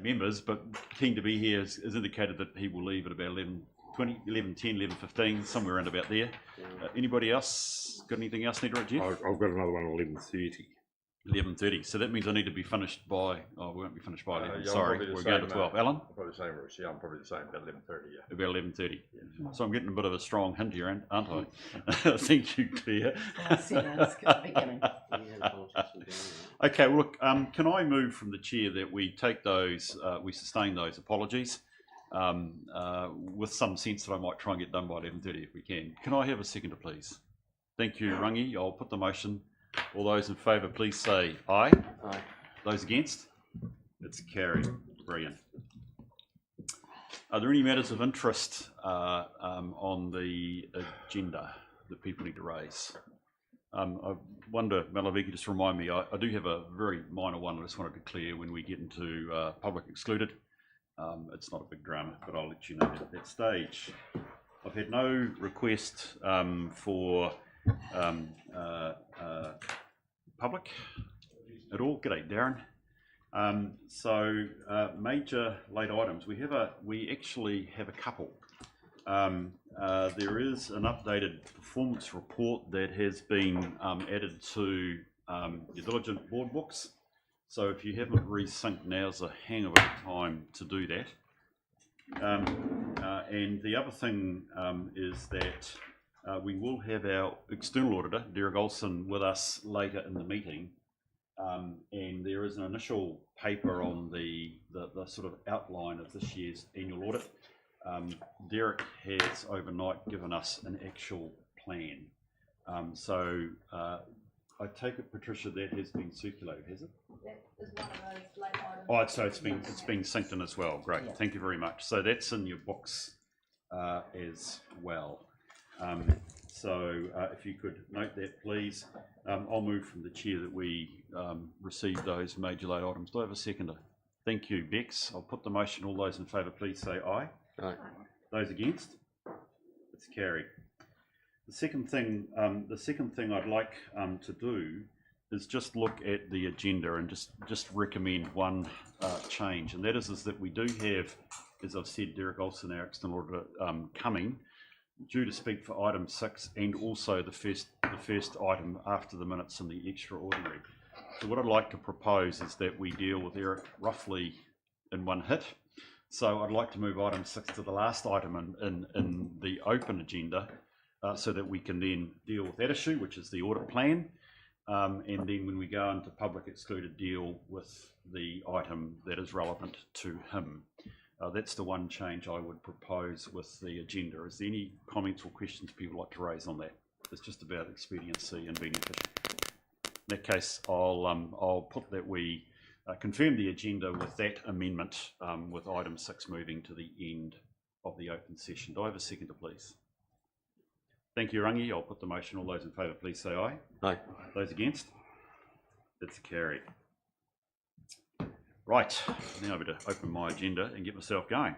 members, but keen to be here, has indicated that he will leave at about 11:20, 11:10, 11:15, somewhere around about there. Anybody else got anything else need to write, Jeff? I've got another one at 11:30. 11:30. So that means I need to be finished by. Oh, we won't be finished by 11. Yeah, Sorry, we're going to 12. Alan? I'm probably the same, Bruce. Yeah, I'm probably the same, about 11:30. Yeah. About 11:30. Yeah. So I'm getting a bit of a strong hint here, aren't I? Thank you, Claire. Okay, well, look, can I move from the chair that we take those, we sustain those apologies with some sense that I might try and get done by 11:30 if we can. Can I have a seconder, please? Thank you, Rangi. I'll put the motion. All those in favour, please say aye. Aye. Those against? It's carried. Brilliant. Are there any matters of interest on the agenda that people need to raise? I wonder, Malaviki, just remind me, I do have a very minor one I just wanted to clear when we get into public excluded. It's not a big drama, but I'll let you know at that stage. I've had no request for public at all. G'day, Darren. So major late items. We actually have a couple. There is an updated performance report that has been added to your diligent board books. So if you haven't resynced, now's a hang of a time to do that. And the other thing is that we will have our external auditor, Derek Olsen, with us later in the meeting. And there is an initial paper on the sort of outline of this year's annual audit. Derek has overnight given us an actual plan. So I take it, Patricia, that has been circulated, has it? That is one of those late items. Oh, so it's been synced in as well. Great, yeah. Thank you very much. So that's in your books as well. So if you could note that, please. I'll move from the chair that we receive those major late items. Do I have a seconder? Thank you, Bex. I'll put the motion. All those in favour, please say aye. Aye. Those against? It's carried. The second thing I'd like to do is just look at the agenda and just recommend one change, and that is that we do have, as I've said, Derek Olsen, our external auditor, coming, due to speak for item 6 and also the first item after the minutes in the extraordinary. So what I'd like to propose is that we deal with Eric roughly in one hit. So I'd like to move item 6 to the last item in the open agenda, so that we can then deal with that issue, which is the audit plan, and then when we go into public excluded, deal with the item that is relevant to him. That's the one change I would propose with the agenda. Is there any comments or questions people would like to raise on that? It's just about expediency and being efficient. In that case, I'll put that we confirm the agenda with that amendment, with item 6 moving to the end of the open session. Do I have a seconder, please? Thank you, Rangi. I'll put the motion. All those in favour, please say aye. Aye. Those against? It's carried. Right, now I better open my agenda and get myself going.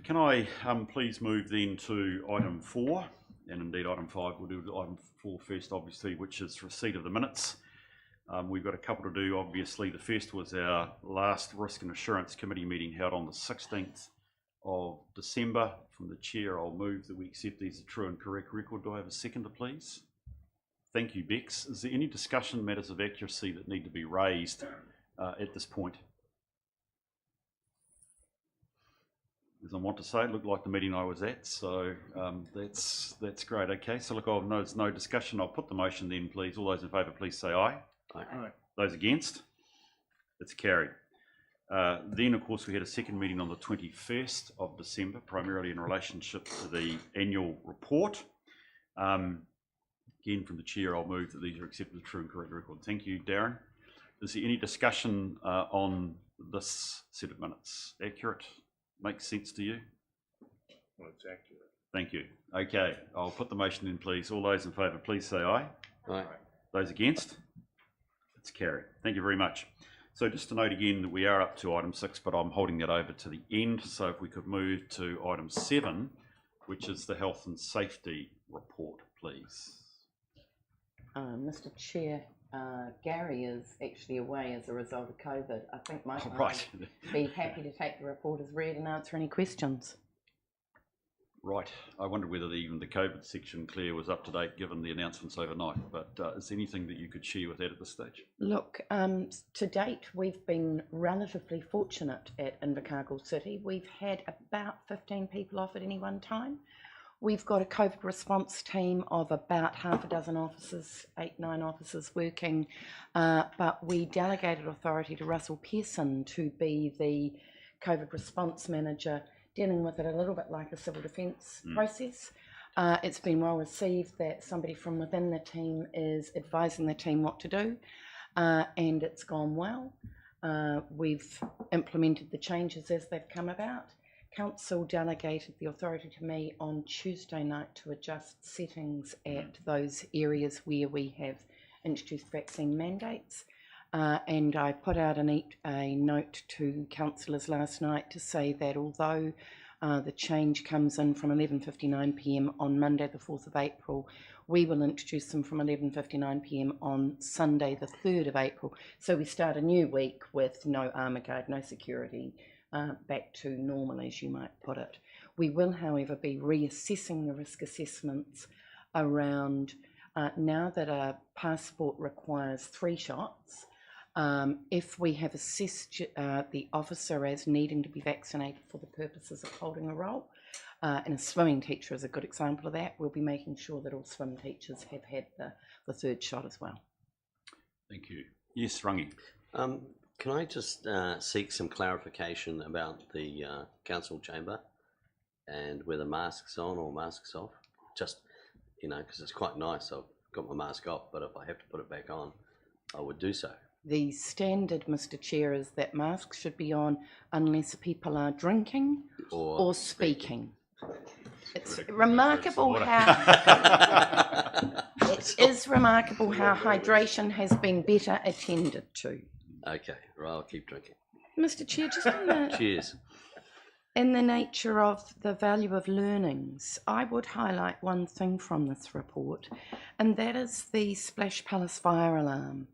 Can I please move then to item 4, and indeed item 5. We'll do item 4 first, obviously, which is receipt of the minutes. We've got a couple to do. Obviously, the first was our last Risk and Assurance Committee meeting held on the 16th of December. From the chair, I'll move that we accept these as a true and correct record. Do I have a seconder, please? Thank you, Bex. Is there any discussion matters of accuracy that need to be raised at this point? As I want to say, it looked like the meeting I was at, so that's great. Okay, so look, there's no discussion. I'll put the motion then, please. All those in favour, please say aye. Aye. Aye. Those against? It's carried. Then, of course, we had a second meeting on the 21st of December, primarily in relationship to the annual report. Again, from the chair, I'll move that these are accepted as true and correct record. Thank you, Darren. Is there any discussion on this set of minutes? Accurate? Makes sense to you? Well, it's accurate. Thank you. Okay, I'll put the motion in, please. All those in favour, please say aye. Aye. Those against? It's carried. Thank you very much. So just to note again that we are up to item 6, but I'm holding that over to the end. So if we could move to item 7, which is the health and safety report, please. Mr. Chair, Gary is actually away as a result of COVID. I think Michael Right, would be happy to take the report as read and answer any questions. right. I wondered whether even the COVID section, Claire, was up to date given the announcements overnight, but is there anything that you could share with that at this stage? Look, to date, we've been relatively fortunate at Invercargill City. We've had about 15 people off at any one time. We've got a COVID response team of about half a dozen officers, 8-9 officers working, but we delegated authority to Russell Pearson to be the COVID response manager, dealing with it a little bit like a civil defence process. It's been well received that somebody from within the team is advising the team what to do, and it's gone well. We've implemented the changes as they've come about. Council delegated the authority to me on Tuesday night to adjust settings at those areas where we have introduced vaccine mandates. And I put out a note to councillors last night to say that although the change comes in from 11:59 p.m. on Monday the 4th of April, we will introduce them from 11:59 p.m. on Sunday the 3rd of April. So we start a new week with no armour guard, no security, back to normal, as you might put it. We will, however, be reassessing the risk assessments around now that a passport requires 3 shots. If we have assessed the officer as needing to be vaccinated for the purposes of holding a role, and a swimming teacher is a good example of that, we'll be making sure that all swim teachers have had the 3rd shot as well. Thank you. Yes, Rangi. Can I just seek some clarification about the council chamber and whether masks on or masks off? Just, because it's quite nice. I've got my mask off, but if I have to put it back on, I would do so. The standard, Mr. Chair, is that masks should be on unless people are drinking or speaking. It's remarkable it is remarkable how hydration has been better attended to. Okay, right, I'll keep drinking. Mr. Chair, just in the, Cheers. in the nature of the value of learnings, I would highlight one thing from this report, and that is the Splash Palace fire alarm.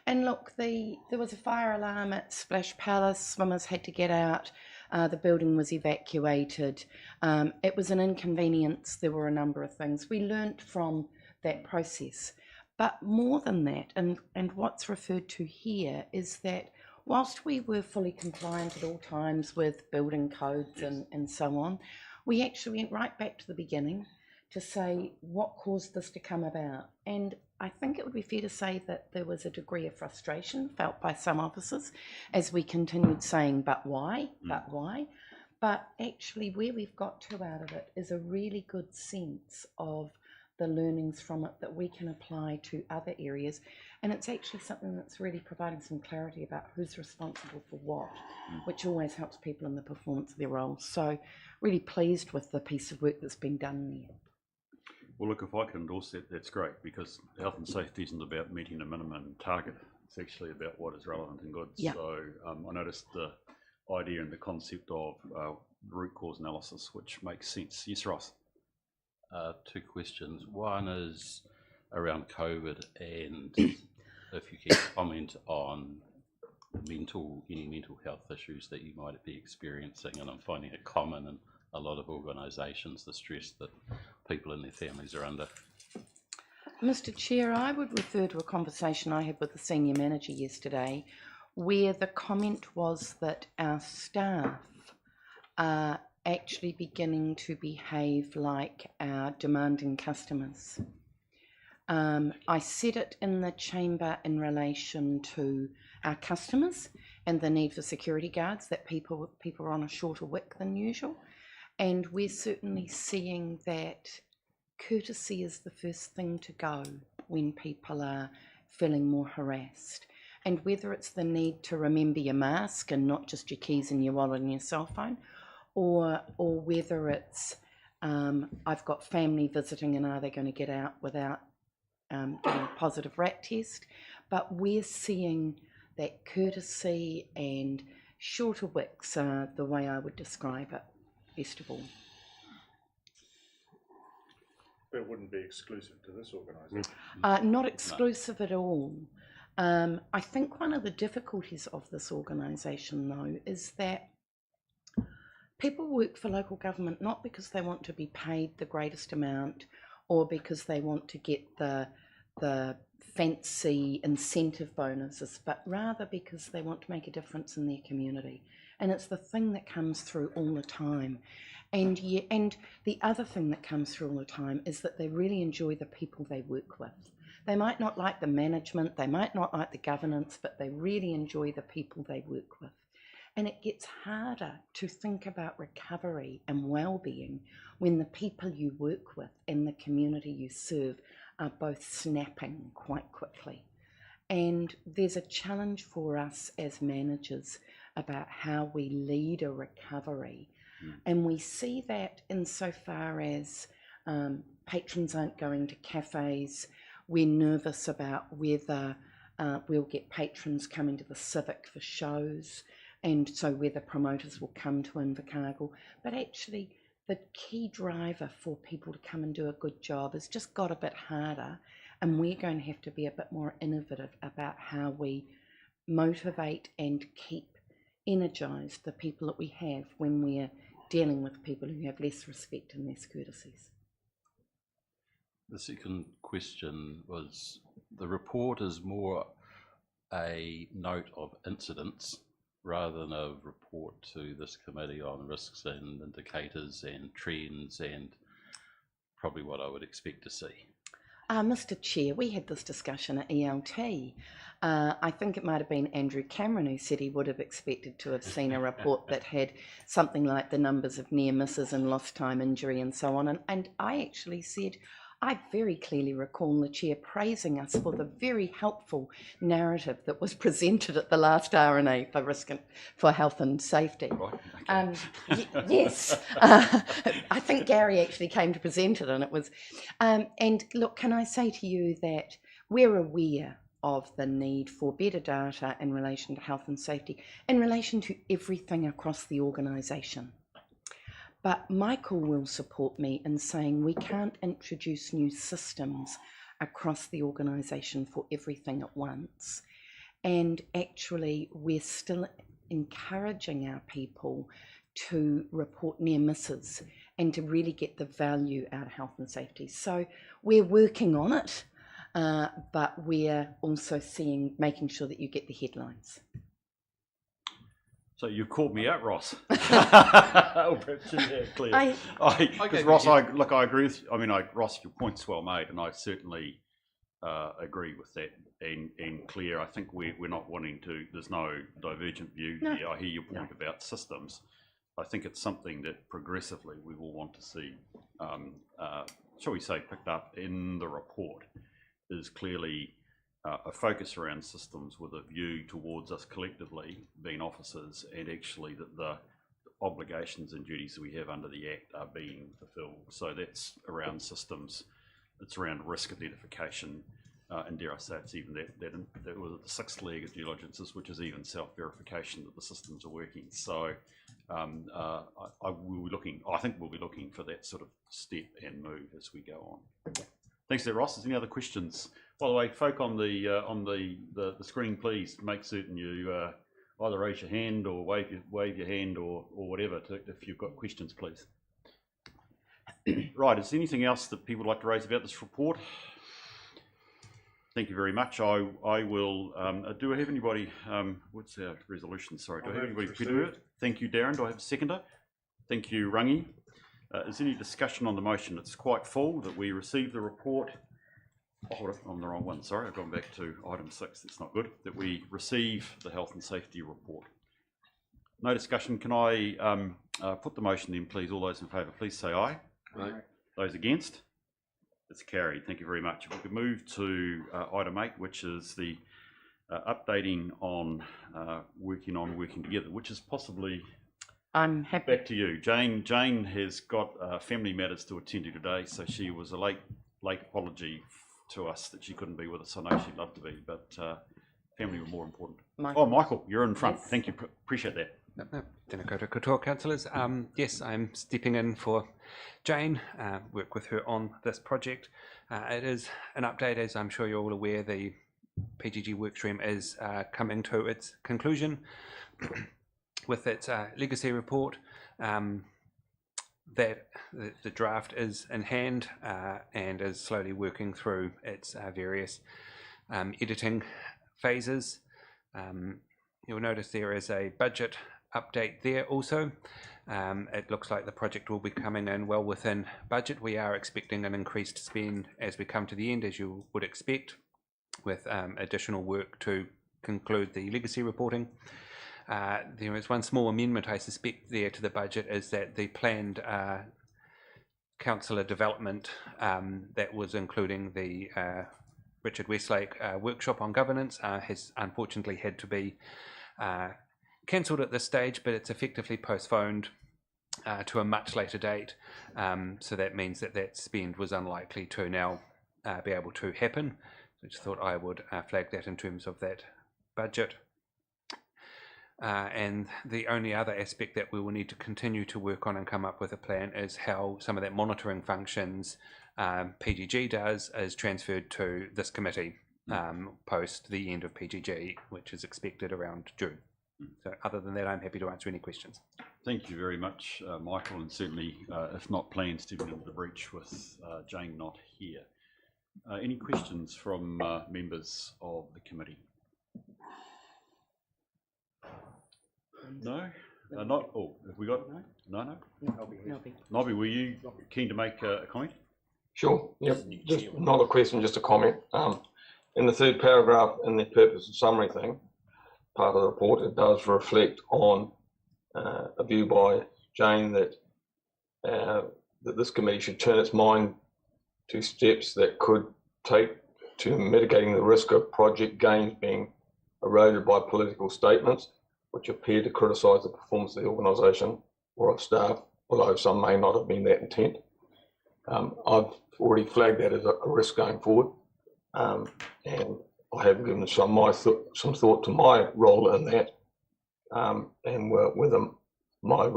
And look, there was a fire alarm at Splash Palace, swimmers had to get out, the building was evacuated, it was an inconvenience, there were a number of things. We learnt from that process. But more than that, and what's referred to here, is that whilst we were fully compliant at all times with building codes and so on, we actually went right back to the beginning to say what caused this to come about. And I think it would be fair to say that there was a degree of frustration felt by some officers as we continued saying, but why, but why? But actually where we've got to out of it is a really good sense of the learnings from it that we can apply to other areas, and it's actually something that's really providing some clarity about who's responsible for what, which always helps people in the performance of their roles. So really pleased with the piece of work that's been done there. Well, look, if I can endorse that, that's great, because health and safety isn't about meeting a minimum target. It's actually about what is relevant and good. Yeah. So I noticed the idea and the concept of root cause analysis, which makes sense. Yes, Ross. 2 questions. One is around COVID, and if you can comment on any mental health issues that you might be experiencing. And I'm finding it common in a lot of organisations, the stress that people and their families are under. Mr. Chair, I would refer to a conversation I had with the senior manager yesterday, where the comment was that our staff are actually beginning to behave like our demanding customers. I said it in the chamber in relation to our customers and the need for security guards, that people are on a shorter wick than usual, and we're certainly seeing that courtesy is the first thing to go when people are feeling more harassed. And whether it's the need to remember your mask and not just your keys and your wallet and your cell phone, or whether it's I've got family visiting and are they going to get out without getting a positive rat test, but we're seeing that courtesy and shorter wicks are the way I would describe it, best of all. But it wouldn't be exclusive to this organisation. Not exclusive at all. I think one of the difficulties of this organisation, though, is that people work for local government not because they want to be paid the greatest amount or because they want to get the fancy incentive bonuses, but rather because they want to make a difference in their community. And it's the thing that comes through all the time. And the other thing that comes through all the time is that they really enjoy the people they work with. They might not like the management, they might not like the governance, but they really enjoy the people they work with. And it gets harder to think about recovery and well-being when the people you work with and the community you serve are both snapping quite quickly. And there's a challenge for us as managers about how we lead a recovery. And we see that insofar as patrons aren't going to cafes. We're nervous about whether we'll get patrons coming to the Civic for shows, and so whether promoters will come to Invercargill. But actually, the key driver for people to come and do a good job has just got a bit harder, and we're going to have to be a bit more innovative about how we motivate and keep energised the people that we have when we're dealing with people who have less respect and less courtesies. The second question was, the report is more a note of incidents rather than a report to this committee on risks and indicators and trends, and probably what I would expect to see. Mr. Chair, we had this discussion at ELT. I think it might have been Andrew Cameron who said he would have expected to have seen a report that had something like the numbers of near misses and lost time injury and so on. And I actually said, I very clearly recall the Chair praising us for the very helpful narrative that was presented at the last RNA for health and safety. Right. Okay. Yes, I think Gary actually came to present it, and it was. And look, can I say to you that we're aware of the need for better data in relation to health and safety, in relation to everything across the organisation. But Michael will support me in saying we can't introduce new systems across the organisation for everything at once. And actually, we're still encouraging our people to report near misses and to really get the value out of health and safety. So we're working on it, but we're also making sure that you get the headlines. So you called me out, Ross. Oh, perhaps clear. Because Ross, I agree with you. I mean, Ross, your point's well made, and I certainly agree with that. And Claire, I think we're not wanting to. There's no divergent view. No. I hear your point about systems. I think it's something that progressively we will want to see, shall we say, picked up in the report. Is clearly a focus around systems with a view towards us collectively being officers, and actually that the obligations and duties that we have under the Act are being fulfilled. So that's around systems, it's around risk identification, and dare I say it's even that was the sixth leg of due diligences, which is even self-verification that the systems are working. So I think we'll be looking for that sort of step and move as we go on. Thanks there, Ross. Is there any other questions? By the way, folk on the screen, please make certain you either raise your hand or wave your hand or whatever if you've got questions, please. Right, is there anything else that people would like to raise about this report? Thank you very much. I will. Do I have anybody? What's our resolution? Sorry, do I have anybody to do it? Thank you, Darren. Do I have a seconder? Thank you, Rangi. Is there any discussion on the motion? It's quite full that we received the report. Oh, hold on, I'm the wrong one. Sorry, I've gone back to item 6. That's not good. That we receive the health and safety report. No discussion. Can I put the motion then, please? All those in favour, please say aye. Aye. Those against? It's carried. Thank you very much. If we could move to item 8, which is the updating on working together, which is possibly. I'm happy. Back to you, Jane. Jane has got family matters to attend to today, so she was a late apology to us that she couldn't be with us. I know she'd love to be, but family were more important. Michael. Oh, Michael, you're in front. Yes. Thank you. Appreciate that. No. Tēnā koutou katoa, councillors. Yes, I'm stepping in for Jane, work with her on this project. It is an update, as I'm sure you're all aware. The PGG workstream is coming to its conclusion with its legacy report. That the draft is in hand and is slowly working through its various editing phases. You'll notice there is a budget update there also. It looks like the project will be coming in well within budget. We are expecting an increased spend as we come to the end, as you would expect, with additional work to conclude the legacy reporting. There is one small amendment I suspect there to the budget, is that the planned councillor development that was including the Richard Westlake workshop on governance has unfortunately had to be cancelled at this stage, but it's effectively postponed to a much later date. So that means that that spend was unlikely to now be able to happen. So I just thought I would flag that in terms of that budget. And the only other aspect that we will need to continue to work on and come up with a plan is how some of that monitoring functions PGG does is transferred to this committee post the end of PGG, which is expected around June. So other than that, I'm happy to answer any questions. Thank you very much, Michael, and certainly, if not planned, stepping into the breach with Jane not here. Any questions from members of the committee? No? Not all. Have we got? No? Nobby, were you keen to make a comment? Sure. Yep. Just not a question, just a comment. In the third paragraph in the purpose and summary thing, part of the report, it does reflect on a view by Jane that that this committee should turn its mind to steps that could take to mitigating the risk of project gains being eroded by political statements which appear to criticise the performance of the organisation or of staff, although some may not have been that intent. I've already flagged that as a risk going forward, and I have given some thought to my role in that, and whether my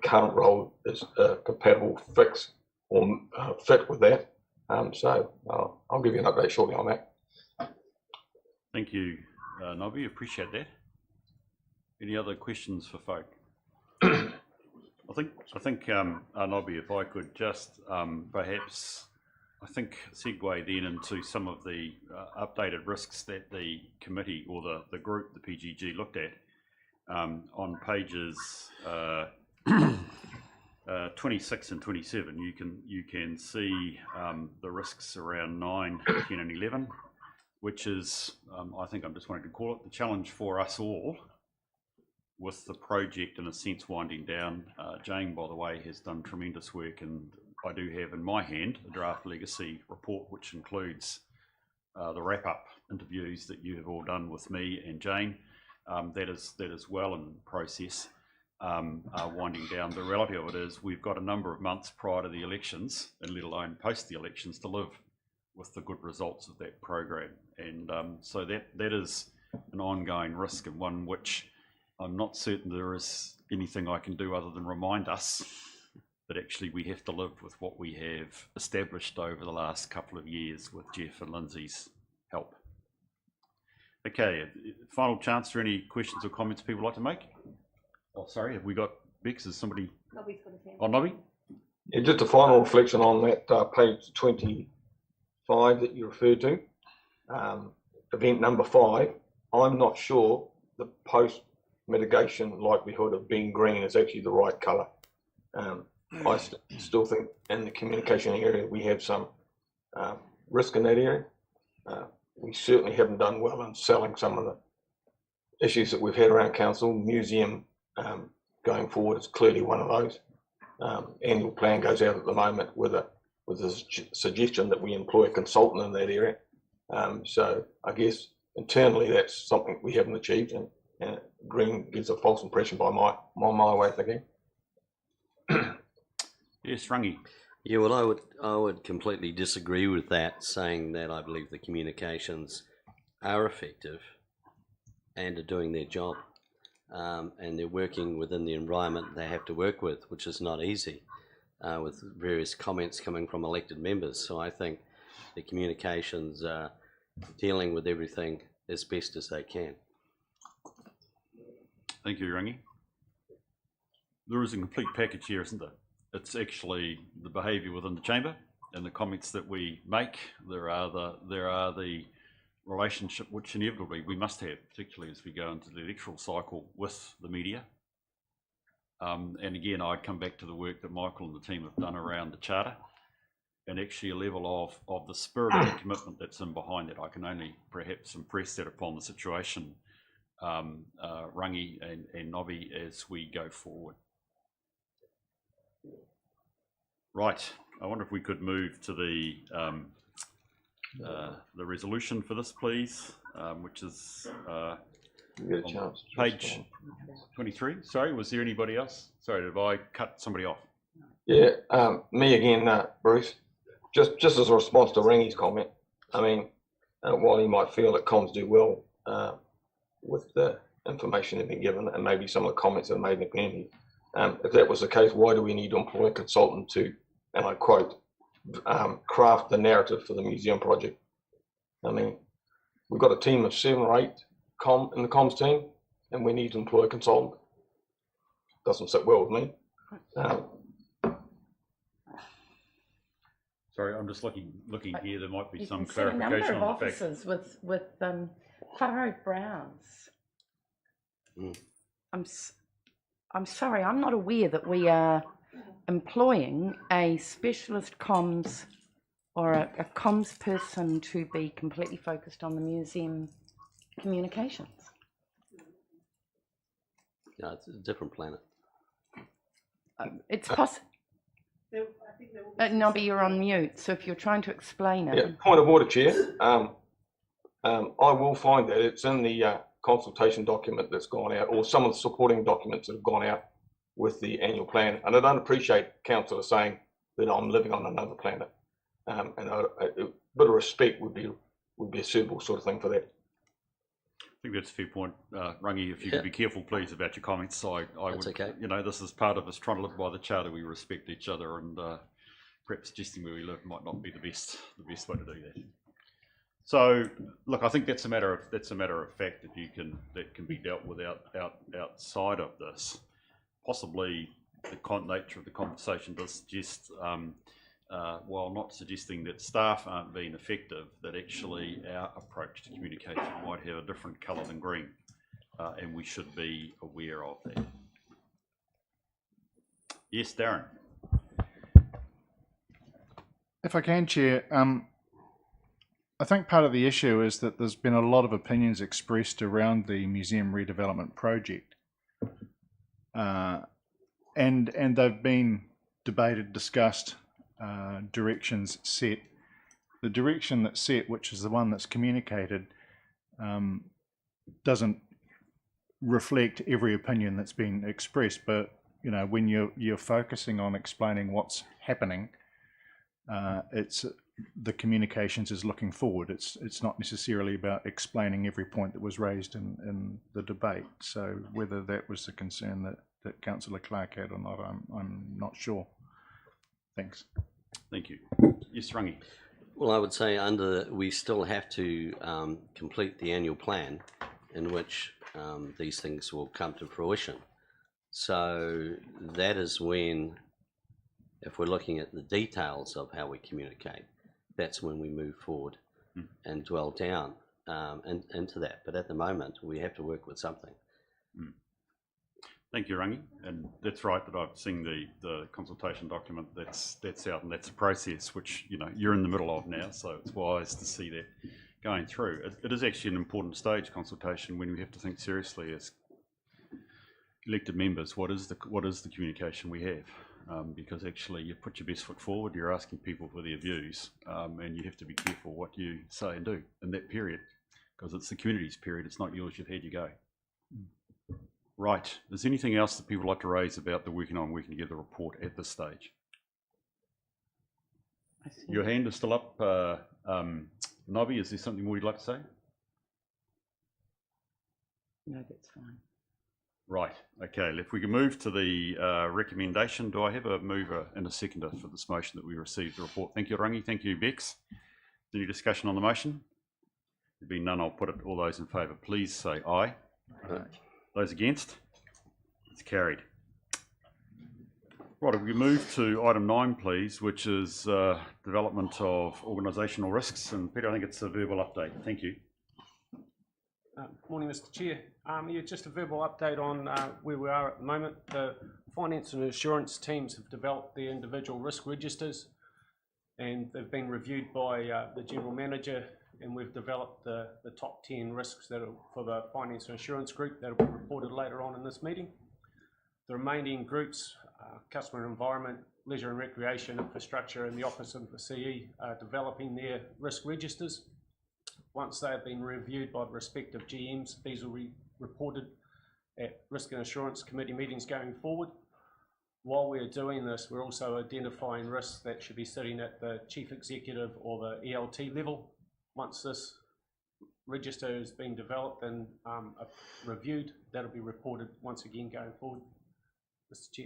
current role is a compatible fix or fit with that. So I'll give you an update shortly on that. Thank you, Nobby. Appreciate that. Any other questions for folk? I think, Nobby, if I could just perhaps, segue then into some of the updated risks that the committee or the group, the PGG, looked at on pages 26 and 27. You can see the risks around 9, 10, and 11, which is, I think I'm just wanting to call it the challenge for us all, with the project in a sense winding down. Jane, by the way, has done tremendous work, and I do have in my hand a draft legacy report which includes the wrap-up interviews that you have all done with me and Jane. That is well in process, winding down. The reality of it is we've got a number of months prior to the elections, and let alone post the elections, to live with the good results of that program. And so that is an ongoing risk, and one which I'm not certain there is anything I can do other than remind us that actually we have to live with what we have established over the last couple of years with Jeff and Lindsay's help. Okay, final chance for any questions or comments people like to make. Oh, sorry, have we got Bex? Is somebody? Nobby's got his hand. Oh, Nobby? Yeah, just a final reflection on that page 25 that you referred to, event number 5. I'm not sure the post mitigation likelihood of being green is actually the right colour. I still think in the communication area we have some risk in that area. We certainly haven't done well in selling some of the issues that we've had around council. Museum going forward is clearly one of those. Annual plan goes out at the moment with a suggestion that we employ a consultant in that area. So I guess internally that's something we haven't achieved, and green gives a false impression by my way of thinking. Yes, Rangi. Yeah, well, I would completely disagree with that, saying that I believe the communications are effective and are doing their job, and they're working within the environment they have to work with, which is not easy, with various comments coming from elected members. So I think the communications are dealing with everything as best as they can. Thank you, Rangi. There is a complete package here, isn't there? It's actually the behaviour within the chamber and the comments that we make. There are the relationship which inevitably we must have, particularly as we go into the electoral cycle with the media. And again, I come back to the work that Michael and the team have done around the charter, and actually a level of the spirit and the commitment that's in behind it. I can only perhaps impress that upon the situation, Rangi and Nobby, as we go forward. Right, I wonder if we could move to the resolution for this, please, which is on page 23. Sorry, was there anybody else? Sorry, did I cut somebody off? Yeah, me again, Bruce. Just as a response to Rangi's comment, I mean, while he might feel that comms do well with the information they've been given and maybe some of the comments that are made in the community, if that was the case, why do we need to employ a consultant to, and I quote, craft the narrative for the museum project? I mean, we've got a team of 7 or 8 in the comms team, and we need to employ a consultant. Doesn't sit well with me. Sorry, I'm just looking here. There might be some You can see a number clarification of on the fact. officers with furrowed brows. I'm sorry, I'm not aware that we are employing a specialist comms or a comms person to be completely focused on the museum communications. No, it's a different planet. It's possible. Nobby, you're on mute, so if you're trying to explain it. Yeah, point of order, Chair. I will find that it's in the consultation document that's gone out, or some of the supporting documents that have gone out with the annual plan. And I don't appreciate councillor saying that I'm living on another planet. And a bit of respect would be a suitable sort of thing for that. I think that's a fair point, Rangi. If you could be careful, please, about your comments. I That's would, okay. you know, this is part of us trying to live by the charter. We respect each other, and perhaps suggesting where we live might not be the best way to do that. So, look, I think that's a matter of fact that can be dealt with outside of this. Possibly, the nature of the conversation does suggest, while not suggesting that staff aren't being effective, that actually our approach to communication might have a different colour than green, and we should be aware of that. Yes, Darren. If I can, Chair, I think part of the issue is that there's been a lot of opinions expressed around the museum redevelopment project, and they've been debated, discussed, directions set. The direction that's set, which is the one that's communicated, doesn't reflect every opinion that's been expressed. But you know, when you're focusing on explaining what's happening, it's the communications is looking forward. It's not necessarily about explaining every point that was raised in the debate. So whether that was the concern that Councillor Clark had or not, I'm not sure. Thanks. Thank you. Yes, Rangi. Well, I would say we still have to complete the annual plan in which these things will come to fruition. So that is when, if we're looking at the details of how we communicate, that's when we move forward and dwell down into that. But at the moment, we have to work with something. Thank you, Rangi. And that's right, that I've seen the consultation document that's out, and that's a process which, you know, you're in the middle of now, so it's wise to see that going through. It is actually an important stage, consultation, when we have to think seriously as elected members, what is the communication we have? Because actually you put your best foot forward, you're asking people for their views, and you have to be careful what you say and do in that period, because it's the community's period, it's not yours, you've had your go. Right, is there anything else that people would like to raise about the Working Together report at this stage? Your hand is still up, Nobby, is there something more you'd like to say? No, that's fine. Right, okay, if we can move to the recommendation, do I have a mover and a seconder for this motion that we received the report? Thank you, Rangi, thank you, Bex. Any discussion on the motion? There being none, I'll put it. All those in favour, please say aye. Aye. Those against? It's carried. Right, if we move to item 9, please, which is development of organisational risks. And Peter, I think it's a verbal update. Thank you. Morning, Mr. Chair. Yeah, just a verbal update on where we are at the moment. The finance and insurance teams have developed their individual risk registers, and they've been reviewed by the general manager, and we've developed the top 10 risks that are for the finance and insurance group that will be reported later on in this meeting. The remaining groups, customer and environment, leisure and recreation, infrastructure, and the office of the CE are developing their risk registers. Once they have been reviewed by the respective GMs, these will be reported at Risk and Assurance Committee meetings going forward. While we're doing this, we're also identifying risks that should be sitting at the Chief Executive or the ELT level. Once this register has been developed and reviewed, that'll be reported once again going forward. Mr. Chair.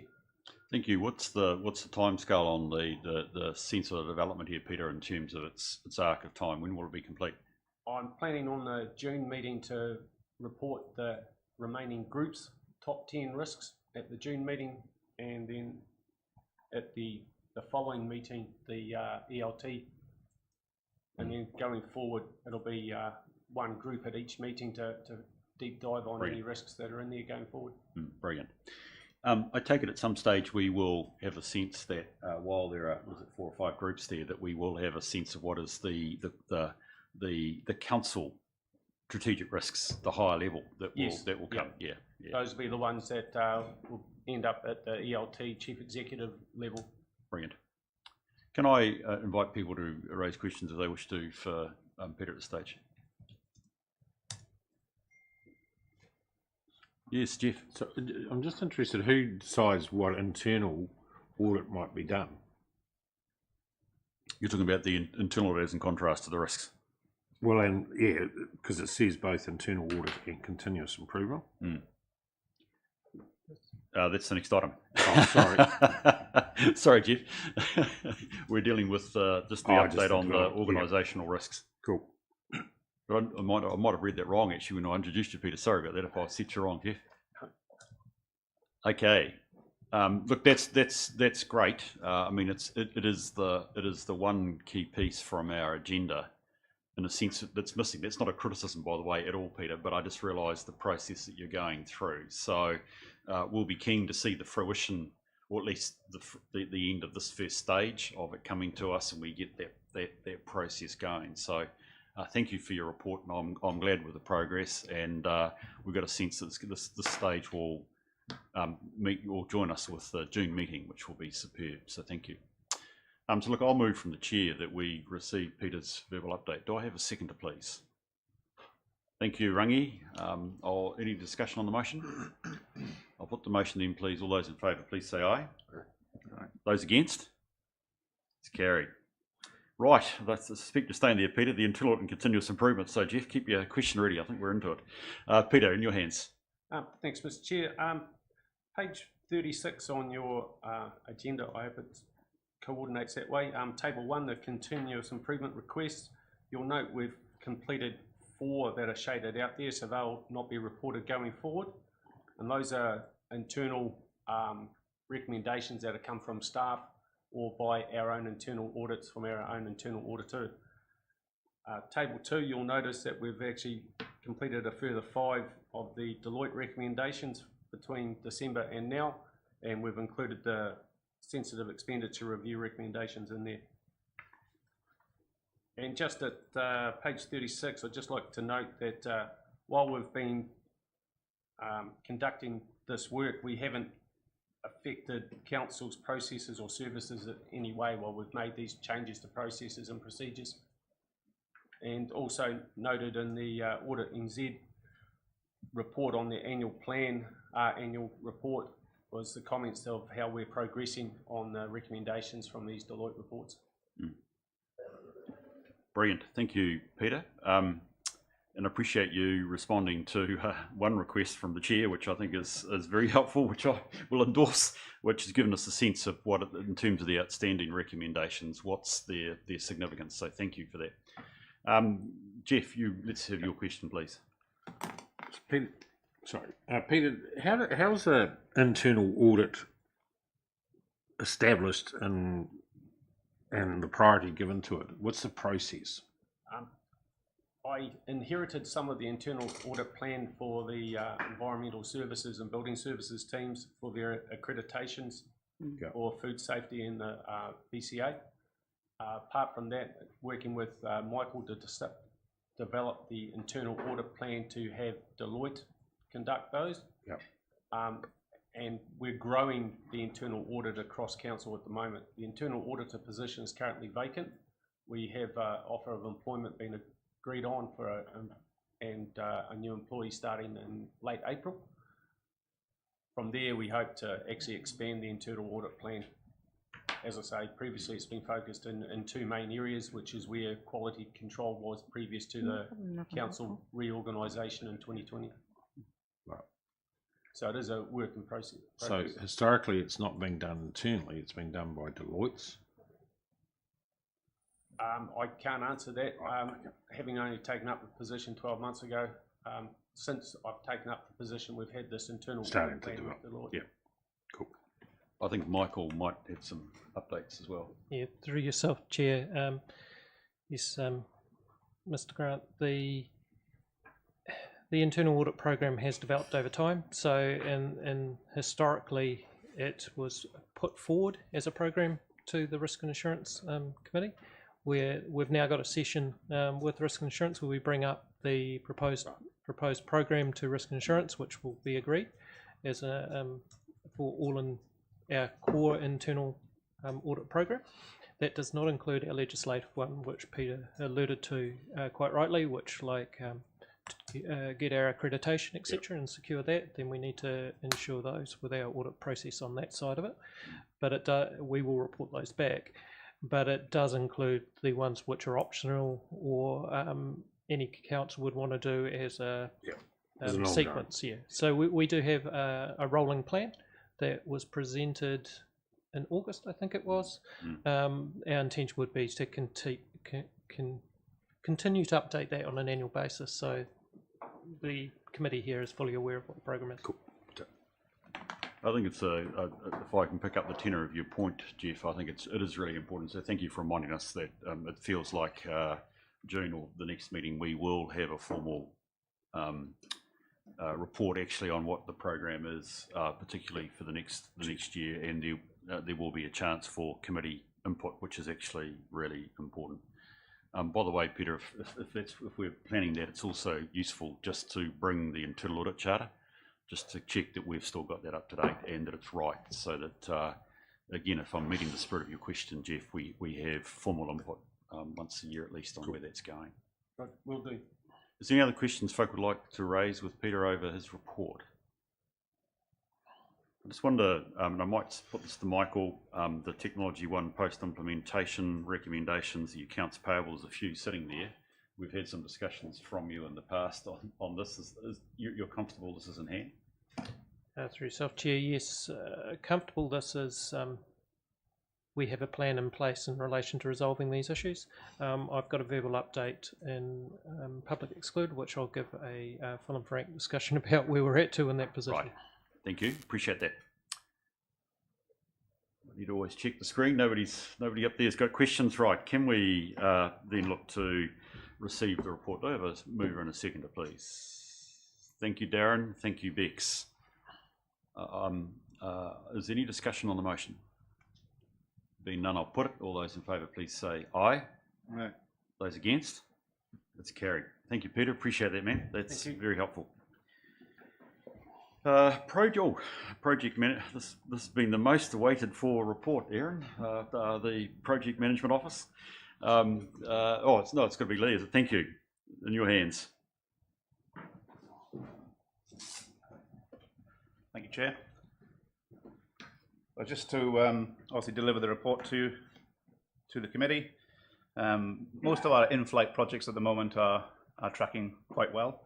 Thank you. What's the timescale on the sense of the development here, Peter, in terms of its arc of time? When will it be complete? I'm planning on the June meeting to report the remaining groups, top 10 risks at the June meeting, and then at the following meeting, the ELT. And then going forward, it'll be one group at each meeting to deep dive on any risks that are in there going forward. Brilliant. I take it at some stage we will have a sense that while there are 4 or 5 groups there, that we will have a sense of what is the council strategic risks, the higher level that will come. Yeah. Those will be the ones that will end up at the ELT chief executive level. Brilliant. Can I invite people to raise questions if they wish to for Peter at this stage? Yes, Jeff. So I'm just interested, who decides what internal audit might be done? You're talking about the internal audit as in contrast to the risks? Well, and yeah, because it says both internal audit and continuous improvement. That's the next item. Oh, sorry. Sorry, Jeff. We're dealing with just the update on the organisational risks. Cool. But I might have read that wrong actually when I introduced you, Peter. Sorry about that if I set you wrong, Jeff. Okay. Look, that's great. I mean, it is the one key piece from our agenda, in a sense that's missing. That's not a criticism, by the way, at all, Peter. But I just realised the process that you're going through. So we'll be keen to see the fruition, or at least the end of this first stage of it coming to us, and we get that process going. So. Thank you for your report, and I'm glad with the progress, and we've got a sense that this stage will join us with the June meeting, which will be superb. So thank you. So look, I'll move from the chair that we receive Peter's verbal update. Do I have a seconder, please? Thank you, Rangi. Any discussion on the motion? I'll put the motion in, please. All those in favour, please say aye. Aye. Those against? It's carried. Right, I suspect you're staying there, Peter, the internal and continuous improvement. So, Jeff, keep your question ready. I think we're into it. Peter, in your hands. Thanks, Mr. Chair. Page 36 on your agenda, I hope it coordinates that way. Table 1, the continuous improvement requests. You'll note we've completed 4 that are shaded out there, so they'll not be reported going forward. And those are internal recommendations that have come from staff or by our own internal audits from our own internal auditor. Table 2, you'll notice that we've actually completed a further 5 of the Deloitte recommendations between December and now, and we've included the sensitive expenditure review recommendations in there. And just at page 36, I'd just like to note that while we've been conducting this work, we haven't affected council's processes or services in any way while we've made these changes to processes and procedures. And also noted in the Audit NZ report on the annual plan, annual report, was the comments of how we're progressing on the recommendations from these Deloitte reports. Brilliant, thank you, Peter. And I appreciate you responding to one request from the chair, which I think is very helpful, which I will endorse, which has given us a sense of what, in terms of the outstanding recommendations, what's their significance. So thank you for that. Jeff, let's have your question, please. Peter, sorry, Peter, how's an internal audit established and the priority given to it? What's the process? I inherited some of the internal audit plan for the environmental services and building services teams for their accreditations for food safety in the BCA. Apart from that, working with Michael to develop the internal audit plan to have Deloitte conduct those. And we're growing the internal audit across council at the moment. The internal auditor position is currently vacant. We have offer of employment being agreed on for a new employee starting in late April. From there, we hope to actually expand the internal audit plan. As I say, previously it's been focused in two main areas, which is where quality control was previous to the council reorganisation in 2020. Right. So it is a work in process. So historically, it's not being done internally; it's been done by Deloitte's. I can't answer that. Having only taken up the position 12 months ago, since I've taken up the position, we've had this internal Starting plan to develop. with Deloitte. Yeah, cool. I think Michael might have some updates as well. Yeah, through yourself, Chair. Yes, Mr. Grant, the internal audit program has developed over time. So, and historically, it was put forward as a program to the Risk and Assurance Committee, where we've now got a session with Risk and Assurance where we bring up the proposed program to Risk and Assurance, which will be agreed as a for all in our core internal audit program. That does not include our legislative one, which Peter alluded to quite rightly, which like get our accreditation, etc., and secure that. Then we need to ensure those with our audit process on that side of it. But we will report those back. But it does include the ones which are optional or any council would want to do as a sequence. Yeah. So we do have a rolling plan that was presented in August, I think it was. Our intention would be to continue to update that on an annual basis. So the committee here is fully aware of what the program is. Cool. I think it's if I can pick up the tenor of your point, Jeff, I think it is really important. So thank you for reminding us that it feels like June or the next meeting we will have a formal report actually on what the program is, particularly for the next year, and there will be a chance for committee input, which is actually really important. By the way, Peter, if we're planning that, it's also useful just to bring the internal audit charter, just to check that we've still got that up to date and that it's right, so that again, if I'm meeting the spirit of your question, Jeff, we have formal input once a year at least on where that's going. Right, will do. Is there any other questions folk would like to raise with Peter over his report? I just wonder, and I might put this to Michael, the Technology One post-implementation recommendations, the accounts payable, there's a few sitting there. We've had some discussions from you in the past on this. You're comfortable this is in hand? Through yourself, Chair, yes, comfortable this is, we have a plan in place in relation to resolving these issues. I've got a verbal update in public exclude, which I'll give a full and frank discussion about where we're at to in that position. Right, thank you, appreciate that. You'd always check the screen, nobody up there's got questions. Right, can we then look to receive the report? Do I have a mover and a seconder, please? Thank you, Darren. Thank you, Bex. Is there any discussion on the motion? Being none, I'll put it. All those in favour, please say aye. Aye. Those against? It's carried. Thank you, Peter. Appreciate that, man. That's very helpful. Project manager. This has been the most awaited for report, Aaron. The project management office. It's got to be Lee, is it? Thank you. In your hands. Thank you, Chair. Well, just to obviously deliver the report to the committee. Most of our in-flight projects at the moment are tracking quite well.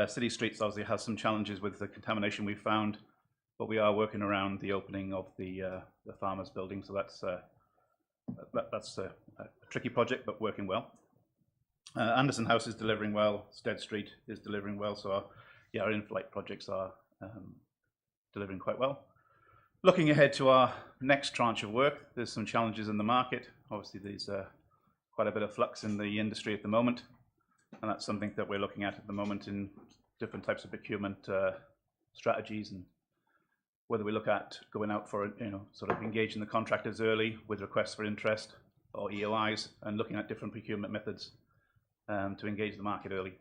City Streets obviously has some challenges with the contamination we found, but we are working around the opening of the farmers building, so that's a tricky project, but working well. Anderson House is delivering well. Stead Street is delivering well. So our in-flight projects are delivering quite well. Looking ahead to our next tranche of work, there's some challenges in the market. Obviously, there's quite a bit of flux in the industry at the moment, and that's something that we're looking at the moment in different types of procurement strategies, and whether we look at going out for, sort of engaging the contractors early with requests for interest or EOIs, and looking at different procurement methods to engage the market early.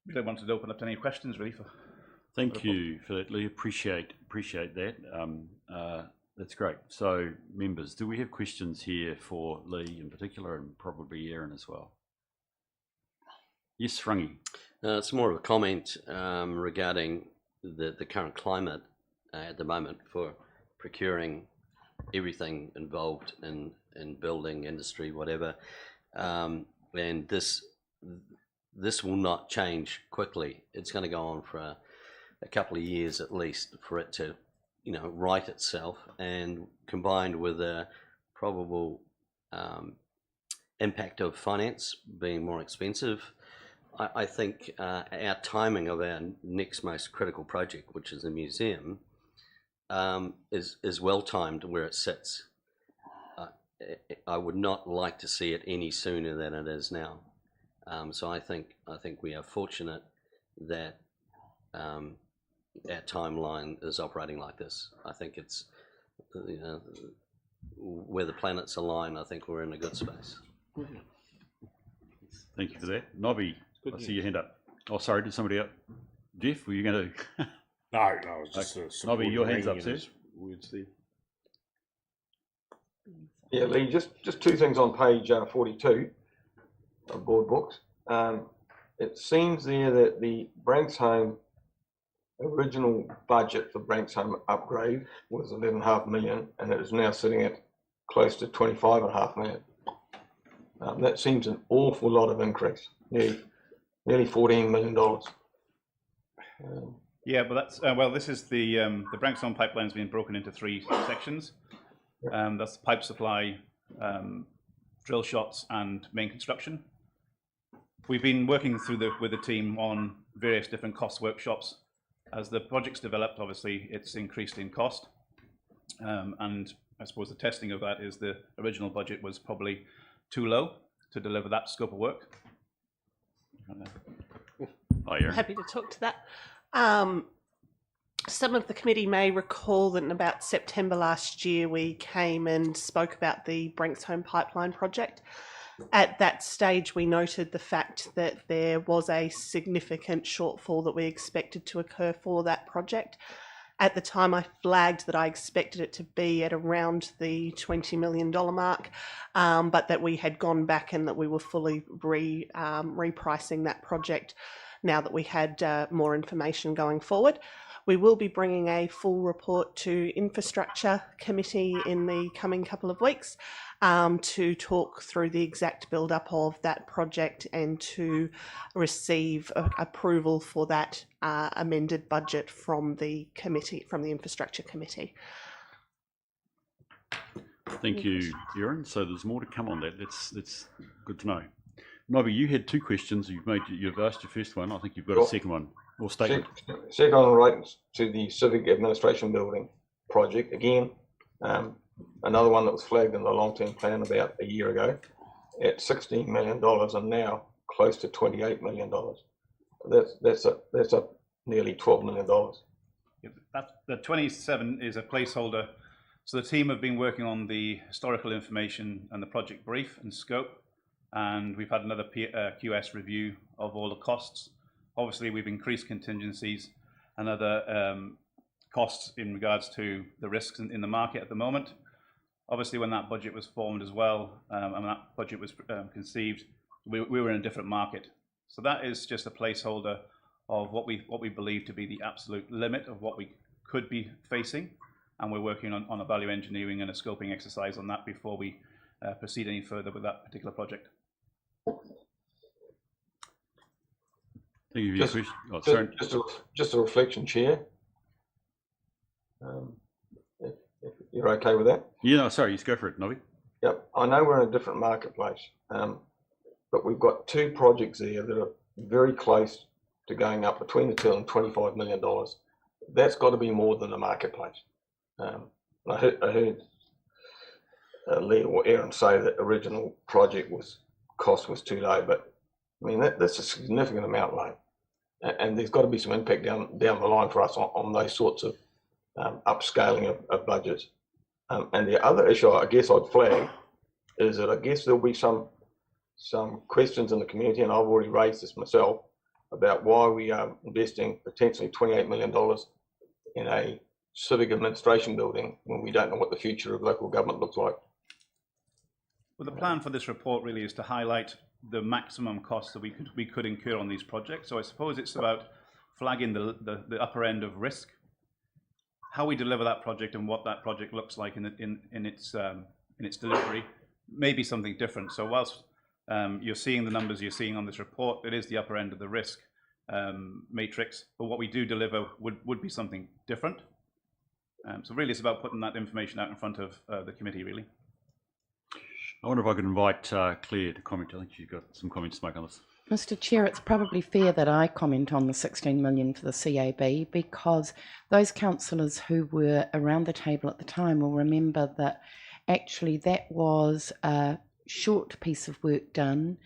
Really wanted to open up to any questions, really. Thank you for that, Lee. Appreciate that. That's great. So, members, do we have questions here for Lee in particular, and probably Aaron as well? Yes, Rangi. It's more of a comment regarding the current climate at the moment for procuring everything involved in building industry, whatever, and this will not change quickly. It's going to go on for a couple of years at least for it to, right itself, and combined with a probable impact of finance being more expensive, I think our timing of our next most critical project, which is the museum, is well timed where it sits. I would not like to see it any sooner than it is now. So I think we are fortunate that our timeline is operating like this. I think it's where the planets align. I think we're in a good space. Thank you for that, Nobby. I see your hand up. Oh, sorry, did somebody up? Jeff, were you going to? No, I was just Nobby, your hand's up, sir. Yeah, Lee, just two things on page 42 of board books. It seems there that the Branksholme original budget for Branksholme upgrade was 11.5 million, and it is now sitting at close to 25.5 million. That seems an awful lot of increase, nearly $14 million. Yeah, but that's well. This is the Branksholme pipeline has been broken into 3 sections. That's pipe supply, drill shots, and main construction. We've been working with the team on various different cost workshops. As the project's developed, obviously it's increased in cost, and I suppose the testing of that is the original budget was probably too low to deliver that scope of work. Happy to talk to that. Some of the committee may recall that in about September last year we came and spoke about the Branksholme pipeline project. At that stage we noted the fact that there was a significant shortfall that we expected to occur for that project. At the time I flagged that I expected it to be at around the $20 million mark, but that we had gone back and that we were fully repricing that project now that we had more information going forward. We will be bringing a full report to Infrastructure Committee in the coming couple of weeks to talk through the exact build-up of that project and to receive approval for that amended budget from the committee, from the Infrastructure Committee. Thank you, Aaron. So there's more to come on that. That's good to know. Nobby, you had 2 questions. You've asked your first one. I think you've got a second one or statement. Second one relates to the Civic Administration Building project again. Another one that was flagged in the long-term plan about a year ago at $16 million and now close to $28 million. That's up nearly $12 million. The 27 is a placeholder. So the team have been working on the historical information and the project brief and scope, and we've had another QS review of all the costs. Obviously, we've increased contingencies and other costs in regards to the risks in the market at the moment. Obviously, when that budget was formed as well, and that budget was conceived, we were in a different market. So that is just a placeholder of what we believe to be the absolute limit of what we could be facing, and we're working on a value engineering and a scoping exercise on that before we proceed any further with that particular project. Thank you for your question. Just a reflection, Chair. If you're okay with that? Yeah, no, sorry, just go for it, Nobby. Yep, I know we're in a different marketplace, but we've got two projects there that are very close to going up between the two and $25 million. That's got to be more than the marketplace. I heard Lee or Aaron say that original project cost was too low, but I mean that's a significant amount low, and there's got to be some impact down the line for us on those sorts of upscaling of budgets. And the other issue I guess I'd flag is that I guess there'll be some questions in the community, and I've already raised this myself, about why we are investing potentially $28 million in a civic administration building when we don't know what the future of local government looks like. Well, the plan for this report really is to highlight the maximum costs that we could incur on these projects. So I suppose it's about flagging the upper end of risk, how we deliver that project and what that project looks like in its delivery may be something different. So whilst you're seeing the numbers you're seeing on this report, it is the upper end of the risk matrix, but what we do deliver would be something different. So really it's about putting that information out in front of the committee, really. I wonder if I could invite Claire to comment. I think she's got some comments to make on this. Mr. Chair, it's probably fair that I comment on the 16 million for the CAB, because those councillors who were around the table at the time will remember that actually that was a short piece of work done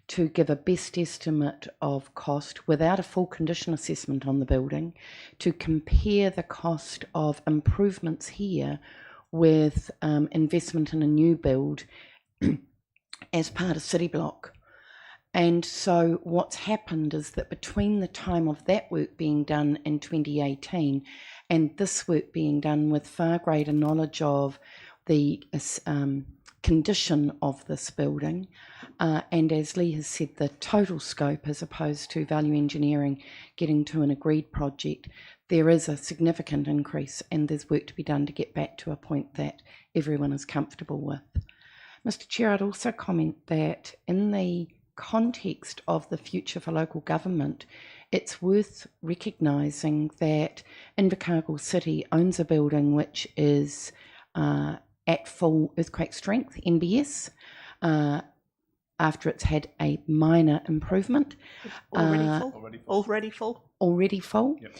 to give a best estimate of cost without a full condition assessment on the building, to compare the cost of improvements here with investment in a new build as part of City Block. And so what's happened is that between the time of that work being done in 2018 and this work being done with far greater knowledge of the condition of this building, and as Lee has said, the total scope as opposed to value engineering getting to an agreed project, there is a significant increase and there's work to be done to get back to a point that everyone is comfortable with. Mr. Chair, I'd also comment that in the context of the future for local government, it's worth recognising that Invercargill City owns a building which is at full earthquake strength, NBS, after it's had a minor improvement. Already full. Yep.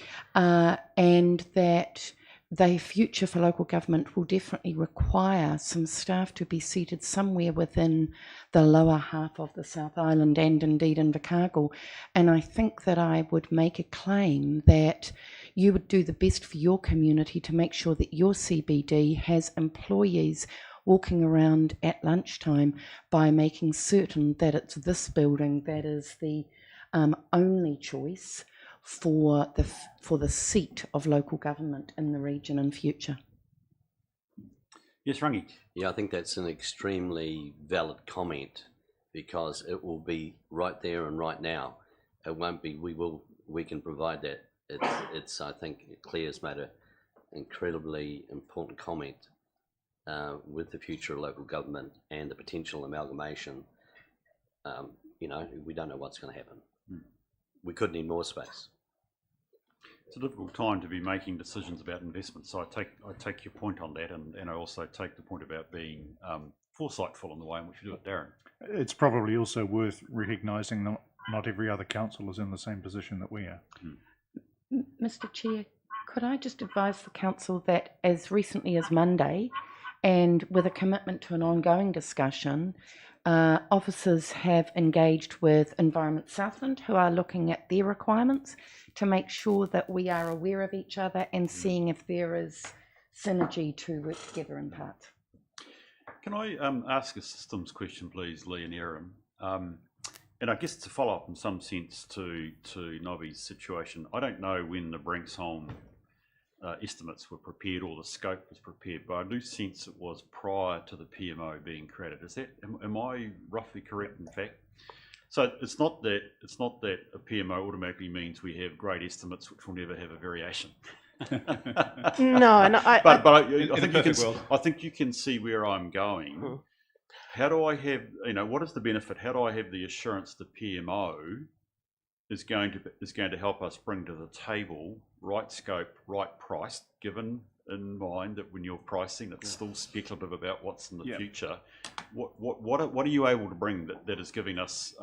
And that the future for local government will definitely require some staff to be seated somewhere within the lower half of the South Island and indeed Invercargill. And I think that I would make a claim that you would do the best for your community to make sure that your CBD has employees walking around at lunchtime by making certain that it's this building that is the only choice for the seat of local government in the region in future. Yes, Rangi. Yeah, I think that's an extremely valid comment, because it will be right there and right now. It won't be. We can provide that. It's. I think Claire's made an incredibly important comment with the future of local government and the potential amalgamation. You know, we don't know what's going to happen. We could need more space. It's a difficult time to be making decisions about investment, so I take your point on that, and I also take the point about being foresightful in the way in which you do it, Darren. It's probably also worth recognising that not every other council is in the same position that we are. Mr. Chair, could I just advise the council that as recently as Monday, and with a commitment to an ongoing discussion, officers have engaged with Environment Southland, who are looking at their requirements to make sure that we are aware of each other and seeing if there is synergy to work together in parts. Can I ask a systems question, please, Lee and Aaron? And I guess it's a follow-up in some sense to Nobby's situation. I don't know when the Branksholm estimates were prepared or the scope was prepared, but I do sense it was prior to the PMO being created. Is that, am I roughly correct in fact? So it's not that a PMO automatically means we have great estimates which will never have a variation. No, and I think you can see where I'm going. How do I have, what is the benefit? How do I have the assurance the PMO is going to help us bring to the table right scope, right price, given in mind that when you're pricing, it's still speculative about what's in the Yeah. future. What are you able to bring that is giving us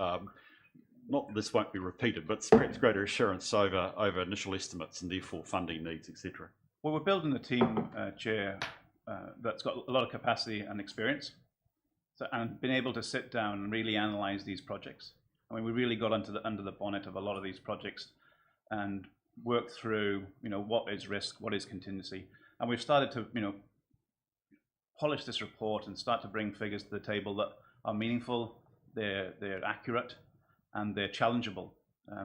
not this won't be repeated, but perhaps greater assurance over initial estimates and therefore funding needs, etc. Well, we're building a team, Chair, that's got a lot of capacity and experience, and been able to sit down and really analyse these projects. I mean, we really got under the bonnet of a lot of these projects and work through, what is risk, what is contingency, and we've started to, polish this report and start to bring figures to the table that are meaningful, they're accurate, and they're challengeable.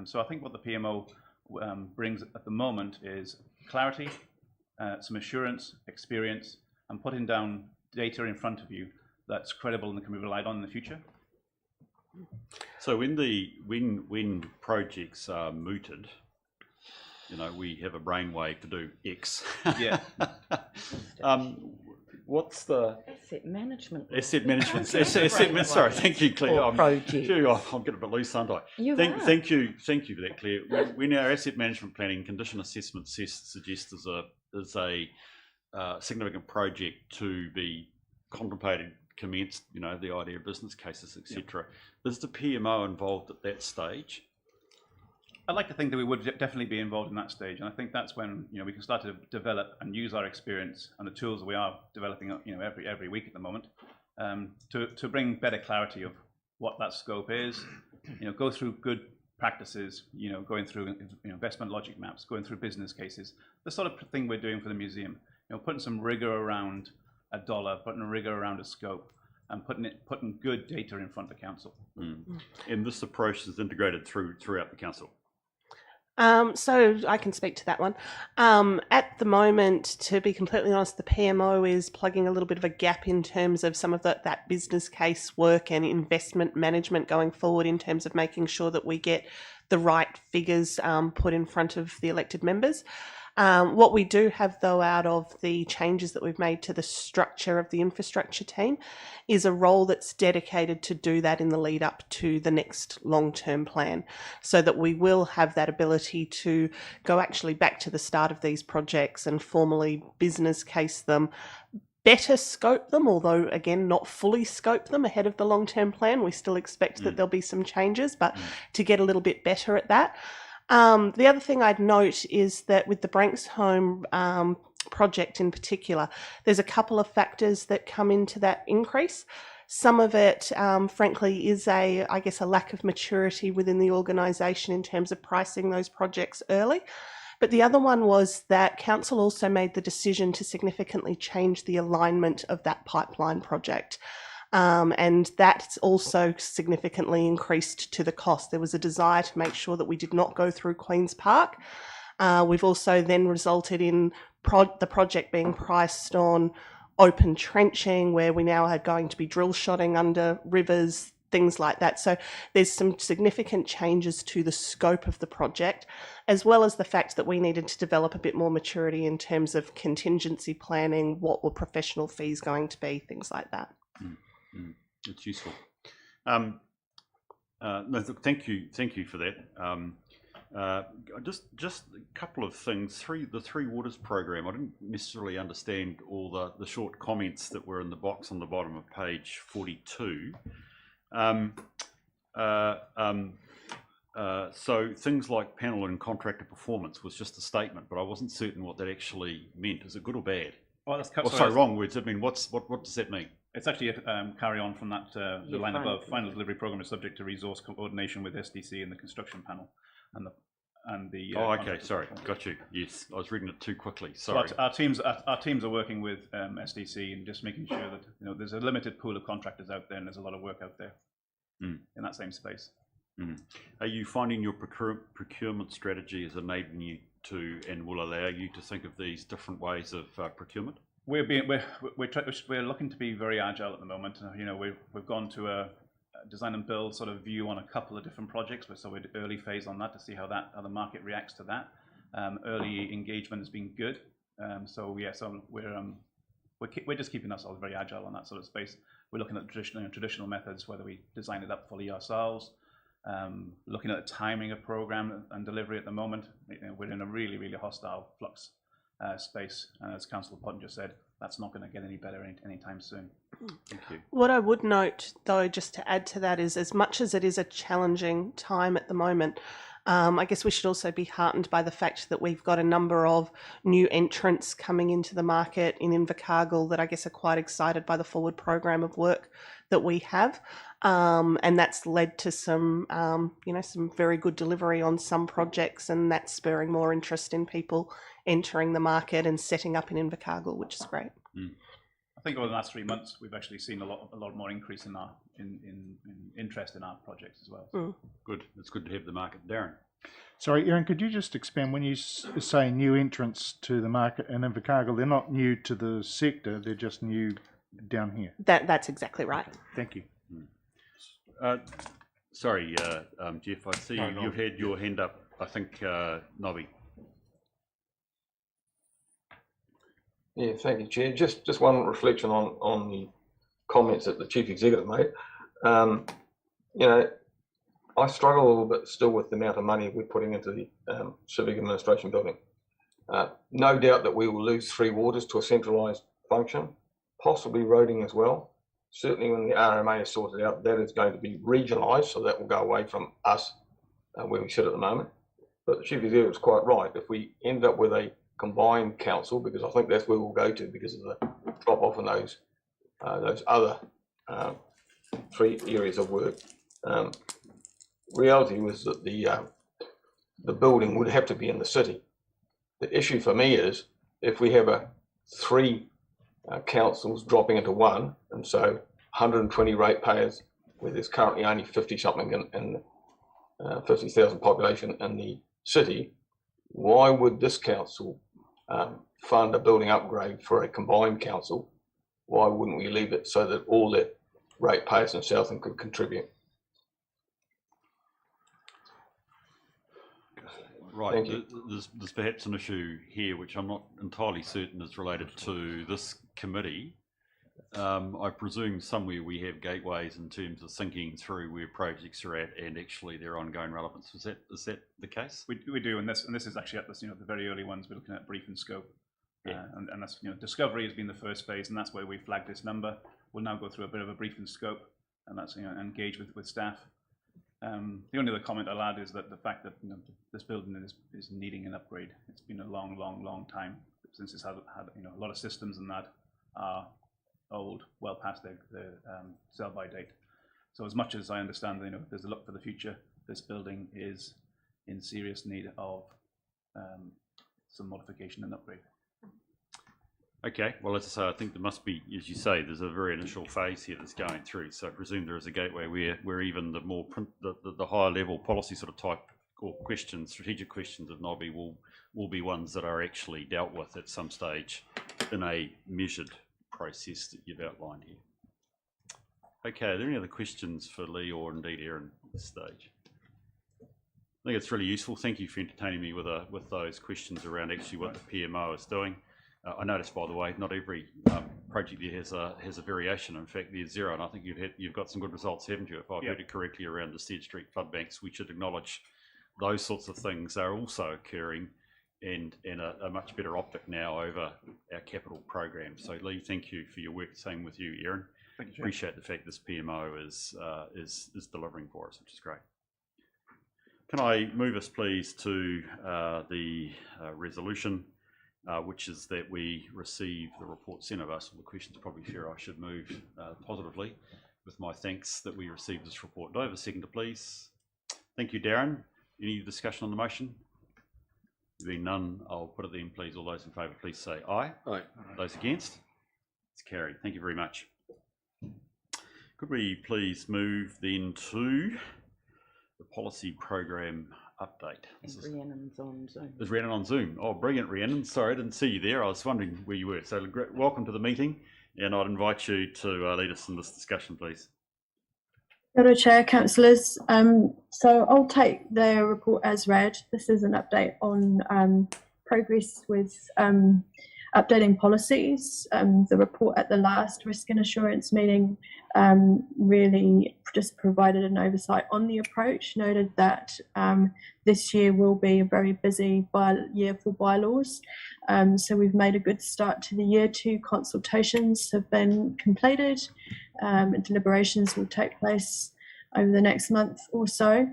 So I think what the PMO brings at the moment is clarity, some assurance, experience, and putting down data in front of you that's credible and can be relied on in the future. So when projects are mooted, we have a brainwave to do X. Yeah. What's the Asset management. Sorry, thank you, Claire. I'm project. getting a bit loose, aren't I? Thank you for that, Claire. When our asset management planning condition assessment suggests there's a significant project to be contemplated, commenced, the idea of business cases, etc. Is the PMO involved at that stage? I'd like to think that we would definitely be involved in that stage, and I think that's when we can start to develop and use our experience and the tools that we are developing, every week at the moment, to bring better clarity of what that scope is. Go through good practices, going through investment logic maps, going through business cases, the sort of thing we're doing for the museum. Putting some rigor around a dollar, putting a rigor around a scope, and putting good data in front of council. And this approach is integrated throughout the council. So I can speak to that one. At the moment, to be completely honest, the PMO is plugging a little bit of a gap in terms of some of that business case work and investment management going forward, in terms of making sure that we get the right figures put in front of the elected members. What we do have, though, out of the changes that we've made to the structure of the infrastructure team is a role that's dedicated to do that in the lead up to the next long-term plan, so that we will have that ability to go actually back to the start of these projects and formally business case them, better scope them, although again not fully scope them ahead of the long-term plan. We still expect that there'll be some changes, but to get a little bit better at that. The other thing I'd note is that with the Branksholme project in particular, there's a couple of factors that come into that increase. Some of it, frankly, is a lack of maturity within the organisation in terms of pricing those projects early. But the other one was that council also made the decision to significantly change the alignment of that pipeline project. And that's also significantly increased to the cost. There was a desire to make sure that we did not go through Queen's Park. We've also then resulted in the project being priced on open trenching, where we now are going to be drill shotting under rivers, things like that. So there's some significant changes to the scope of the project, as well as the fact that we needed to develop a bit more maturity in terms of contingency planning, what were professional fees going to be, things like that. It's useful. No, thank you for that. Just a couple of things. The Three Waters program. I didn't necessarily understand all the short comments that were in the box on the bottom of page 42. So things like panel and contractor performance was just a statement, but I wasn't certain what that actually meant. Is it good or bad? Well, wrong words. I mean, what does that mean? It's actually a carry on from that the line above. Final delivery program is subject to resource coordination with SDC and the construction panel, and the. Oh, okay. Sorry, got you. Yes, I was reading it too quickly. Sorry. So our teams are working with SDC and just making sure that there's a limited pool of contractors out there, and there's a lot of work out there in that same space. Are you finding your procurement strategy is enabling you to and will allow you to think of these different ways of procurement? We're looking to be very agile at the moment. We've gone to a design and build sort of view on a couple of different projects. So we're early phase on that to see how the market reacts to that. Early engagement has been good. So we're just keeping ourselves very agile on that sort of space. We're looking at traditional methods, whether we design it up fully ourselves. Looking at the timing of program and delivery at the moment. We're in a really, really hostile flux space. And as Councillor Potton just said, that's not going to get any better anytime soon. Thank you. What I would note, though, just to add to that, is as much as it is a challenging time at the moment, I guess we should also be heartened by the fact that we've got a number of new entrants coming into the market in Invercargill that I guess are quite excited by the forward program of work that we have. And that's led to some, some very good delivery on some projects, and that's spurring more interest in people entering the market and setting up in Invercargill, which is great. Mm. I think over the last 3 months, we've actually seen a lot more increase in our interest in our projects as well. Mm. Good. It's good to have the market. Darren. Sorry, Aaron, could you just expand when you say new entrants to the market in Invercargill? They're not new to the sector; they're just new down here. That's exactly right. Okay, thank you. Sorry, Jeff. I see you've had your hand up. I think Nobby. Yeah, thank you, Chair. Just one reflection on the comments that the Chief Executive made. I struggle a little bit still with the amount of money we're putting into the Civic Administration building. No doubt that we will lose 3 warders to a centralised function, possibly roading as well. Certainly when the RMA is sorted out, that is going to be regionalised, so that will go away from us where we sit at the moment. But the Chief Executive is quite right. If we end up with a combined council, because I think that's where we'll go to because of the drop off in those other 3 areas of work. Reality was that the building would have to be in the city. The issue for me is if we have 3 councils dropping into 1, and so 120 ratepayers, where there's currently only 50 something in 50,000 population in the city, why would this council fund a building upgrade for a combined council? Why wouldn't we leave it so that all the ratepayers in Southland could contribute? Right, there's perhaps an issue here which I'm not entirely certain is related to this committee. I presume somewhere we have gateways in terms of thinking through where projects are at and actually their ongoing relevance. Is that the case? We do, and this is actually at this, the very early ones. We're looking at brief and scope, yeah. And that's discovery has been the first phase, and that's where we flagged this number. We'll now go through a bit of a brief and scope, and that's engage with staff. The only other comment I'll add is that the fact that this building is needing an upgrade. It's been a long time since it's had a lot of systems and that are old, well past their sell-by date. So as much as I understand, there's a look for the future, this building is in serious need of some modification and upgrade. Okay, well, as I say, I think there must be, as you say, there's a very initial phase here that's going through. So I presume there is a gateway where even the more the higher level policy sort of type or questions, strategic questions of Nobby will be ones that are actually dealt with at some stage in a measured process that you've outlined here. Okay, are there any other questions for Lee or indeed Aaron at this stage? I think it's really useful. Thank you for entertaining me with those questions around actually what the PMO is doing. I noticed, by the way, not every project there has a variation. In fact, there's 0, and I think you've got some good results, haven't you? If I've heard it correctly, around the Stead Street flood banks, we should acknowledge those sorts of things are also occurring, and a much better optic now over our capital program. So, Lee, thank you for your work. Same with you, Aaron. Thank you. Appreciate the fact this PMO is delivering for us, which is great. Can I move us, please, to the resolution? Which is that we receive the report sent of us. Well, the question's probably fair. I should move positively with my thanks that we received this report. Do I have a seconder, please? Thank you, Darren. Any discussion on the motion? There being none, I'll put it then, please. All those in favour, please say aye. Aye. Those against? It's carried. Thank you very much. Could we please move then to the policy program update? Rhiannon's on Zoom. Is Rhiannon on Zoom? Oh, brilliant, Rhiannon. Sorry, I didn't see you there. I was wondering where you were. So welcome to the meeting, and I'd invite you to lead us in this discussion, please. Hello, Chair, Councillors. So I'll take the report as read. This is an update on progress with updating policies. The report at the last risk and assurance meeting really just provided an oversight on the approach, noted that this year will be a very busy year for bylaws. So we've made a good start to the year. 2 consultations have been completed, and deliberations will take place over the next month or so.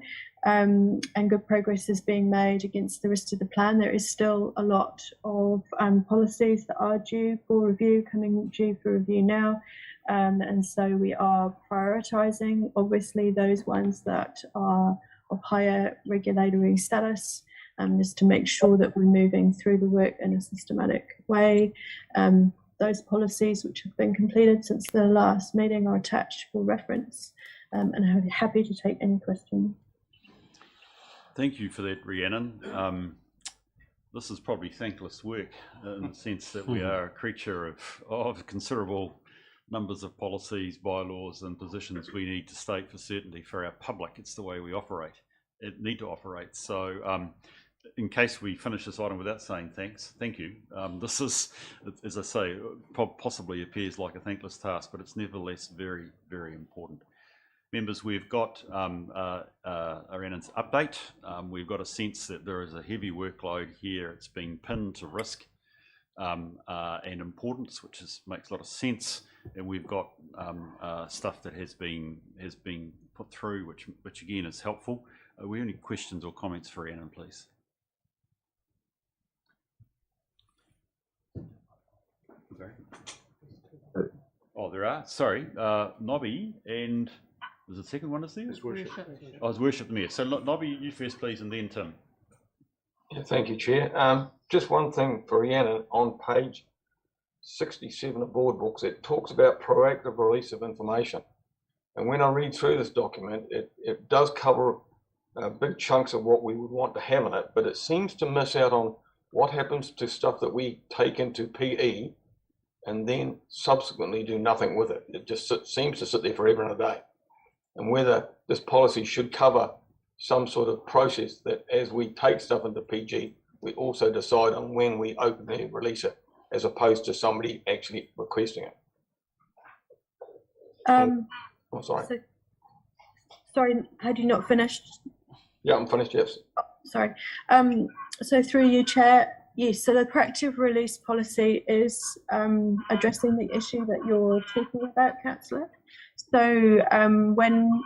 And good progress is being made against the rest of the plan. There is still a lot of policies that are due for review, coming due for review now. And so we are prioritising, obviously, those ones that are of higher regulatory status, just to make sure that we're moving through the work in a systematic way. Those policies which have been completed since the last meeting are attached for reference, and I'm happy to take any questions. Thank you for that, Rhiannon. This is probably thankless work in the sense that we are a creature of considerable numbers of policies, bylaws and positions we need to state for certainty for our public. It's the way we need to operate. So in case we finish this item without saying thank you. This is, as I say, possibly appears like a thankless task, but it's nevertheless very, very important. Members, we've got Rhiannon's update. We've got a sense that there is a heavy workload here. It's being pinned to risk and importance, which makes a lot of sense. And we've got stuff that has been put through, which again is helpful. Are there any questions or comments for Rhiannon, please? Oh, there are. Sorry, Nobby and. There's a second one, is there? It's Worship. Oh, it's Worship the Mayor. So, Nobby, you first, please, and then Tim. Yeah, thank you, Chair. Just one thing for Rhiannon, on page 67 of Board Books, it talks about proactive release of information. And when I read through this document, it does cover big chunks of what we would want to have in it, but it seems to miss out on what happens to stuff that we take into PE and then subsequently do nothing with it. It just seems to sit there forever and a day. And whether this policy should cover some sort of process that as we take stuff into PG, we also decide on when we openly release it, as opposed to somebody actually requesting it. Oh, sorry. Sorry, had you not finished? Yeah, I'm finished, yes. Oh, sorry. So through you, Chair, yes, so the proactive release policy is addressing the issue that you're talking about, Councillor. So when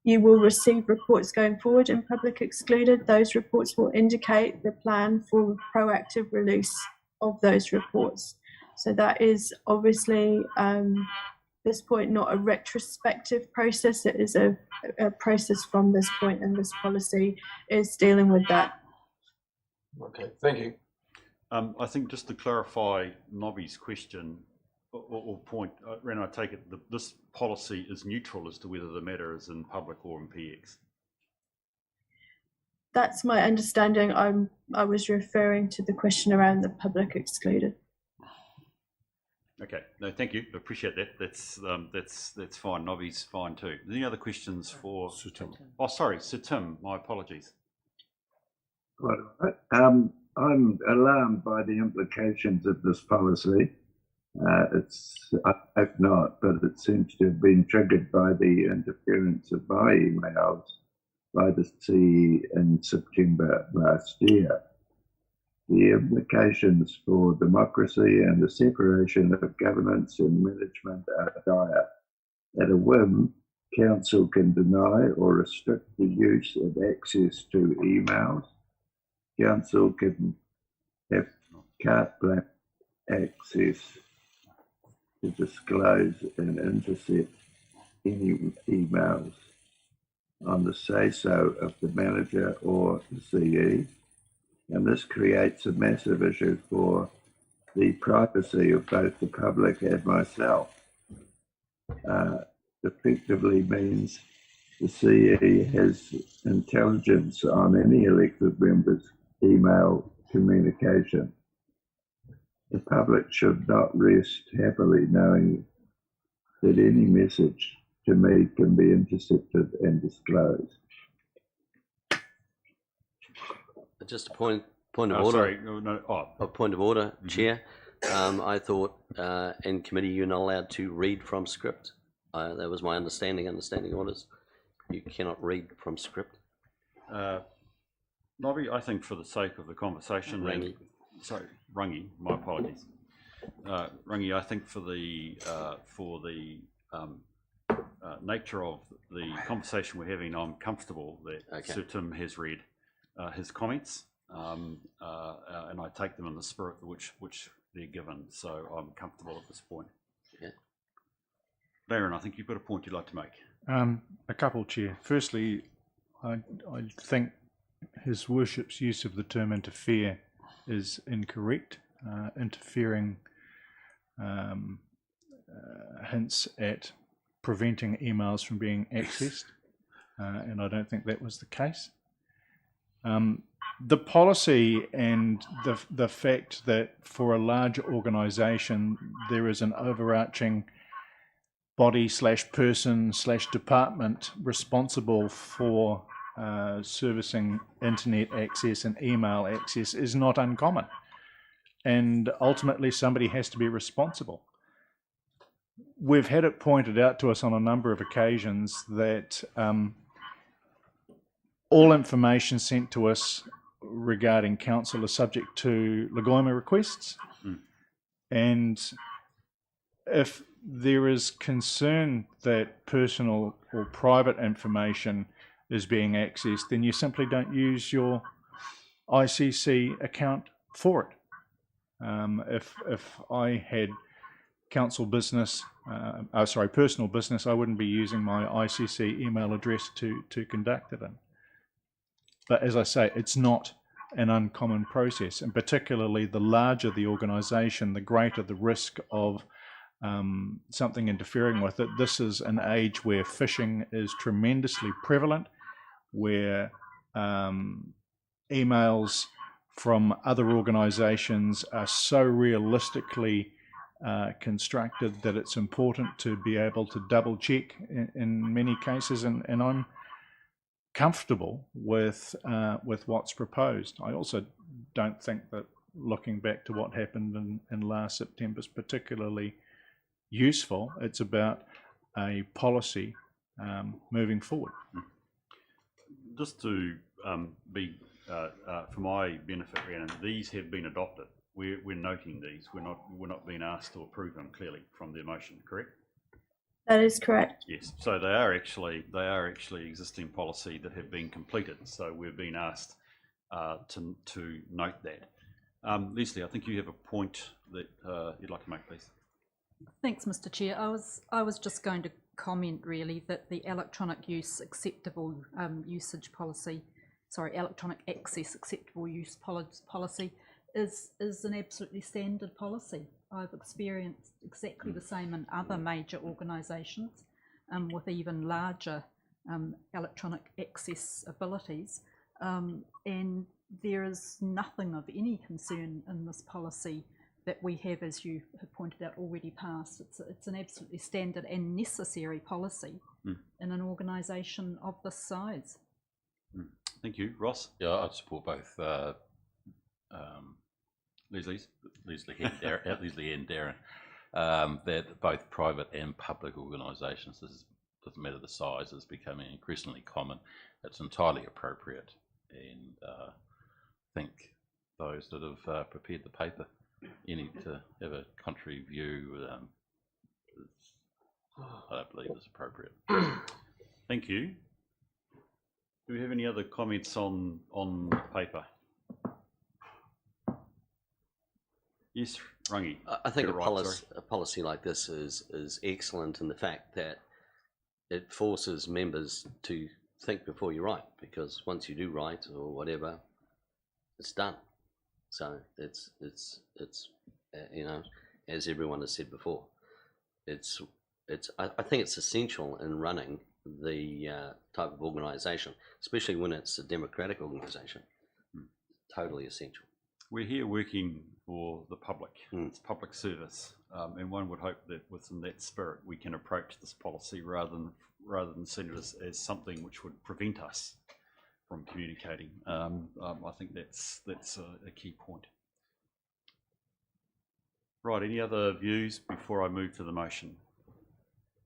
you will receive reports going forward in public excluded, those reports will indicate the plan for proactive release of those reports. So that is obviously at this point not a retrospective process, it is a process from this point, and this policy is dealing with that. Okay, thank you. I think just to clarify Nobby's question, or point, Ren, I take it this policy is neutral as to whether the matter is in public or in PX. That's my understanding. I was referring to the question around the public excluded. Okay, no, thank you. Appreciate that. That's fine. Nobby's fine too. Any other questions for Sir Tim? Oh, sorry, Sir Tim. My apologies. Right. I'm alarmed by the implications of this policy. I hope not, but it seems to have been triggered by the interference of my emails by the CE in September last year. The implications for democracy and the separation of governance and management are dire. At a whim, Council can deny or restrict the use of access to emails. Council can have carte blanche access to disclose and intercept any emails on the say-so of the manager or the CE, and this creates a massive issue for the privacy of both the public and myself. Effectively means the CE has intelligence on any elected member's email communication. The public should not rest happily knowing that any message to me can be intercepted and disclosed. Just a point Point of order. Sorry, no, A point of order, Chair. I thought in committee you're not allowed to read from script. That was my understanding orders. You cannot read from script. Nobby, I think for the sake of the conversation, Rangi, my apologies. Rangi, I think for the nature of the conversation we're having, I'm comfortable that Sir Tim has read his comments, and I take them in the spirit which they're given. So I'm comfortable at this point. Yeah. Darren, I think you've got a point you'd like to make. A couple, Chair. Firstly, I think His Worship's use of the term interfere is incorrect. Interfering hints at preventing emails from being accessed, and I don't think that was the case. The policy and the fact that for a large organisation there is an overarching body / person / department responsible for servicing internet access and email access is not uncommon, and ultimately somebody has to be responsible. We've had it pointed out to us on a number of occasions that all information sent to us regarding council is subject to Lagoima requests, and if there is concern that personal or private information is being accessed, then you simply don't use your ICC account for it. If I had council business, personal business, I wouldn't be using my ICC email address to conduct it in. But as I say, it's not an uncommon process, and particularly the larger the organisation, the greater the risk of something interfering with it. This is an age where phishing is tremendously prevalent, where emails from other organisations are so realistically constructed that it's important to be able to double check in many cases, and I'm comfortable with what's proposed. I also don't think that looking back to what happened in last September is particularly useful. It's about a policy moving forward. Just to be for my benefit, Rhiannon, these have been adopted. We're noting these. We're not being asked to approve them clearly from the motion, correct? That is correct. Yes. So they are actually existing policy that have been completed. So we've been asked to note that. Leslie, I think you have a point that you'd like to make, please. Thanks, Mr. Chair. I was just going to comment really that the electronic use acceptable usage policy, electronic access acceptable use policy is an absolutely standard policy. I've experienced exactly the same in other major organisations with even larger electronic access abilities, and there is nothing of any concern in this policy that we have, as you have pointed out, already passed. It's an absolutely standard and necessary policy in an organisation of this size. Thank you. Ross? Yeah, I'd support both Leslie and Darren, that both private and public organisations, this doesn't matter the size, is becoming increasingly common. It's entirely appropriate, and I think those that have prepared the paper, you need to have a contrary view. I don't believe it's appropriate. Thank you. Do we have any other comments on the paper? Yes, Rangi. I think a policy like this is excellent in the fact that it forces members to think before you write, because once you do write or whatever, it's done. So it's you know, as everyone has said before, I think it's essential in running the type of organisation, especially when it's a democratic organisation. Totally essential. We're here working for the public. It's public service, and one would hope that within that spirit we can approach this policy rather than seeing it as something which would prevent us communicating. I think that's a key point. Right, any other views before I move to the motion?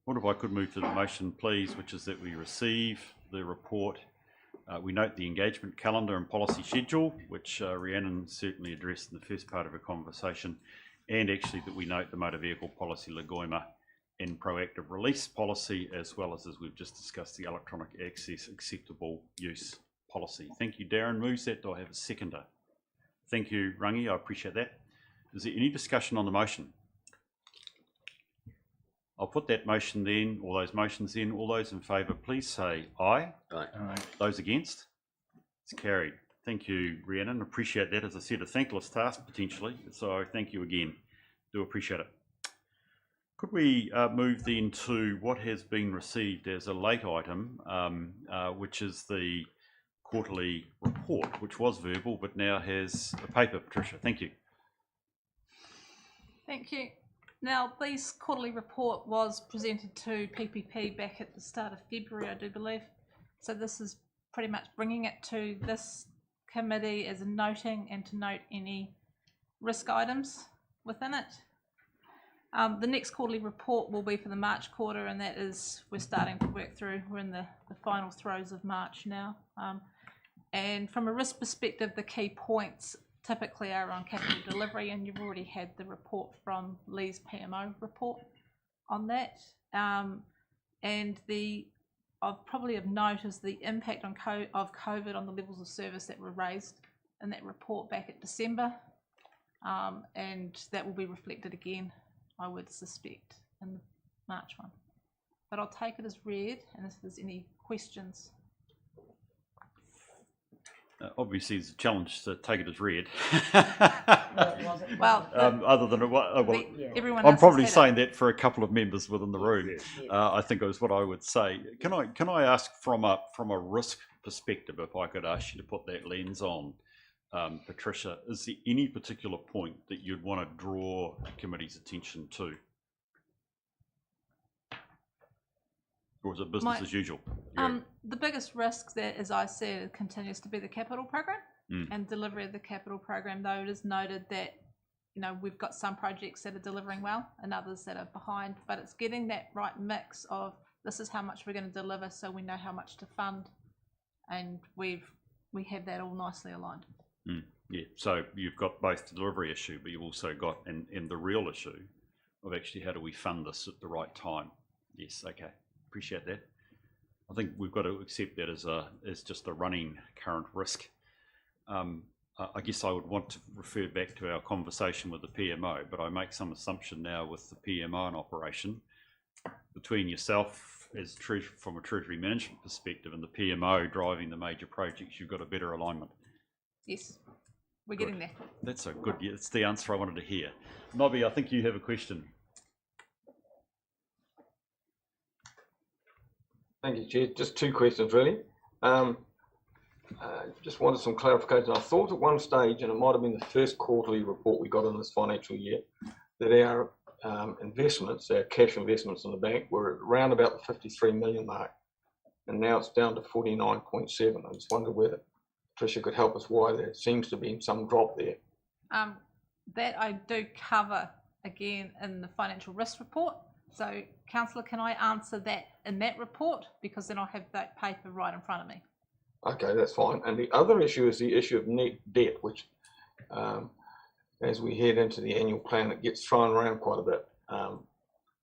What if I could move to the motion, please, which is that we receive the report. We note the engagement calendar and policy schedule, which Rhiannon certainly addressed in the first part of her conversation, and actually that we note the motor vehicle policy Lagoima and proactive release policy, as well as we've just discussed, the electronic access acceptable use policy. Thank you, Darren. Moves that. Do I have a seconder? Thank you, Rangi. I appreciate that. Is there any discussion on the motion? I'll put that motion then, or those motions in. All those in favour, please say aye. Aye. Aye. Those against? It's carried. Thank you, Rhiannon. Appreciate that. As I said, a thankless task potentially, so thank you again. Do appreciate it. Could we move then to what has been received as a late item, which is the quarterly report, which was verbal but now has a paper, Patricia. Thank you. Thank you. Now, this quarterly report was presented to PPP back at the start of February, I do believe. So this is pretty much bringing it to this committee as a noting and to note any risk items within it. The next quarterly report will be for the March quarter, and that is, we're starting to work through, we're in the final throes of March now. And from a risk perspective, the key points typically are on capital delivery, and you've already had the report from Lee's PMO report on that. And probably of note is the impact of COVID on the levels of service that were raised in that report back at December. And that will be reflected again, I would suspect, in the March one. But I'll take it as read, and if there's any questions. Obviously, it's a challenge to take it as read. Well, other than everyone I'm else probably has saying that for a couple of members within the room. I think it was what I would say. Can I ask from a risk perspective, if I could ask you to put that lens on, Patricia, is there any particular point that you'd want to draw the committee's attention to? Or is it business as usual? The biggest risk that, as I see it, continues to be the capital program and delivery of the capital program, though it is noted that, you know, we've got some projects that are delivering well and others that are behind, but it's getting that right mix of this is how much we're going to deliver so we know how much to fund, and we have that all nicely aligned. Yeah, so you've got both the delivery issue, but you've also got and the real issue of actually how do we fund this at the right time. Yes, okay. Appreciate that. I think we've got to accept that as just a running current risk. I guess I would want to refer back to our conversation with the PMO, but I make some assumption now with the PMO in operation between yourself as from a Treasury management perspective and the PMO driving the major projects. You've got a better alignment. Yes, we're getting there. That's a good. It's the answer I wanted to hear. Nobby, I think you have a question. Thank you, Chair. Just two questions, really. Just wanted some clarification. I thought at one stage, and it might have been the first quarterly report we got in this financial year, that our investments, our cash investments in the bank, were around about the 53 million mark, and now it's down to 49.7. I just wondered whether Tricia could help us why there seems to be some drop there. That I do cover again in the financial risk report. So, Councillor, can I answer that in that report? Because then I'll have that paper right in front of me. Okay, that's fine. And the other issue is the issue of net debt, which, as we head into the annual plan, it gets thrown around quite a bit.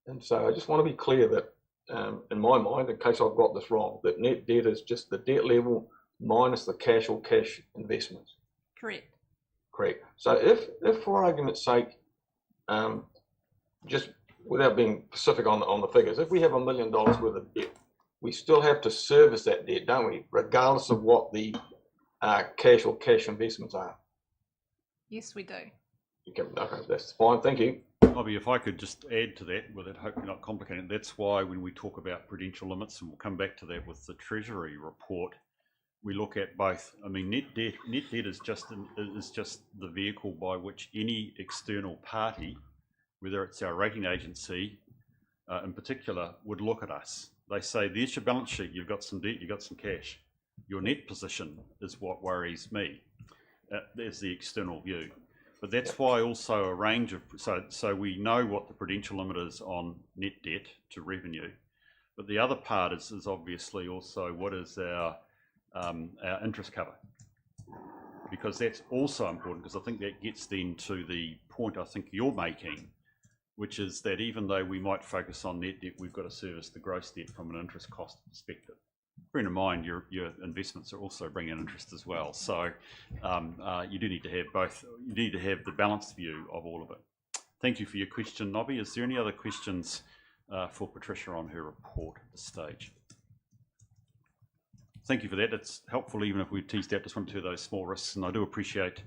And so I just want to be clear that, in my mind, in case I've got this wrong, that net debt is just the debt level minus the cash or cash investments. Correct. Correct. So if for argument's sake, just without being specific on the figures, if we have $1 million worth of debt, we still have to service that debt, don't we? Regardless of what the cash or cash investments are. Yes, we do. Okay, that's fine. Thank you. Bobby, if I could just add to that, with it hopefully not complicating, that's why when we talk about prudential limits, and we'll come back to that with the Treasury report, we look at both. I mean, net debt is just the vehicle by which any external party, whether it's our rating agency in particular, would look at us. They say, there's your balance sheet, you've got some debt, you've got some cash. Your net position is what worries me. There's the external view. But that's why also a range of, so we know what the prudential limit is on net debt to revenue. But the other part is obviously also what is our interest cover. Because that's also important, because I think that gets then to the point I think you're making, which is that even though we might focus on net debt, we've got to service the gross debt from an interest cost perspective. Bear in mind, your investments are also bringing in interest as well. So you do need to have both. You need to have the balanced view of all of it. Thank you for your question, Nobby. Is there any other questions for Patricia on her report at this stage? Thank you for that. It's helpful, even if we teased out just one or two of those small risks. And I do appreciate,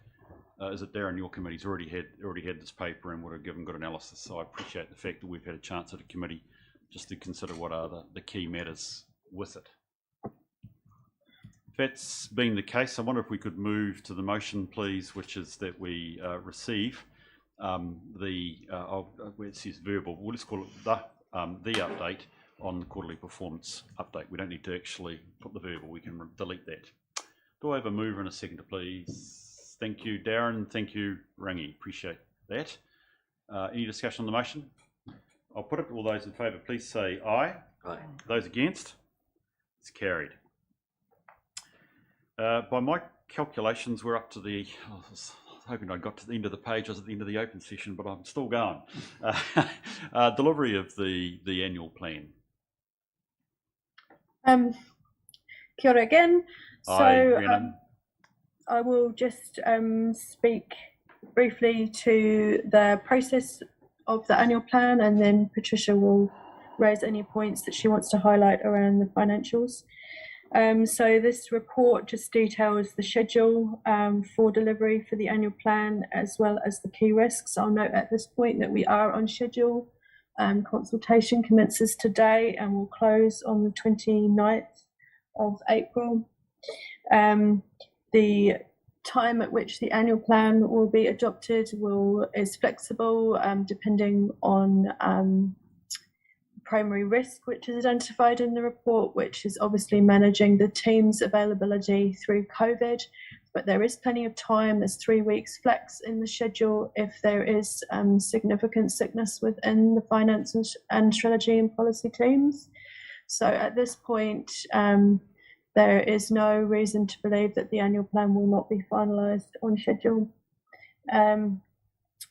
is it Darren, your committee's already had this paper and would have given good analysis. So I appreciate the fact that we've had a chance at a committee just to consider what are the key matters with it. If that's being the case, I wonder if we could move to the motion, please, which is that we receive where it says verbal, we'll just call it the update on the quarterly performance update. We don't need to actually put the verbal, we can delete that. Do I have a mover and a seconder, please? Thank you, Darren. Thank you, Rangi. Appreciate that. Any discussion on the motion? I'll put it to all those in favour, please say aye. Aye. Those against? It's carried. By my calculations, we're up to the, I was hoping I got to the end of the page. I was at the end of the open session, but I'm still going. Delivery of the annual plan. Kia ora again. Aye, I will just speak briefly to the process of the annual plan, and then Patricia will raise any points that she wants to highlight around the financials. So this report just details the schedule for delivery for the annual plan, as well as the key risks. I'll note at this point that we are on schedule. Consultation commences today and will close on the 29th of April. The time at which the annual plan will be adopted is flexible, depending on primary risk, which is identified in the report, which is obviously managing the team's availability through COVID. But there is plenty of time. There's 3 weeks flex in the schedule if there is significant sickness within the finance and strategy and policy teams. So at this point, there is no reason to believe that the annual plan will not be finalised on schedule.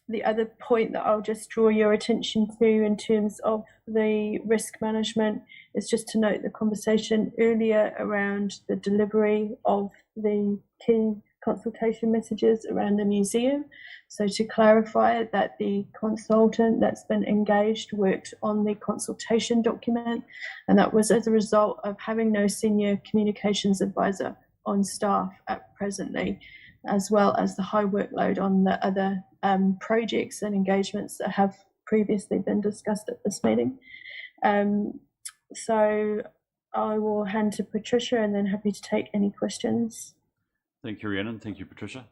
The other point that I'll just draw your attention to in terms of the risk management is just to note the conversation earlier around the delivery of the key consultation messages around the museum. So to clarify that the consultant that's been engaged worked on the consultation document, and that was as a result of having no senior communications advisor on staff at presently, as well as the high workload on the other projects and engagements that have previously been discussed at this meeting. So I will hand to Patricia and then happy to take any questions. Thank you, Rhiannon. Thank you, Patricia.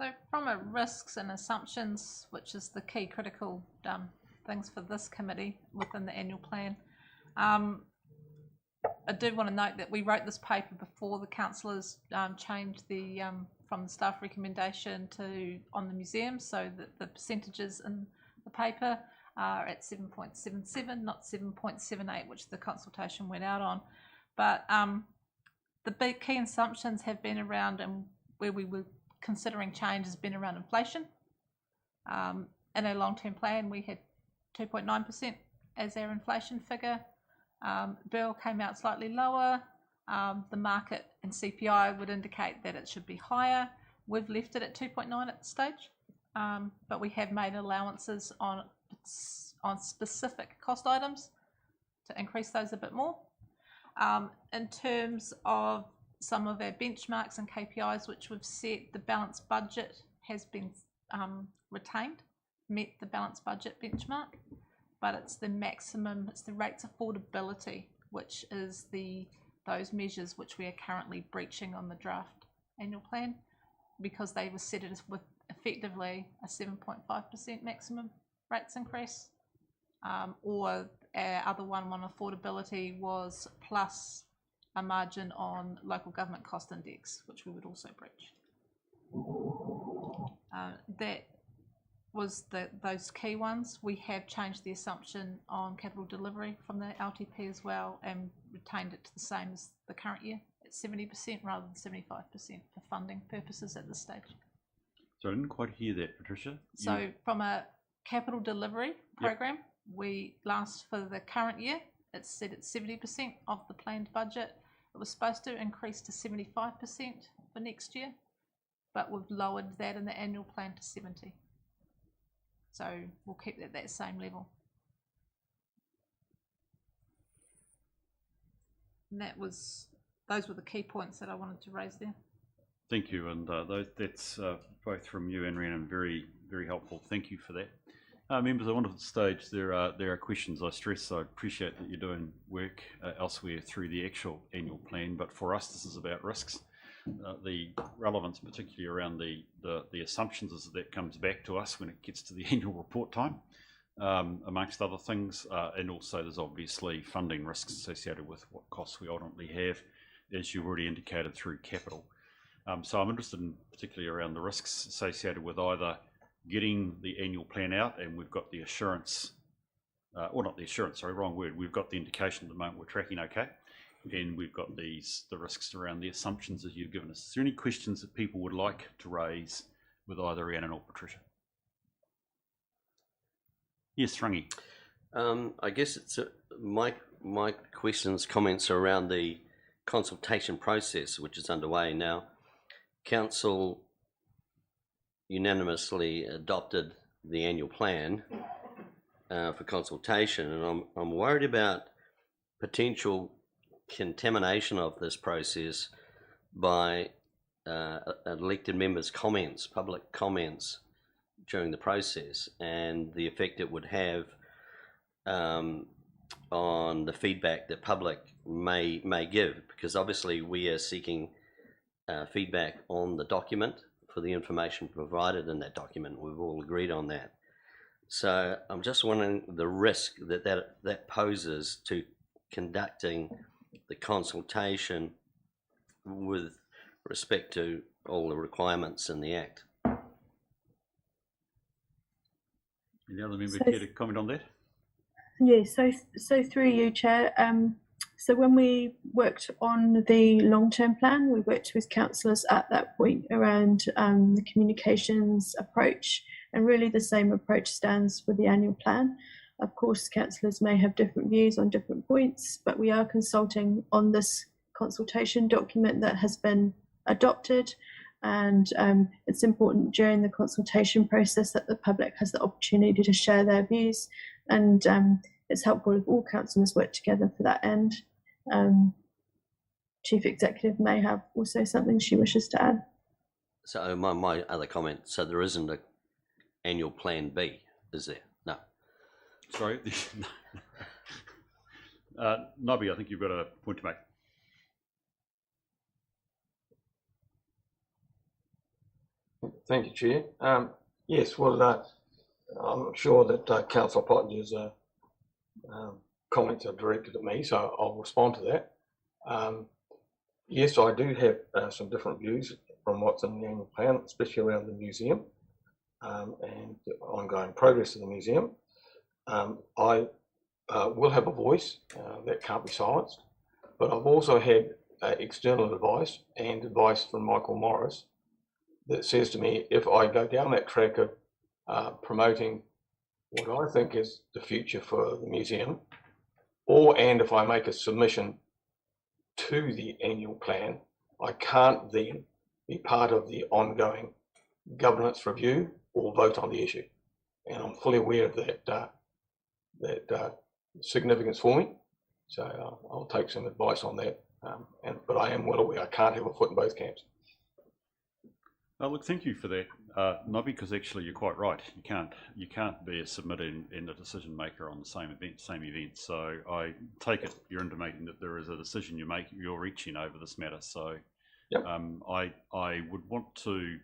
So from a risks and assumptions, which is the key critical things for this committee within the annual plan, I do want to note that we wrote this paper before the councillors changed the from the staff recommendation to on the museum, so that the percentages in the paper are at 7.77, not 7.78, which the consultation went out on. But the big key assumptions have been around, and where we were considering change has been around inflation. In our long-term plan, we had 2.9% as our inflation figure. Bill came out slightly lower. The market and CPI would indicate that it should be higher. We've left it at 2.9 at this stage, but we have made allowances on specific cost items to increase those a bit more. In terms of some of our benchmarks and KPIs which we've set, the balanced budget has been retained, met the balanced budget benchmark, but it's the maximum, it's the rates affordability, which is those measures which we are currently breaching on the draft annual plan, because they were set as with effectively a 7.5% maximum rates increase, or our other one on affordability was plus a margin on local government cost index, which we would also breach. That was those key ones. We have changed the assumption on capital delivery from the LTP as well and retained it to the same as the current year at 70% rather than 75% for funding purposes at this stage. So I didn't quite hear that, Patricia. So from a capital delivery program, we for the current year, it's set at 70% of the planned budget. It was supposed to increase to 75% for next year, but we've lowered that in the annual plan to 70%. So we'll keep it at that same level. And those were the key points that I wanted to raise there. Thank you, and that's both from you and Rhiannon, very, very helpful. Thank you for that. Members, I want to stage there are questions. I stress I appreciate that you're doing work elsewhere through the actual annual plan, but for us this is about risks. The relevance, particularly around the assumptions, is that comes back to us when it gets to the annual report time, amongst other things, and also there's obviously funding risks associated with what costs we ultimately have, as you already indicated, through capital. So I'm interested in particularly around the risks associated with either getting the annual plan out and we've got the assurance, or not the assurance, sorry, wrong word, we've got the indication at the moment we're tracking okay, and we've got the risks around the assumptions that you've given us. Is there any questions that people would like to raise with either Rhiannon or Patricia? Yes, Rangi. I guess it's my questions, comments are around the consultation process which is underway now. Council unanimously adopted the annual plan for consultation, and I'm worried about potential contamination of this process by elected members' comments, public comments during the process, and the effect it would have on the feedback that public may give, because obviously we are seeking feedback on the document for the information provided in that document. We've all agreed on that. So I'm just wondering the risk that poses to conducting the consultation with respect to all the requirements in the Act. Any other member care to comment on that? Yeah, so through you, Chair. So when we worked on the long-term plan, we worked with councillors at that point around the communications approach, and really the same approach stands for the annual plan. Of course, councillors may have different views on different points, but we are consulting on this consultation document that has been adopted, and it's important during the consultation process that the public has the opportunity to share their views, and it's helpful if all councillors work together for that end. Chief Executive may have also something she wishes to add. So my other comment, so there isn't an annual plan B, is there? No. Sorry. Nobby, I think you've got a point to make. Thank you, Chair. Yes, well, I'm sure that Councillor Pottinger's comments are directed at me, so I'll respond to that. Yes, I do have some different views from what's in the annual plan, especially around the museum and the ongoing progress of the museum. I will have a voice that can't be silenced, but I've also had external advice and advice from Michael Morris that says to me, if I go down that track of promoting what I think is the future for the museum, and if I make a submission to the annual plan, I can't then be part of the ongoing governance review or vote on the issue. And I'm fully aware of that significance for me. So I'll take some advice on that. But I am well aware I can't have a foot in both camps. Look, thank you for that, Nobby, because actually you're quite right. You can't be a submitter and a decision maker on the same event. So I take it you're intimating that there is a decision you're reaching over this matter. So yep. I would want to,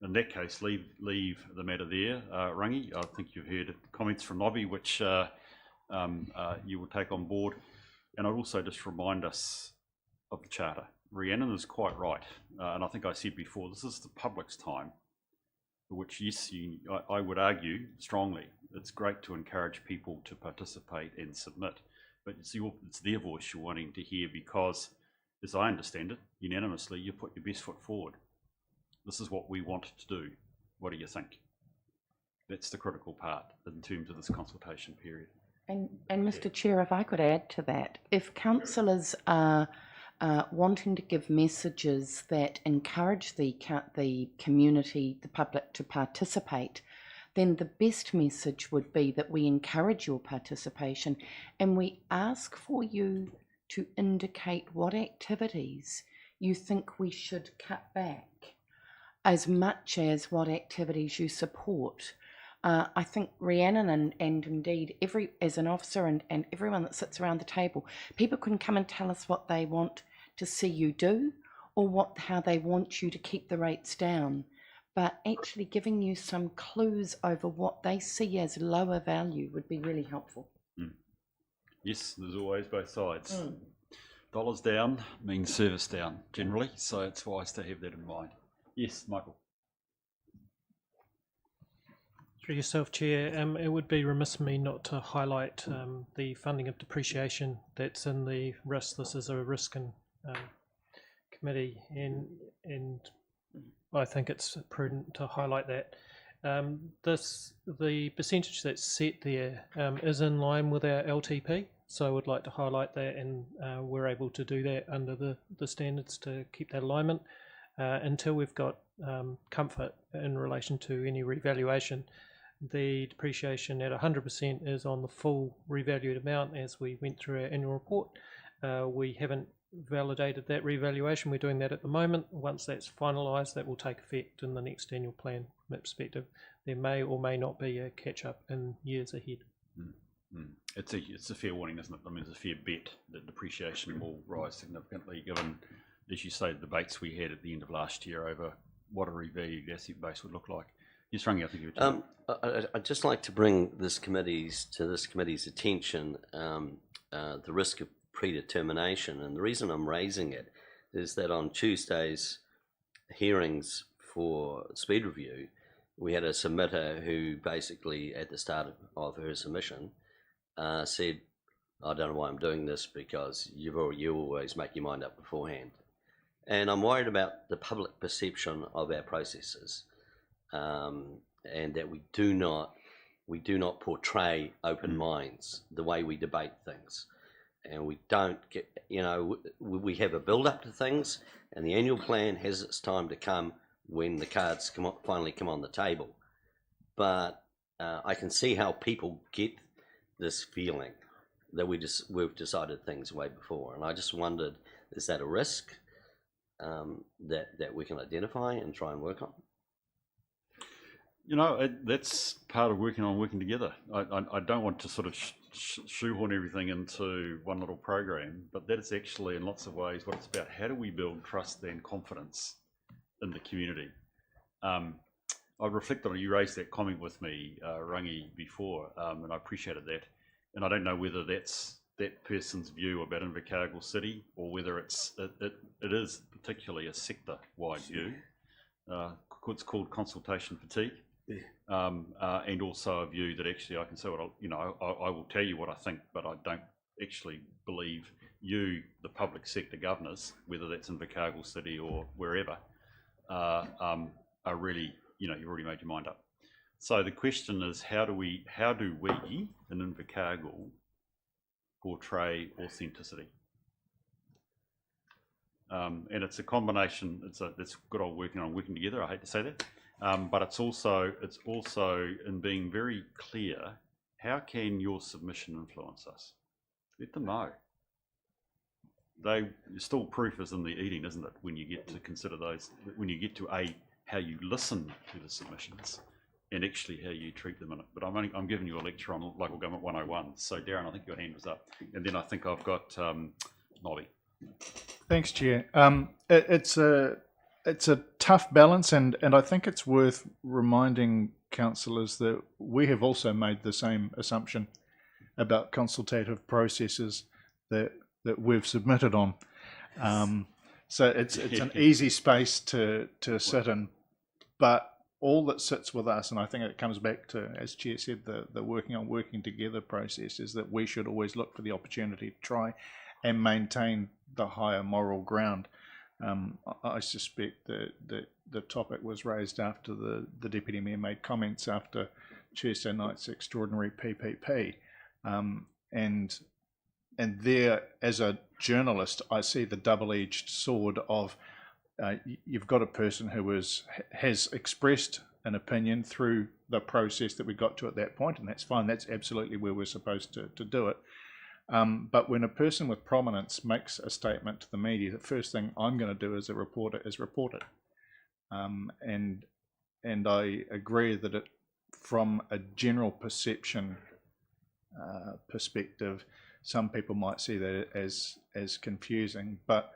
in that case, leave the matter there. Rangi, I think you've heard comments from Nobby, which you will take on board. And I'd also just remind us of the Charter. Rhiannon is quite right, and I think I said before, this is the public's time, which, yes, I would argue strongly, it's great to encourage people to participate and submit, but it's their voice you're wanting to hear because, as I understand it, unanimously, you put your best foot forward. This is what we want to do. What do you think? That's the critical part in terms of this consultation period. And Mr. Chair, if I could add to that, if councillors are wanting to give messages that encourage the community, the public to participate, then the best message would be that we encourage your participation and we ask for you to indicate what activities you think we should cut back as much as what activities you support. I think Rhiannon and indeed as an officer and everyone that sits around the table, people can come and tell us what they want to see you do or how they want you to keep the rates down, but actually giving you some clues over what they see as lower value would be really helpful. Yes, there's always both sides. Dollars down means service down generally, so it's wise to have that in mind. Yes, Michael. Through yourself, Chair, it would be remiss of me not to highlight the funding of depreciation that's in the risk. This is a risk and committee, and I think it's prudent to highlight that. The percentage that's set there is in line with our LTP, so I would like to highlight that, and we're able to do that under the standards to keep that alignment until we've got comfort in relation to any revaluation. The depreciation at 100% is on the full revalued amount as we went through our annual report. We haven't validated that revaluation. We're doing that at the moment. Once that's finalised, that will take effect in the next annual plan. From that perspective, there may or may not be a catch-up in years ahead. It's a fair warning, isn't it? I mean, it's a fair bet that depreciation will rise significantly given, as you say, the debates we had at the end of last year over what a revalued asset base would look like. Yes, Rangi, I think you were talking. I'd just like to bring this committee's attention the risk of predetermination, and the reason I'm raising it is that on Tuesday's hearings for speed review, we had a submitter who basically at the start of her submission said, "I don't know why I'm doing this because you always make your mind up beforehand," and I'm worried about the public perception of our processes. And that we do not portray open minds the way we debate things, and we don't get, we have a build up to things, and the annual plan has its time to come when the cards finally come on the table. But I can see how people get this feeling that we've decided things way before, and I just wondered, is that a risk that we can identify and try and work on? That's part of working together. I don't want to sort of shoehorn everything into one little program, but that is actually in lots of ways what it's about. How do we build trust and confidence in the community? I reflected on, you raised that comment with me, Rangi, before, and I appreciated that. And I don't know whether that's that person's view about Invercargill City or whether it is particularly a sector-wide view. It's called consultation fatigue. And also a view that actually I can say I will tell you what I think, but I don't actually believe you, the public sector governors, whether that's in Invercargill City or wherever, are really, you've already made your mind up. So the question is, how do we in Invercargill portray authenticity? And it's a combination. It's good old working together. I hate to say that. But it's also in being very clear, how can your submission influence us? Let them know. Still proof is in the eating, isn't it? When you get to consider those, when you get to how you listen to the submissions and actually how you treat them in it. But I'm giving you a lecture on local government 101. So Darren, I think your hand was up, and then I think I've got Nobby. Thanks, Chair. It's a tough balance, and I think it's worth reminding councillors that we have also made the same assumption about consultative processes that we've submitted on. So it's an easy space to sit in, but all that sits with us, and I think it comes back to, as Chair said, the working together process, is that we should always look for the opportunity to try and maintain the higher moral ground. I suspect that the topic was raised after the Deputy Mayor made comments after Tuesday night's extraordinary PPP. And there, as a journalist, I see the double-edged sword of you've got a person who has expressed an opinion through the process that we got to at that point, and that's fine. That's absolutely where we're supposed to do it. But when a person with prominence makes a statement to the media, the first thing I'm going to do as a reporter is report it. And I agree that it, from a general perception perspective, some people might see that as confusing. But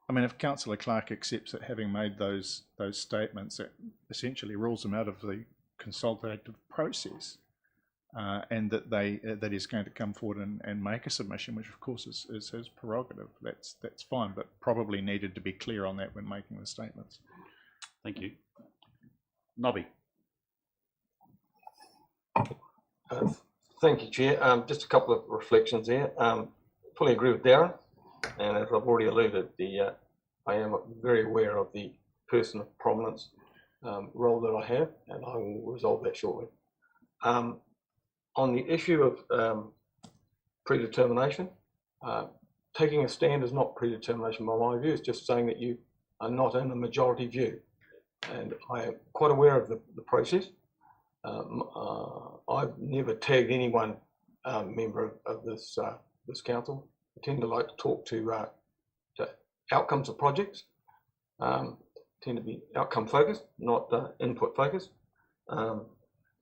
I mean, if Councillor Clark accepts that having made those statements, it essentially rules them out of the consultative process. And that he's going to come forward and make a submission, which of course is his prerogative. That's fine, but probably needed to be clear on that when making the statements. Thank you. Nobby. Thank you, Chair. Just a couple of reflections there. Fully agree with Darren, and as I've already alluded, I am very aware of the person of prominence role that I have, and I will resolve that shortly. On the issue of predetermination, taking a stand is not predetermination by my view. It's just saying that you are not in the majority view. And I am quite aware of the process. I've never tagged anyone member of this council. I tend to like to talk to outcomes of projects. Tend to be outcome focused, not input focused. And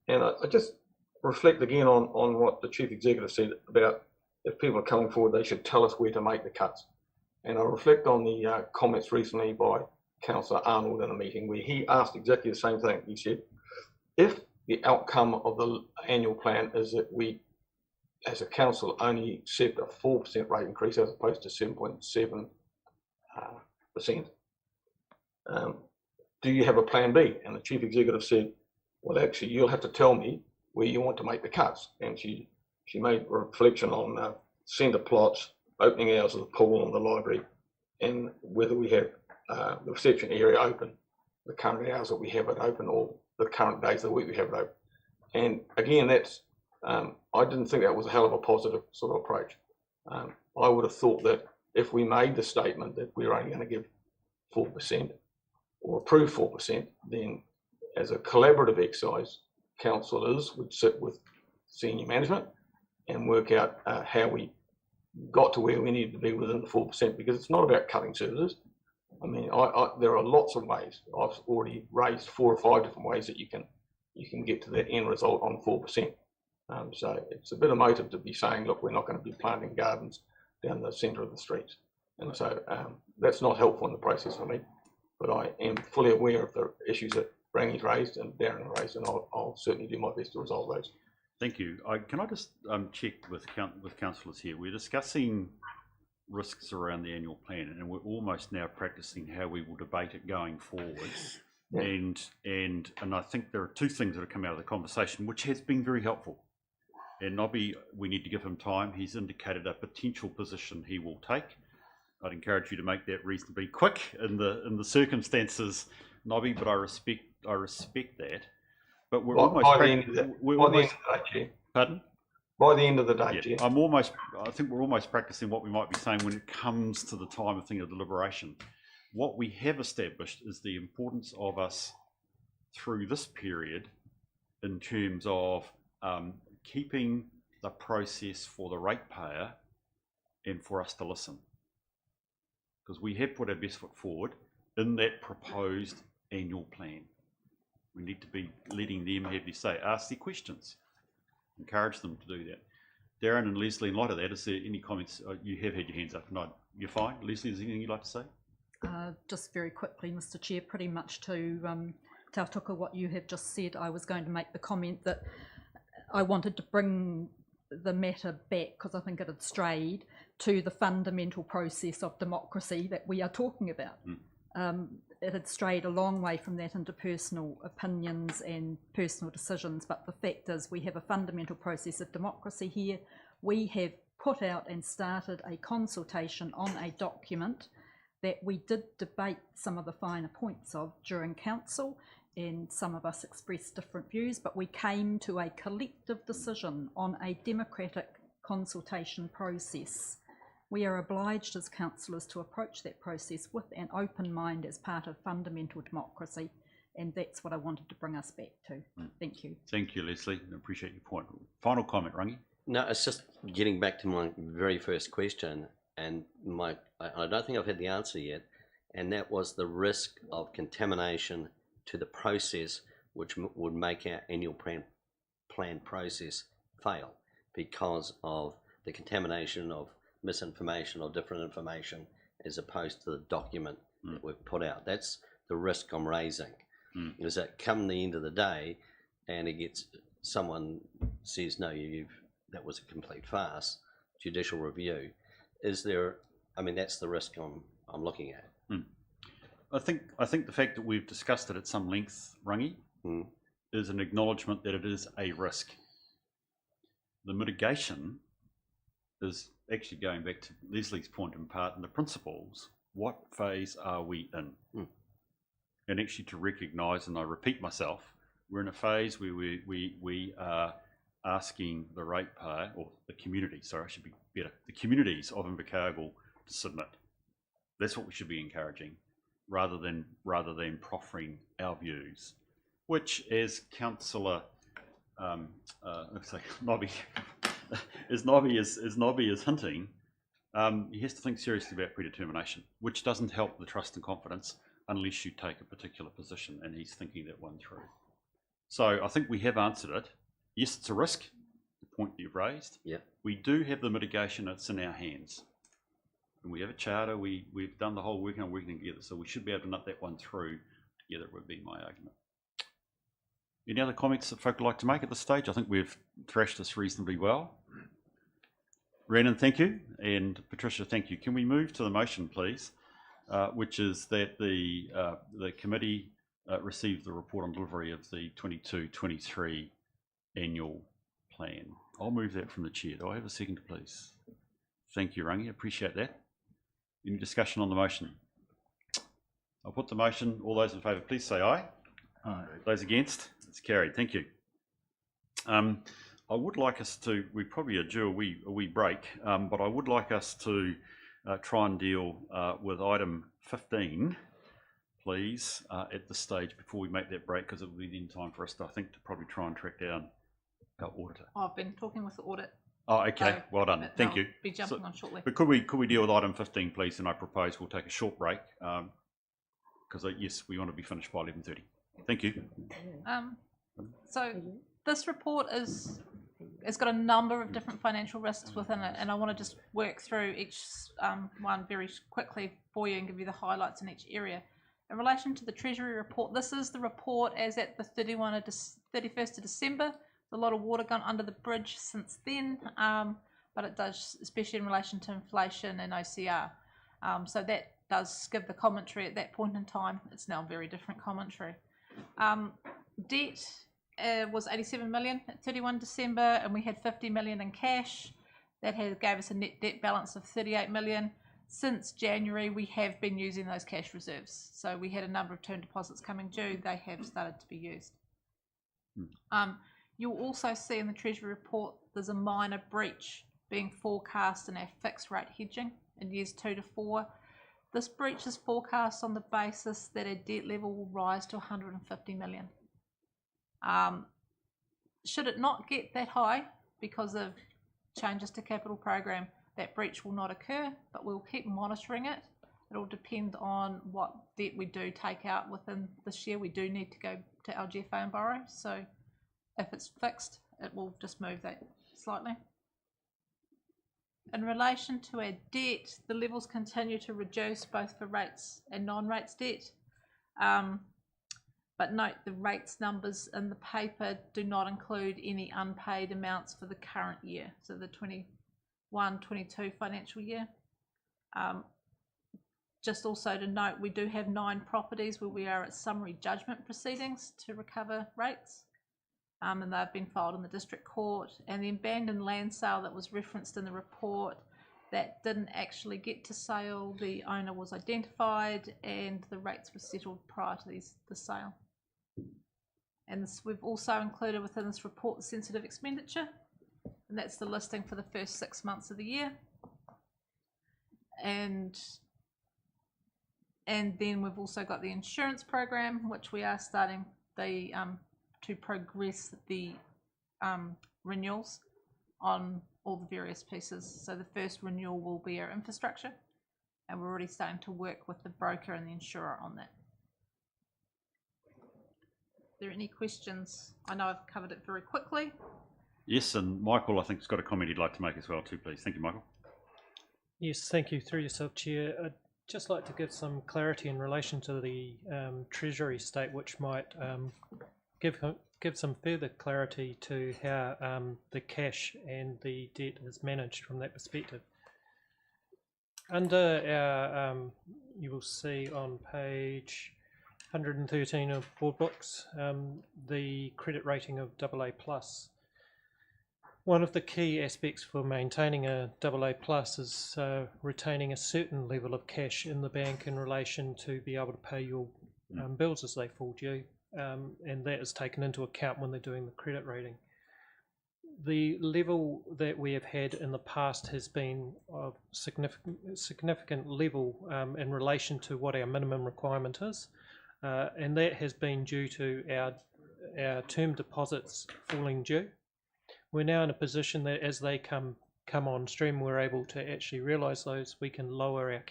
I just reflect again on what the Chief Executive said about if people are coming forward, they should tell us where to make the cuts. And I reflect on the comments recently by Councillor Arnold in a meeting where he asked exactly the same thing. He said, if the outcome of the annual plan is that we, as a council, only accept a 4% rate increase as opposed to 7.7%, do you have a plan B? And the Chief Executive said, well, actually, you'll have to tell me where you want to make the cuts. And she made a reflection on centre plots, opening hours of the pool and the library, and whether we have the reception area open, the current hours that we have it open, or the current days of the week we have it open. And again, that's I didn't think that was a hell of a positive sort of approach. I would have thought that if we made the statement that we're only going to give 4% or approve 4%, then as a collaborative exercise, councillors would sit with senior management and work out how we got to where we needed to be within the 4%, because it's not about cutting services. I mean, there are lots of ways. I've already raised 4 or 5 different ways that you can get to that end result on 4%. So it's a bit emotive to be saying, look, we're not going to be planting gardens down the centre of the streets. And so that's not helpful in the process for me. But I am fully aware of the issues that Rangi's raised and Darren raised, and I'll certainly do my best to resolve those. Thank you. Can I just check with councillors here? We're discussing risks around the annual plan, and we're almost now practicing how we will debate it going forward. Yeah. And I think there are 2 things that have come out of the conversation, which has been very helpful. And Nobby, we need to give him time. He's indicated a potential position he will take. I'd encourage you to make that reasonably quick in the circumstances, Nobby, but I respect that. But we're almost by the end of the day, pardon? By the end of the day, yeah, I think we're almost practicing what we might be saying when it comes to the time of thing of deliberation. What we have established is the importance of us through this period in terms of keeping the process for the ratepayer and for us to listen. Because we have put our best foot forward in that proposed annual plan. We need to be letting them have their say, ask their questions, encourage them to do that. Darren and Leslie, in light of that, is there any comments? You have had your hands up. No, you're fine. Leslie, is there anything you'd like to say? Just very quickly, Mr. Chair, pretty much to Tautuka, what you have just said, I was going to make the comment that I wanted to bring the matter back, because I think it had strayed, to the fundamental process of democracy that we are talking about. It had strayed a long way from that into personal opinions and personal decisions, but the fact is we have a fundamental process of democracy here. We have put out and started a consultation on a document that we did debate some of the finer points of during council, and some of us expressed different views, but we came to a collective decision on a democratic consultation process. We are obliged as councillors to approach that process with an open mind as part of fundamental democracy, and that's what I wanted to bring us back to. Thank you. Thank you, Leslie. I appreciate your point. Final comment, Rangi? No, it's just getting back to my very first question, and I don't think I've had the answer yet, and that was the risk of contamination to the process, which would make our annual plan process fail because of the contamination of misinformation or different information as opposed to the document that we've put out. That's the risk I'm raising. Is that come the end of the day and someone says, no, that was a complete farce, judicial review. That's the risk I'm looking at. I think the fact that we've discussed it at some length, Rangi, is an acknowledgement that it is a risk. The mitigation is actually going back to Leslie's point in part, and the principles. What phase are we in? And actually to recognise, and I repeat myself, we're in a phase where we are asking the ratepayer, or the community, sorry, I should be better, the communities of Invercargill to submit. That's what we should be encouraging, rather than proffering our views, which as Councillor looks like Nobby as Nobby is hinting, he has to think seriously about predetermination, which doesn't help the trust and confidence unless you take a particular position, and he's thinking that one through. So I think we have answered it. Yes, it's a risk, the point that you've raised. We do have the mitigation, it's in our hands. And we have a charter, we've done the whole working together, so we should be able to nut that one through together, would be my argument. Any other comments that folk would like to make at this stage? I think we've thrashed this reasonably well. Rhiannon, thank you, and Patricia, thank you. Can we move to the motion, please, which is that the committee receive the report on delivery of the 22-23 annual plan. I'll move that from the chair. Do I have a second, please? Thank you, Rangi, appreciate that. Any discussion on the motion? I'll put the motion. All those in favour, please say aye. Aye. Those against? It's carried. Thank you. I would like us to, we probably are due a wee break, but I would like us to try and deal with item 15, please, at this stage before we make that break, because it will be then time for us to, I think, to probably try and track down our auditor. I've been talking with the audit. Oh, okay. So, well done. Thank you. Be jumping on shortly. But could we deal with item 15, please? And I propose we'll take a short break because yes, we want to be finished by 11:30. Thank you. So this report it's got a number of different financial risks within it, and I want to just work through each one very quickly for you and give you the highlights in each area. In relation to the Treasury Report, this is the report as at the 31st of December. A lot of water gone under the bridge since then, but it does, especially in relation to inflation and OCR. So that does give the commentary at that point in time. It's now a very different commentary. Debt was 87 million at 31 December, and we had 50 million in cash. That gave us a net debt balance of 38 million. Since January, we have been using those cash reserves. So we had a number of term deposits coming due. They have started to be used. You'll also see in the Treasury Report there's a minor breach being forecast in our fixed rate hedging in years 2 to 4. This breach is forecast on the basis that our debt level will rise to 150 million. Should it not get that high because of changes to capital program, that breach will not occur, but we'll keep monitoring it. It'll depend on what debt we do take out within this year. We do need to go to LGFA and borrow, so if it's fixed, it will just move that slightly. In relation to our debt, the levels continue to reduce both for rates and non-rates debt. But note the rates numbers in the paper do not include any unpaid amounts for the current year, so the 21-22 financial year. Just also to note, we do have 9 properties where we are at summary judgment proceedings to recover rates, and they've been filed in the district court. And the abandoned land sale that was referenced in the report, that didn't actually get to sale. The owner was identified and the rates were settled prior to the sale. And this, we've also included within this report the sensitive expenditure, and that's the listing for the first 6 months of the year. And then we've also got the insurance program, which we are starting to progress the renewals on all the various pieces. So the first renewal will be our infrastructure, and we're already starting to work with the broker and the insurer on that. Are there any questions? I know I've covered it very quickly. Yes, and Michael, I think, has got a comment he'd like to make as well too, please. Thank you, Michael. Yes, thank you. Through yourself, Chair. I'd just like to give some clarity in relation to the Treasury state, which might give some further clarity to how the cash and the debt is managed from that perspective. Under our, you will see on page 113 of board books, the credit rating of AA+. One of the key aspects for maintaining a AA+ is retaining a certain level of cash in the bank in relation to be able to pay your bills as they fall due, and that is taken into account when they're doing the credit rating. The level that we have had in the past has been of significant level in relation to what our minimum requirement is, and that has been due to our term deposits falling due. We're now in a position that as they come on stream, we're able to actually realise those. We can lower our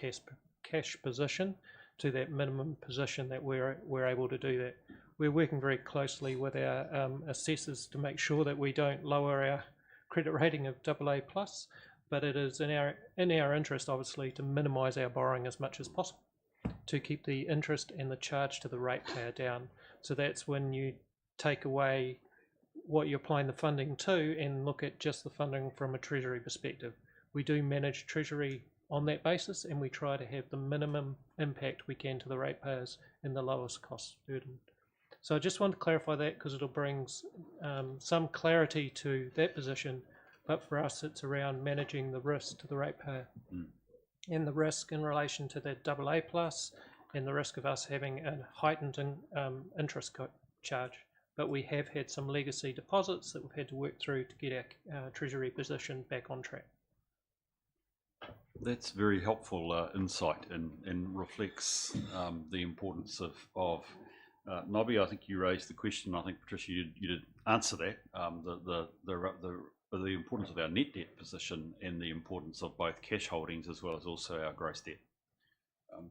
cash position to that minimum position that we're able to do that. We're working very closely with our assessors to make sure that we don't lower our credit rating of AA+, but it is in our interest, obviously, to minimise our borrowing as much as possible to keep the interest and the charge to the ratepayer down. So that's when you take away what you're applying the funding to and look at just the funding from a Treasury perspective. We do manage Treasury on that basis, and we try to have the minimum impact we can to the ratepayers and the lowest cost burden. So I just want to clarify that because it'll bring some clarity to that position, but for us it's around managing the risk to the ratepayer and the risk in relation to that AA+ and the risk of us having a heightened interest charge. But we have had some legacy deposits that we've had to work through to get our Treasury position back on track. That's very helpful insight and reflects the importance of Nobby. I think you raised the question. I think, Patricia, you did answer that. The importance of our net debt position and the importance of both cash holdings as well as also our gross debt.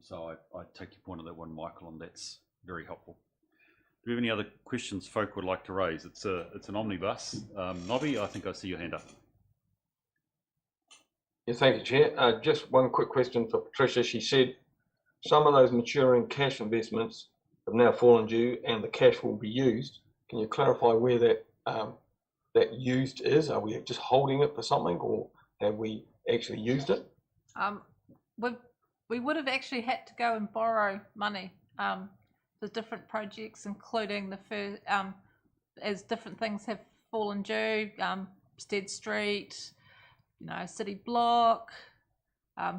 So I take your point on that one, Michael, and that's very helpful. Do we have any other questions folk would like to raise? It's an omnibus. Nobby, I think I see your hand up. Yeah, thank you, Chair. Just one quick question for Patricia. She said some of those maturing cash investments have now fallen due and the cash will be used. Can you clarify where that used is? Are we just holding it for something, or have we actually used it? We would have actually had to go and borrow money for different projects, including the first, as different things have fallen due, Stead Street, City Block,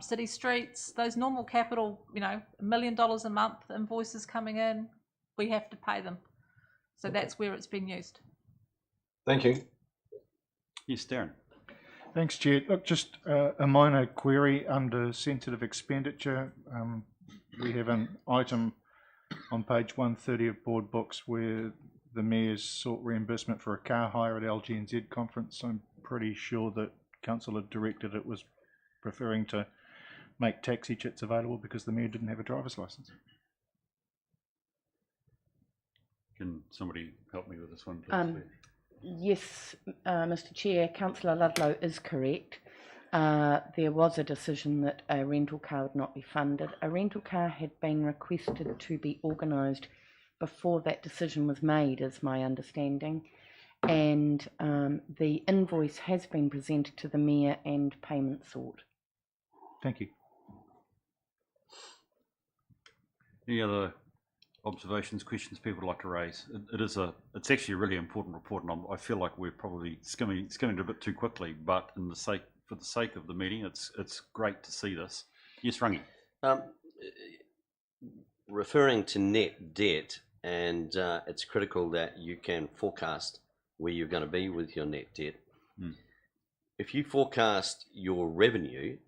City Streets, those normal capital, $1 million a month invoices coming in, we have to pay them. So that's where it's been used. Thank you. Yes, Darren. Thanks, Chair. Look, just a minor query under sensitive expenditure. We have an item on page 130 of board books where the Mayor's sought reimbursement for a car hire at LGNZ conference. I'm pretty sure that Council had directed it was preferring to make taxi chits available because the Mayor didn't have a driver's licence. Can somebody help me with this one, please? Yes, Mr. Chair, Councillor Ludlow is correct. There was a decision that a rental car would not be funded. A rental car had been requested to be organised before that decision was made, is my understanding. and the invoice has been presented to the Mayor and payment sought. Thank you. Any other observations, questions people would like to raise? It's actually a really important report, and I feel like we're probably skimming it a bit too quickly. But for the sake of the meeting, it's great to see this. Yes, Rangi. Referring to net debt, and it's critical that you can forecast where you're going to be with your net debt. If you forecast your revenue,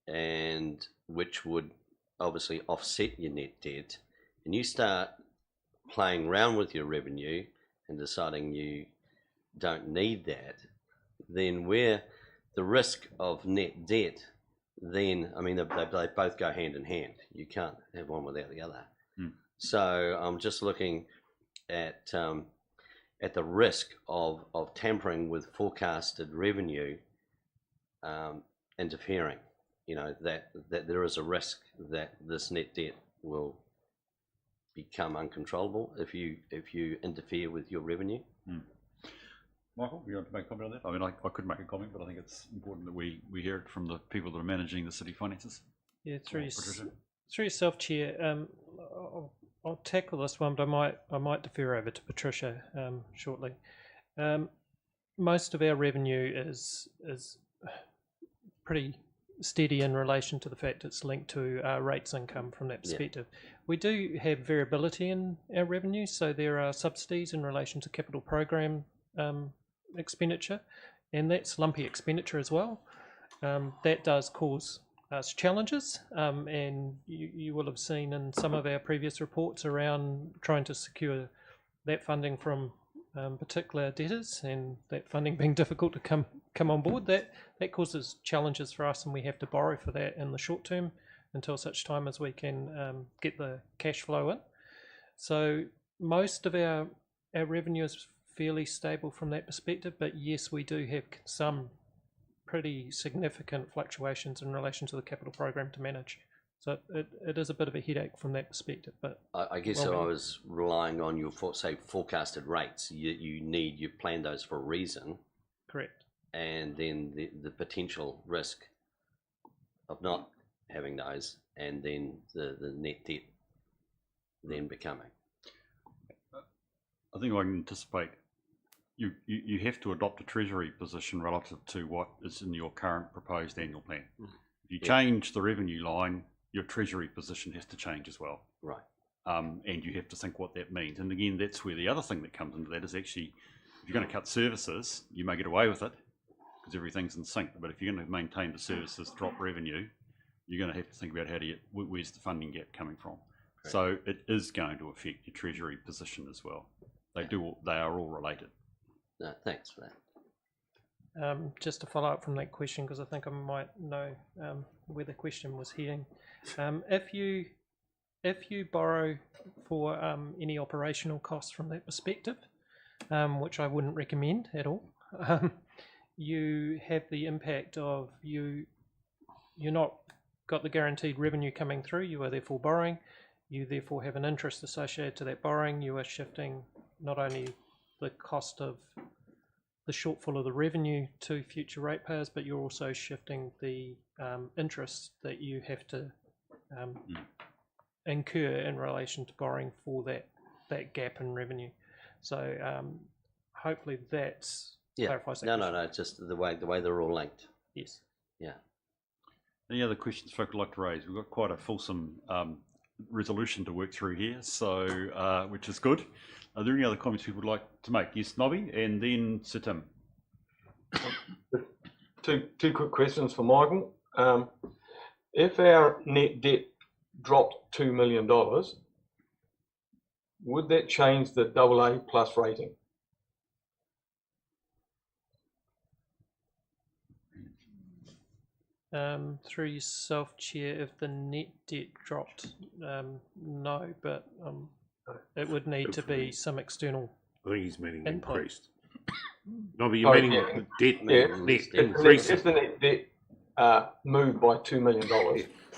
and which would obviously offset your net debt, and you start playing around with your revenue and deciding you don't need that, then where the risk of net debt, then I mean they both go hand in hand. You can't have one without the other. So I'm just looking at the risk of tampering with forecasted revenue, interfering. You know, that there is a risk that this net debt will become uncontrollable if you interfere with your revenue. Michael, you want to make a comment on that? I mean, I could make a comment, but I think it's important that we hear it from the people that are managing the city finances. Yeah, through yourself, Chair. I'll tackle this one, but I might defer over to Patricia shortly. Most of our revenue is pretty steady in relation to the fact it's linked to rates income from that perspective. We do have variability in our revenue, so there are subsidies in relation to capital program expenditure, and that's lumpy expenditure as well. That does cause us challenges, and you will have seen in some of our previous reports around trying to secure that funding from particular debtors, and that funding being difficult to come on board. That causes challenges for us, and we have to borrow for that in the short term until such time as we can get the cash flow in. So most of our revenue is fairly stable from that perspective, but yes, we do have some pretty significant fluctuations in relation to the capital program to manage. So it is a bit of a headache from that perspective. But I guess I was relying on your forecasted rates. You plan those for a reason. Correct. And then the potential risk of not having those, and then the net debt then becoming. I think I can anticipate you have to adopt a Treasury position relative to what is in your current proposed annual plan. If you change the revenue line, your Treasury position has to change as well. Right. And you have to think what that means. And again, that's where the other thing that comes into that is actually, if you're going to cut services, you may get away with it because everything's in sync. But if you're going to maintain the services, drop revenue, you're going to have to think about where's the funding gap coming from. Correct. So it is going to affect your Treasury position as well. They are all related. No, thanks for that. Just to follow up from that question, because I think I might know where the question was heading. If you borrow for any operational costs from that perspective, which I wouldn't recommend at all, you have the impact of you're not got the guaranteed revenue coming through. You are therefore borrowing. You therefore have an interest associated to that borrowing. You are shifting not only the cost of the shortfall of the revenue to future ratepayers, but you're also shifting the interest that you have to incur in relation to borrowing for that gap in revenue. So hopefully that's clarifies that. No, just the way they're all linked. Yes. Yeah. Any other questions folk would like to raise? We've got quite a fulsome resolution to work through here, so which is good. Are there any other comments people would like to make? Yes, Nobby, and then Sir Tim. Two quick questions for Michael. If our net debt dropped $2 million, would that change the AA plus rating? Through yourself, Chair, if the net debt dropped, no, but it would need to be some external. I think he's meaning input. Increased. No, but you're meaning the debt net increased. If the net debt moved by $2 million,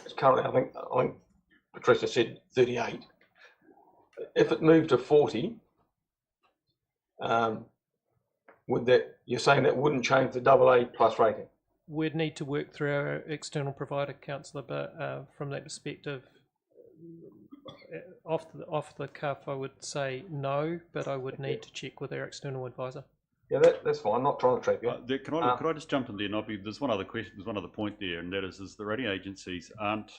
it's currently I think Patricia said 38. If it moved to 40, you're saying that wouldn't change the AA plus rating? We'd need to work through our external provider, councillor, but from that perspective, off the cuff, I would say no, but I would need to check with our external advisor. Yeah, that's fine. I'm not trying to trap you. Could I just jump in there, Nobby? There's one other question. There's one other point there, and that is the rating agencies aren't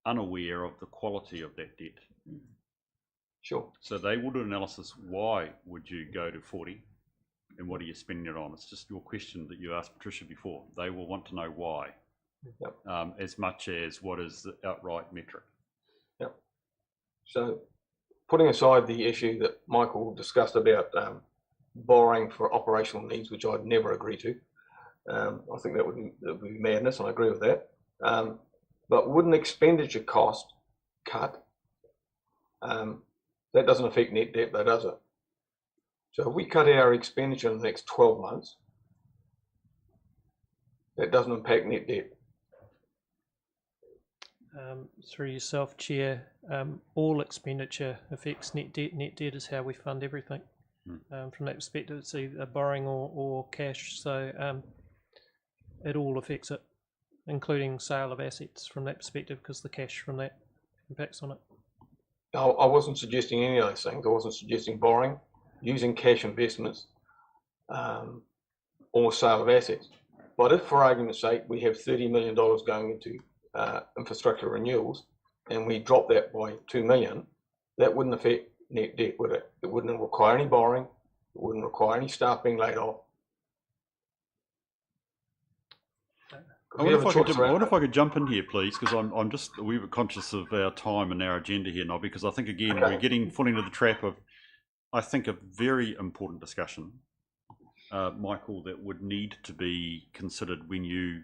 unaware of the quality of that debt. Sure. So they will do an analysis. Why would you go to 40, and what are you spending it on? It's just your question that you asked Patricia before. They will want to know why, as much as what is the outright metric. Yep. So, putting aside the issue that Michael discussed about borrowing for operational needs, which I'd never agree to. I think that would be madness, and I agree with that. But would an expenditure cost cut? That doesn't affect net debt, though, does it? So if we cut our expenditure in the next 12 months, that doesn't impact net debt. Through yourself, Chair, all expenditure affects net debt. Net debt is how we fund everything. From that perspective, it's either borrowing or cash, so it all affects it, including sale of assets from that perspective, because the cash from that impacts on it. I wasn't suggesting any of those things. I wasn't suggesting borrowing, using cash investments, or sale of assets. But if, for argument's sake, we have $30 million going into infrastructure renewals, and we drop that by $2 million, that wouldn't affect net debt, would it? It wouldn't require any borrowing. It wouldn't require any staff being laid off. I wonder if I could jump in here, please, because I'm just a wee bit conscious of our time and our agenda here, Nobby, because I think, again, we're falling into the trap of, I think, a very important discussion, Michael, that would need to be considered when you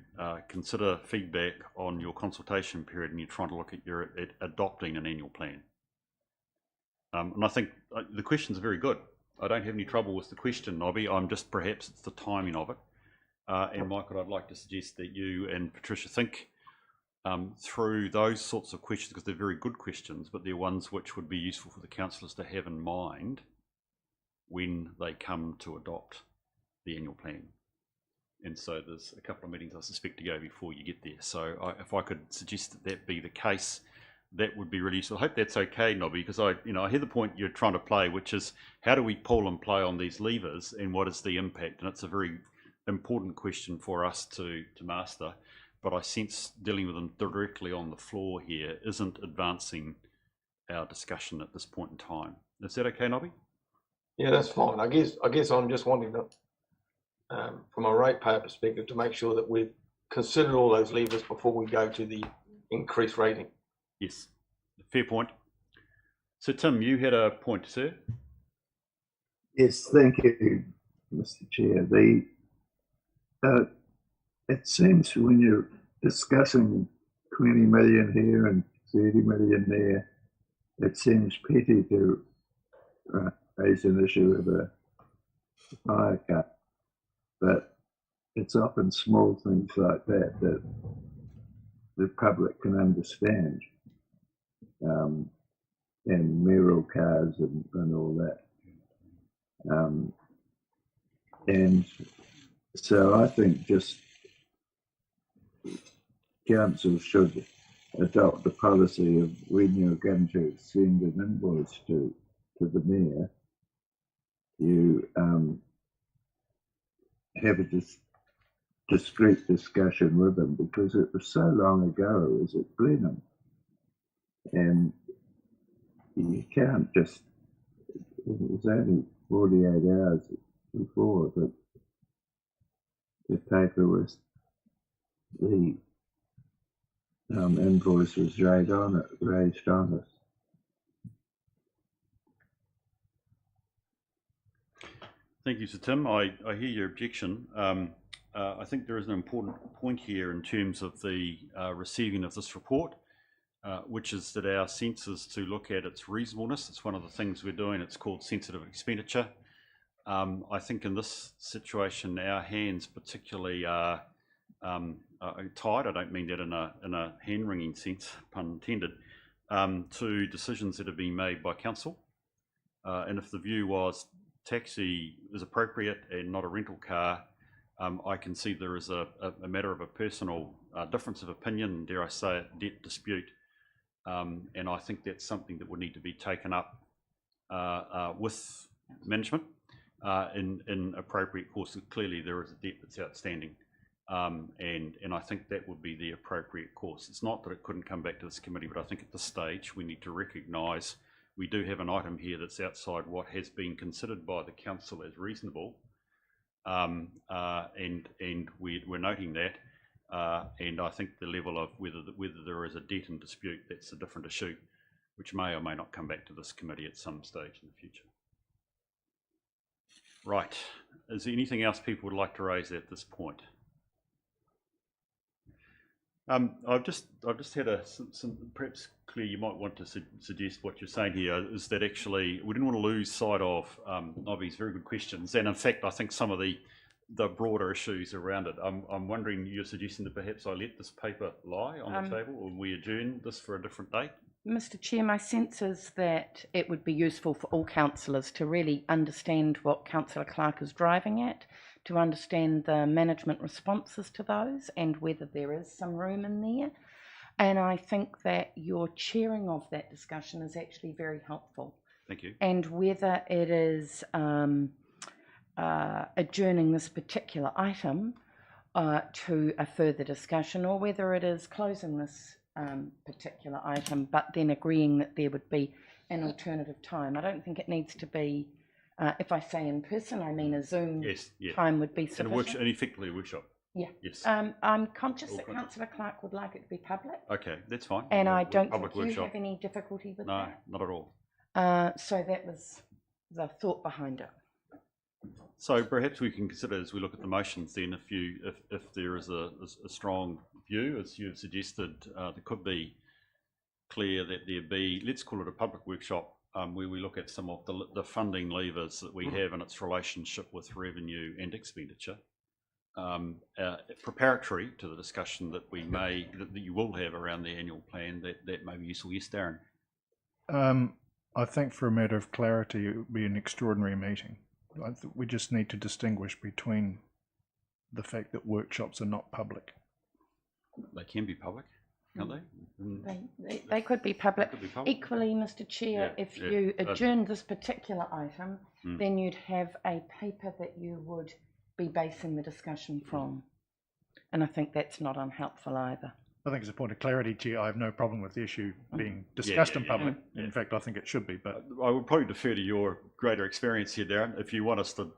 consider feedback on your consultation period and you're trying to look at adopting an annual plan. And I think the questions are very good. I don't have any trouble with the question, Nobby. Perhaps it's the timing of it. And Michael, I'd like to suggest that you and Patricia think through those sorts of questions, because they're very good questions, but they're ones which would be useful for the councillors to have in mind when they come to adopt the annual plan. And so there's a couple of meetings I suspect to go before you get there. So if I could suggest that that be the case, that would be really useful. I hope that's okay, Nobby, because I hear the point you're trying to play, which is how do we pull and play on these levers and what is the impact? And it's a very important question for us to master, but I sense dealing with them directly on the floor here isn't advancing our discussion at this point in time. Is that okay, Nobby? Yeah, that's fine. I guess I'm just wanting to, from a ratepayer perspective, to make sure that we've considered all those levers before we go to the increased rating. Yes, fair point. So Tim, you had a point, sir? Yes, thank you, Mr. Chair. It seems when you're discussing 20 million here and 30 million there, it seems petty to raise an issue of a fire cut, but it's often small things like that that the public can understand, and mayoral cars and all that. And so I think just council should adopt the policy of when you're going to send an invoice to the mayor, you have a discreet discussion with them, because it was so long ago it was at plenum, and you can't just, it was only 48 hours before that the paper was, the invoice was raised on us. Thank you, Sir Tim. I hear your objection. I think there is an important point here in terms of the receiving of this report, which is that our sense is to look at its reasonableness. It's one of the things we're doing. It's called sensitive expenditure. I think in this situation, our hands particularly are tied. I don't mean that in a hand-wringing sense, pun intended, to decisions that have been made by council. And if the view was taxi is appropriate and not a rental car, I can see there is a matter of a personal difference of opinion, dare I say it, debt dispute, and I think that's something that would need to be taken up with management in appropriate course. Clearly there is a debt that's outstanding, and I think that would be the appropriate course. It's not that it couldn't come back to this committee, but I think at this stage we need to recognise we do have an item here that's outside what has been considered by the council as reasonable, and we're noting that, and I think the level of whether there is a debt in dispute, that's a different issue, which may or may not come back to this committee at some stage in the future. Right, is there anything else people would like to raise at this point? I've just had some perhaps, Claire, you might want to suggest what you're saying here is that actually we didn't want to lose sight of Nobby's very good questions, and in fact I think some of the broader issues around it. I'm wondering, you're suggesting that perhaps I let this paper lie on the table, or we adjourn this for a different date? Mr. Chair, my sense is that it would be useful for all councillors to really understand what Councillor Clark is driving at, to understand the management responses to those and whether there is some room in there. And I think that your chairing of that discussion is actually very helpful. Thank you. And whether it is adjourning this particular item to a further discussion, or whether it is closing this particular item but then agreeing that there would be an alternative time. I don't think it needs to be, if I say in person, I mean a Zoom time would be sufficient. And effectively a workshop. Yeah. Yes. I'm conscious that Councillor Clark would like it to be public. Okay, that's fine. And I don't public think workshop. you have any difficulty with No, that. not at all. So that was the thought behind it. So perhaps we can consider, as we look at the motions then, if there is a strong view, as you've suggested, there could be clear that there be, let's call it a public workshop, where we look at some of the funding levers that we have and its relationship with revenue and expenditure, preparatory to the discussion that that you will have around the annual plan. That may be useful. Yes, Darren. I think for a matter of clarity, it would be an extraordinary meeting. We just need to distinguish between the fact that workshops are not public. They can be public, can't they? They could be public. Could be public. Equally, Mr. Chair, if you adjourn this particular item, then you'd have a paper that you would be basing the discussion from. And I think that's not unhelpful either. I think as a point of clarity, Chair, I have no problem with the issue being discussed in public. In fact, I think it should be. But I would probably defer to your greater experience here, Darren. If you want us to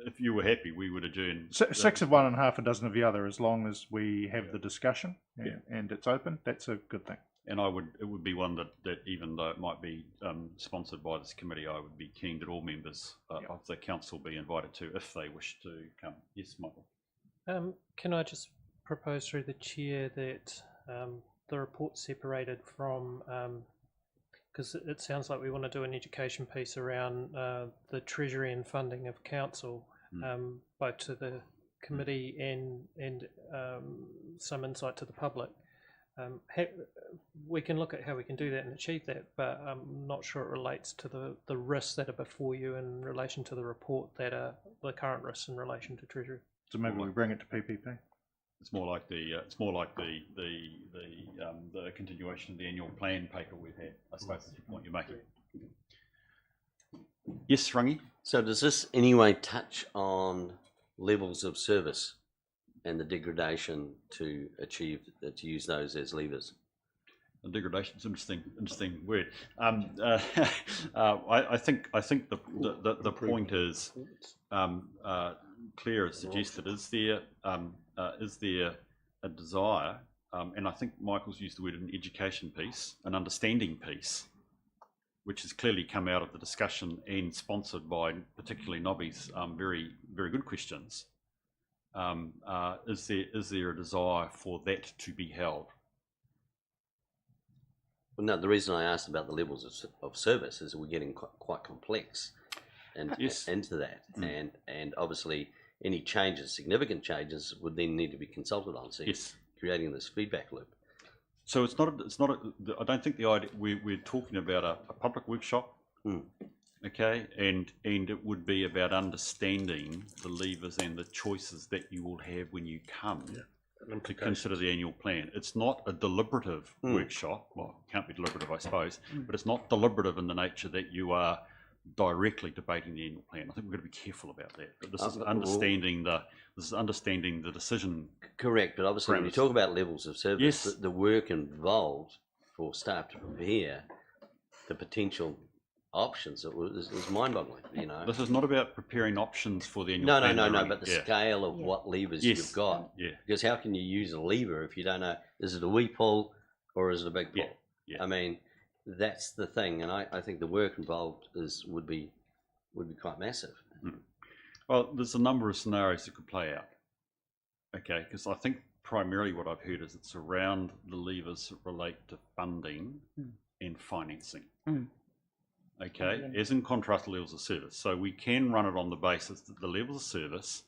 if you were happy, we would adjourn. 6 of one and half a dozen of the other, as long as we have the discussion and it's open, that's a good thing. And it would be one that even though it might be sponsored by this committee, I would be keen that all members of the council be invited to, if they wish to come. Yes, Michael. Can I just propose through the chair that the report separated from, because it sounds like we want to do an education piece around the treasury and funding of council, both to the committee and some insight to the public. We can look at how we can do that and achieve that, but I'm not sure it relates to the risks that are before you in relation to the report that are the current risks in relation to treasury. So maybe we bring it to PPP. It's more like the continuation of the annual plan paper we've had. I suppose that's the point you're making. Yes, Rangi. So does this anyway touch on levels of service and the degradation to achieve to use those as levers? The degradation is an interesting word. I think the point is, Claire has suggested, is there a desire, and I think Michael's used the word an education piece, an understanding piece, which has clearly come out of the discussion and sponsored by particularly Nobby's very, very good questions. Is there a desire for that to be held? Well, no, the reason I asked about the levels of service is we're getting quite complex and into that, and obviously any changes, significant changes, would then need to be consulted on. So creating this feedback loop. So it's not. I don't think the idea we're talking about a public workshop. Okay, and it would be about understanding the levers and the choices that you will have when you come to consider the annual plan. It's not a deliberative workshop. Well, it can't be deliberative, I suppose, but it's not deliberative in the nature that you are directly debating the annual plan. I think we've got to be careful about that. But this is understanding the decision. Correct, but obviously when you talk about levels of service, the work involved for staff to prepare the potential options is mind-boggling. You know, this is not about preparing options for the annual plan. No. But the scale of what levers you've got. Yeah. Because how can you use a lever if you don't know, is it a wee pull or is it a big pull? I mean, that's the thing, and I think the work involved would be quite massive. Well, there's a number of scenarios that could play out. Okay, because I think primarily what I've heard is it's around the levers that relate to funding and financing. Okay, as in contrast to levels of service. So we can run it on the basis that the levels of service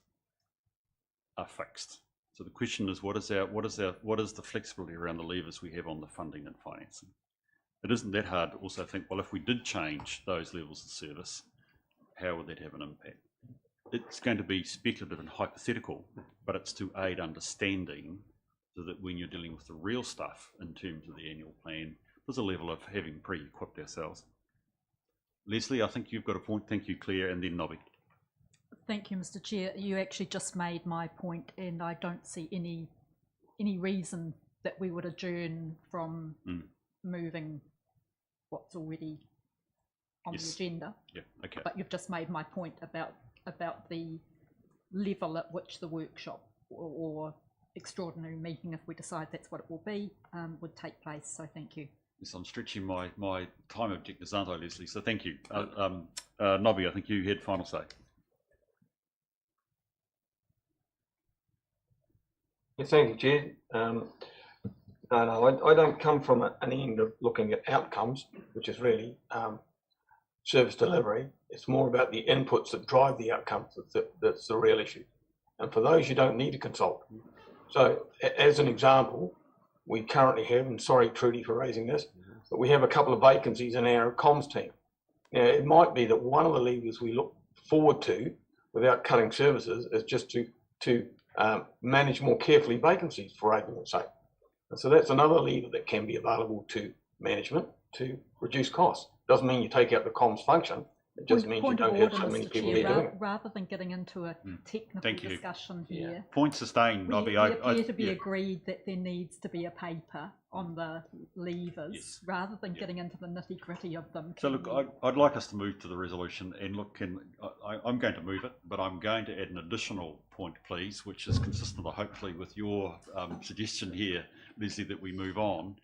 are fixed. So the question is, what is the flexibility around the levers we have on the funding and financing? It isn't that hard to also think, well, if we did change those levels of service, how would that have an impact? It's going to be speculative and hypothetical, but it's to aid understanding so that when you're dealing with the real stuff in terms of the annual plan, there's a level of having pre-equipped ourselves. Leslie, I think you've got a point. Thank you, Claire, and then Nobby. Thank you, Mr. Chair. You actually just made my point, and I don't see any reason that we would adjourn from moving what's already on the agenda. Yeah, okay. But you've just made my point about the level at which the workshop or extraordinary meeting, if we decide that's what it will be, would take place. So thank you. Yes, I'm stretching my time objectives, aren't I, Leslie? So thank you. Nobby, I think you had final say. Yeah, thank you, Chair. No, I don't come from an end of looking at outcomes, which is really service delivery. It's more about the inputs that drive the outcomes that's the real issue. And for those, you don't need to consult. So as an example, we currently have, and sorry, Trudy, for raising this, but we have a couple of vacancies in our comms team. Now, it might be that one of the levers we look forward to, without cutting services, is just to manage more carefully vacancies, for argument's sake. And so that's another lever that can be available to management to reduce costs. Doesn't mean you take out the comms function. It just means you don't have so many people there doing it. Rather than getting into a technical discussion here, point sustained, Nobby. We appear to be agreed that there needs to be a paper on the levers, rather than getting into the nitty gritty of them. So look, I'd like us to move to the resolution, and look, I'm going to move it, but I'm going to add an additional point, please, which is consistent, hopefully, with your suggestion here, Leslie, that we move on.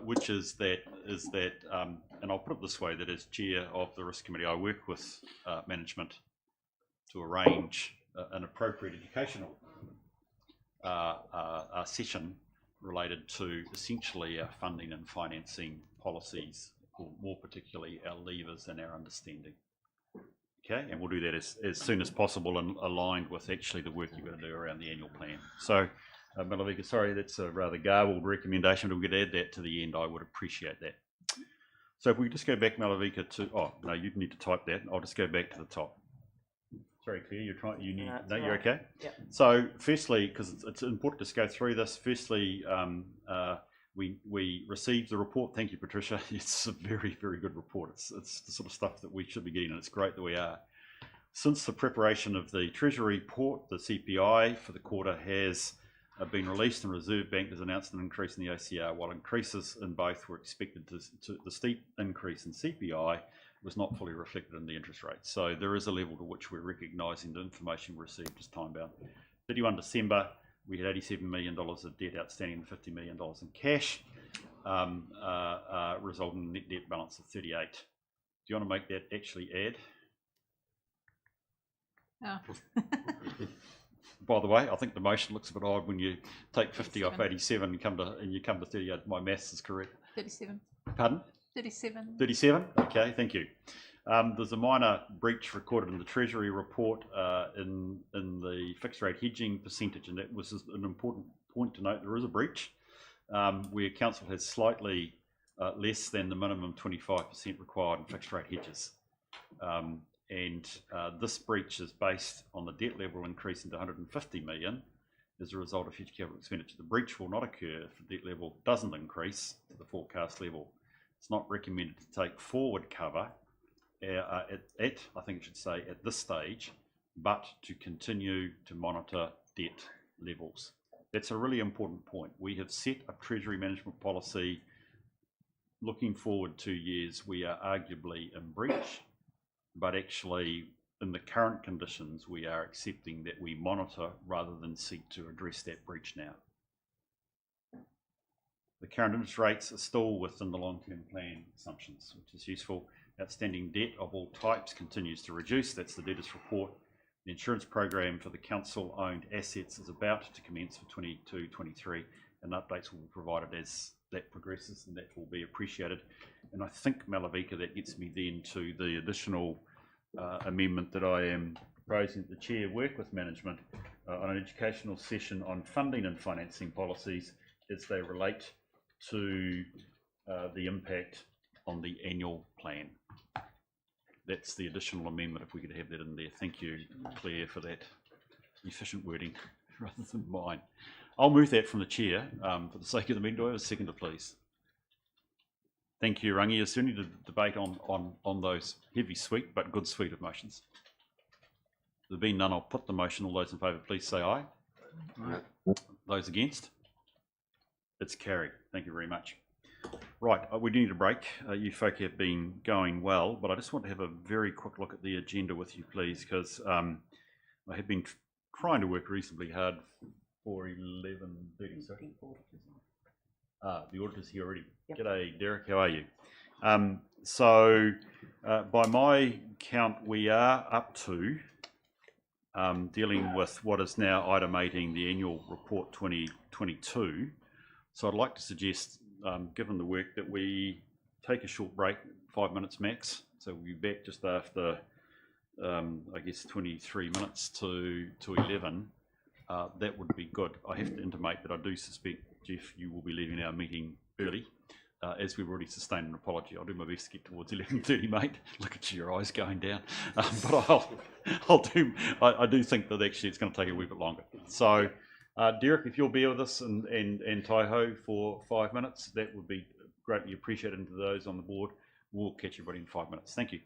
Which is that, and I'll put it this way, that as chair of the risk committee, I work with management to arrange an appropriate educational session related to essentially our funding and financing policies, or more particularly our levers and our understanding. Okay, and we'll do that as soon as possible and aligned with actually the work you're going to do around the annual plan. So. Malavika, sorry, that's a rather garbled recommendation, but we could add that to the end. I would appreciate that. So if we just go back, Malavika, to no, you need to type that. I'll just go back to the top. Sorry, Claire, you're trying. You need. No, you're okay. Yep. So firstly, because it's important to just go through this. Firstly, we received the report. Thank you, Patricia. It's a very, very good report. It's the sort of stuff that we should be getting, and it's great that we are. Since the preparation of the Treasury Report, the CPI for the quarter has been released, and Reserve Bank has announced an increase in the OCR, while increases in both were expected to the steep increase in CPI was not fully reflected in the interest rate. So there is a level to which we're recognising the information we received is time bound. 31 December, we had $87 million of debt outstanding and $50 million in cash, resulting in a net debt balance of 38. Do you want to make that actually add? Oh. By the way, I think the motion looks a bit odd when you take 50 off 87 and you come to 38. My maths is correct. 37. Pardon? 37. 37? Okay, thank you. There's a minor breach recorded in the Treasury Report in the fixed rate hedging percentage, and that was an important point to note. There is a breach where Council has slightly less than the minimum 25% required in fixed rate hedges. This breach is based on the debt level increasing to 150 million as a result of future capital expenditure. The breach will not occur if the debt level doesn't increase to the forecast level. It's not recommended to take forward cover I think it should say at this stage, but to continue to monitor debt levels. That's a really important point. We have set a treasury management policy. Looking forward 2 years, we are arguably in breach, but actually in the current conditions, we are accepting that we monitor rather than seek to address that breach now. The current interest rates are still within the long-term plan assumptions, which is useful. Outstanding debt of all types continues to reduce. That's the debtors report. The insurance program for the council-owned assets is about to commence for 22-23, and updates will be provided as that progresses, and that will be appreciated. And I think, Malavika, that gets me then to the additional amendment that I am proposing that the Chair work with management on an educational session on funding and financing policies as they relate to the impact on the annual plan. That's the additional amendment, if we could have that in there. Thank you, Claire, for that efficient wording rather than mine. I'll move that from the Chair for the sake of the meeting. Do I have a seconder, please? Thank you, Rangi. Is there any debate on those heavy suite but good suite of motions? There being none, I'll put the motion. All those in favour, please say aye. Aye. Those against? It's carried. Thank you very much. Right, we do need a break. You folk have been going well, but I just want to have a very quick look at the agenda with you, please, because I have been trying to work reasonably hard for 11:30. Sorry. The auditor's here already. Yep. G'day, Derek. How are you? By my count, we are up to dealing with what is now item 18, the annual report 2022. So I'd like to suggest, given the work, that we take a short break, 5 minutes max. So we'll be back just after, I guess, 23 minutes to 11. That would be good. I have to intimate that I do suspect, Jeff, you will be leaving our meeting early, as we've already sustained an apology. I'll do my best to get towards 11:30, mate. Look at your eyes going down. But I do think that actually it's going to take a wee bit longer. So, Derek, if you'll bear with us and Taiho for 5 minutes, that would be greatly appreciated. And to those on the board, we'll catch everybody in 5 minutes. Thank you.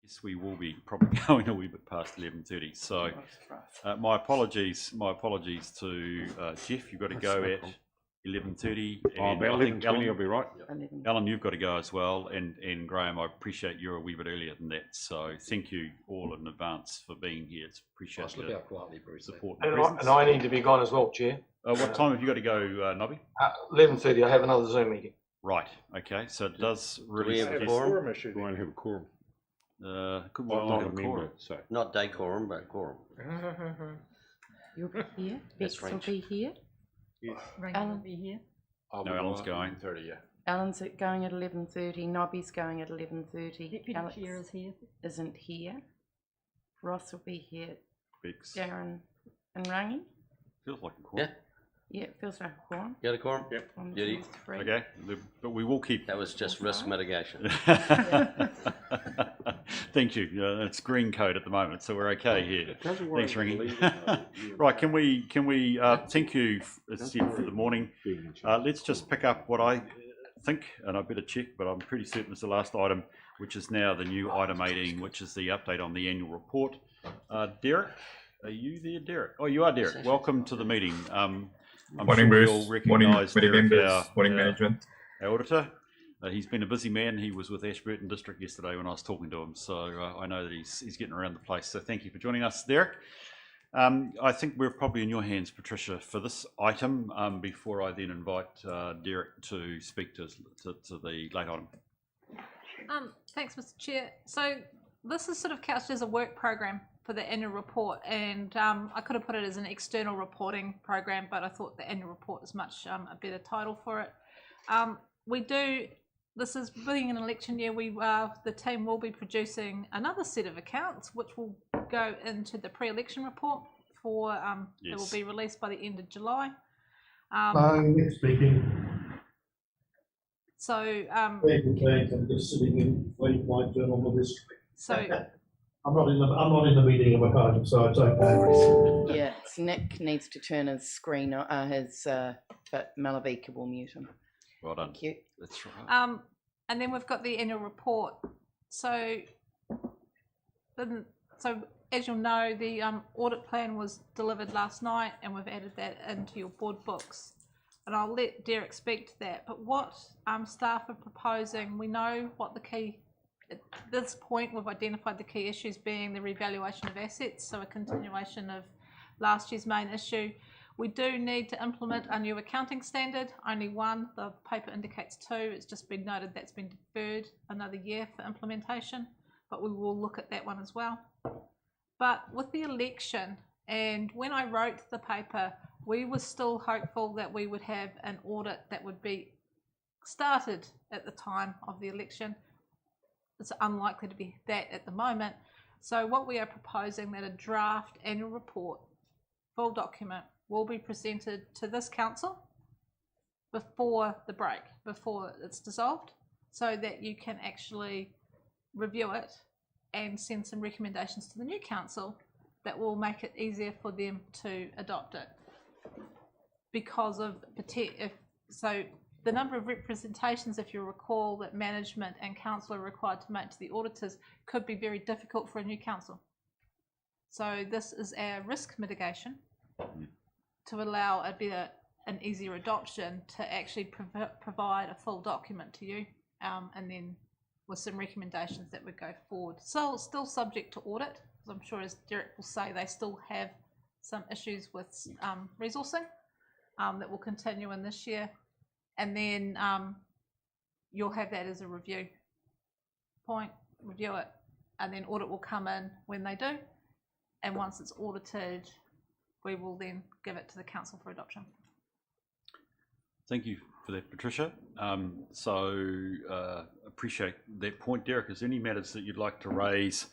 Yes, we will be probably going a wee bit past 11:30. So my apologies to Jeff. You've got to go at 11:30. About 11:20, I'll be right. Alan, you've got to go as well. And Graham, I appreciate you're a wee bit earlier than that. So thank you all in advance for being here. It's appreciate your support. And I need to be gone as well, Chair. What time have you got to go, Nobby? 11:30. I have another Zoom meeting. Right. Okay. So it does really. we have a quorum? We won't have a quorum. Could Well, not not have a a quorum. member, so. Not decorum, but quorum. You'll be here. That's Bex will French. be here. Raymond will be here. No, Alan's going. 30, yeah. Alan's going at 11:30. Nobby's going at 11:30. Deputy Alex Chair is here. isn't here. Ross will be here. Bex. Darren and Rangi. Feels like a quorum. Yeah, it feels like a quorum. You got a quorum? Yep. 1, Judy? 2, 3. Okay, but we will keep. That was just risk mitigation. Thank you. It's green code at the moment, so we're okay here. Thanks, Ringy. Right, can we? Thank you, Steve, for the morning. Let's just pick up what I think, and I better check, but I'm pretty certain it's the last item, which is now the new item 18, which is the update on the annual report. Derek, are you there, Derek? Oh, you are, Derek. Welcome to the meeting. I'm Morning, sure Bruce. you'll recognise Morning, Derek, members. Morning, management. Our auditor. He's been a busy man. He was with Ashburton District yesterday when I was talking to him, so I know that he's getting around the place. So thank you for joining us, Derek. I think we're probably in your hands, Patricia, for this item, before I then invite Derek to speak to the late item. Thanks, Mr. Chair. So this is sort of couched as a work program for the annual report, and I could have put it as an external reporting program, but I thought the annual report is much a better title for it. This is being an election year. The team will be producing another set of accounts, which will go into the pre-election report for it will be released by the end of July. Next speaking. So I'm just sitting in waiting my turn on the list. So I'm not in the meeting in Invercargill, so it's okay. Yeah, it's Nick needs to turn his screen but Malavika will mute him. Well done. Thank you. That's right. And then we've got the annual report. So as you'll know, the audit plan was delivered last night, and we've added that into your board books. And I'll let Derek speak to that. But what staff are proposing, we know what the key. At this point, we've identified the key issues being the revaluation of assets, so a continuation of last year's main issue. We do need to implement a new accounting standard, only one. The paper indicates 2. It's just been noted that's been deferred another year for implementation, but we will look at that one as well. But with the election, and when I wrote the paper, we were still hopeful that we would have an audit that would be started at the time of the election. It's unlikely to be that at the moment. So what we are proposing that a draft annual report, full document, will be presented to this council before the break, before it's dissolved, so that you can actually review it and send some recommendations to the new council that will make it easier for them to adopt it. Because of the number of representations, if you recall, that management and council are required to make to the auditors could be very difficult for a new council. So this is our risk mitigation to allow an easier adoption, to actually provide a full document to you, and then with some recommendations that would go forward. So still subject to audit, because I'm sure, as Derek will say, they still have some issues with resourcing that will continue in this year. And then you'll have that as a review point, review it, and then audit will come in when they do. And once it's audited, we will then give it to the council for adoption. Thank you for that, Patricia. Appreciate that point. Derek, is there any matters that you'd like to raise?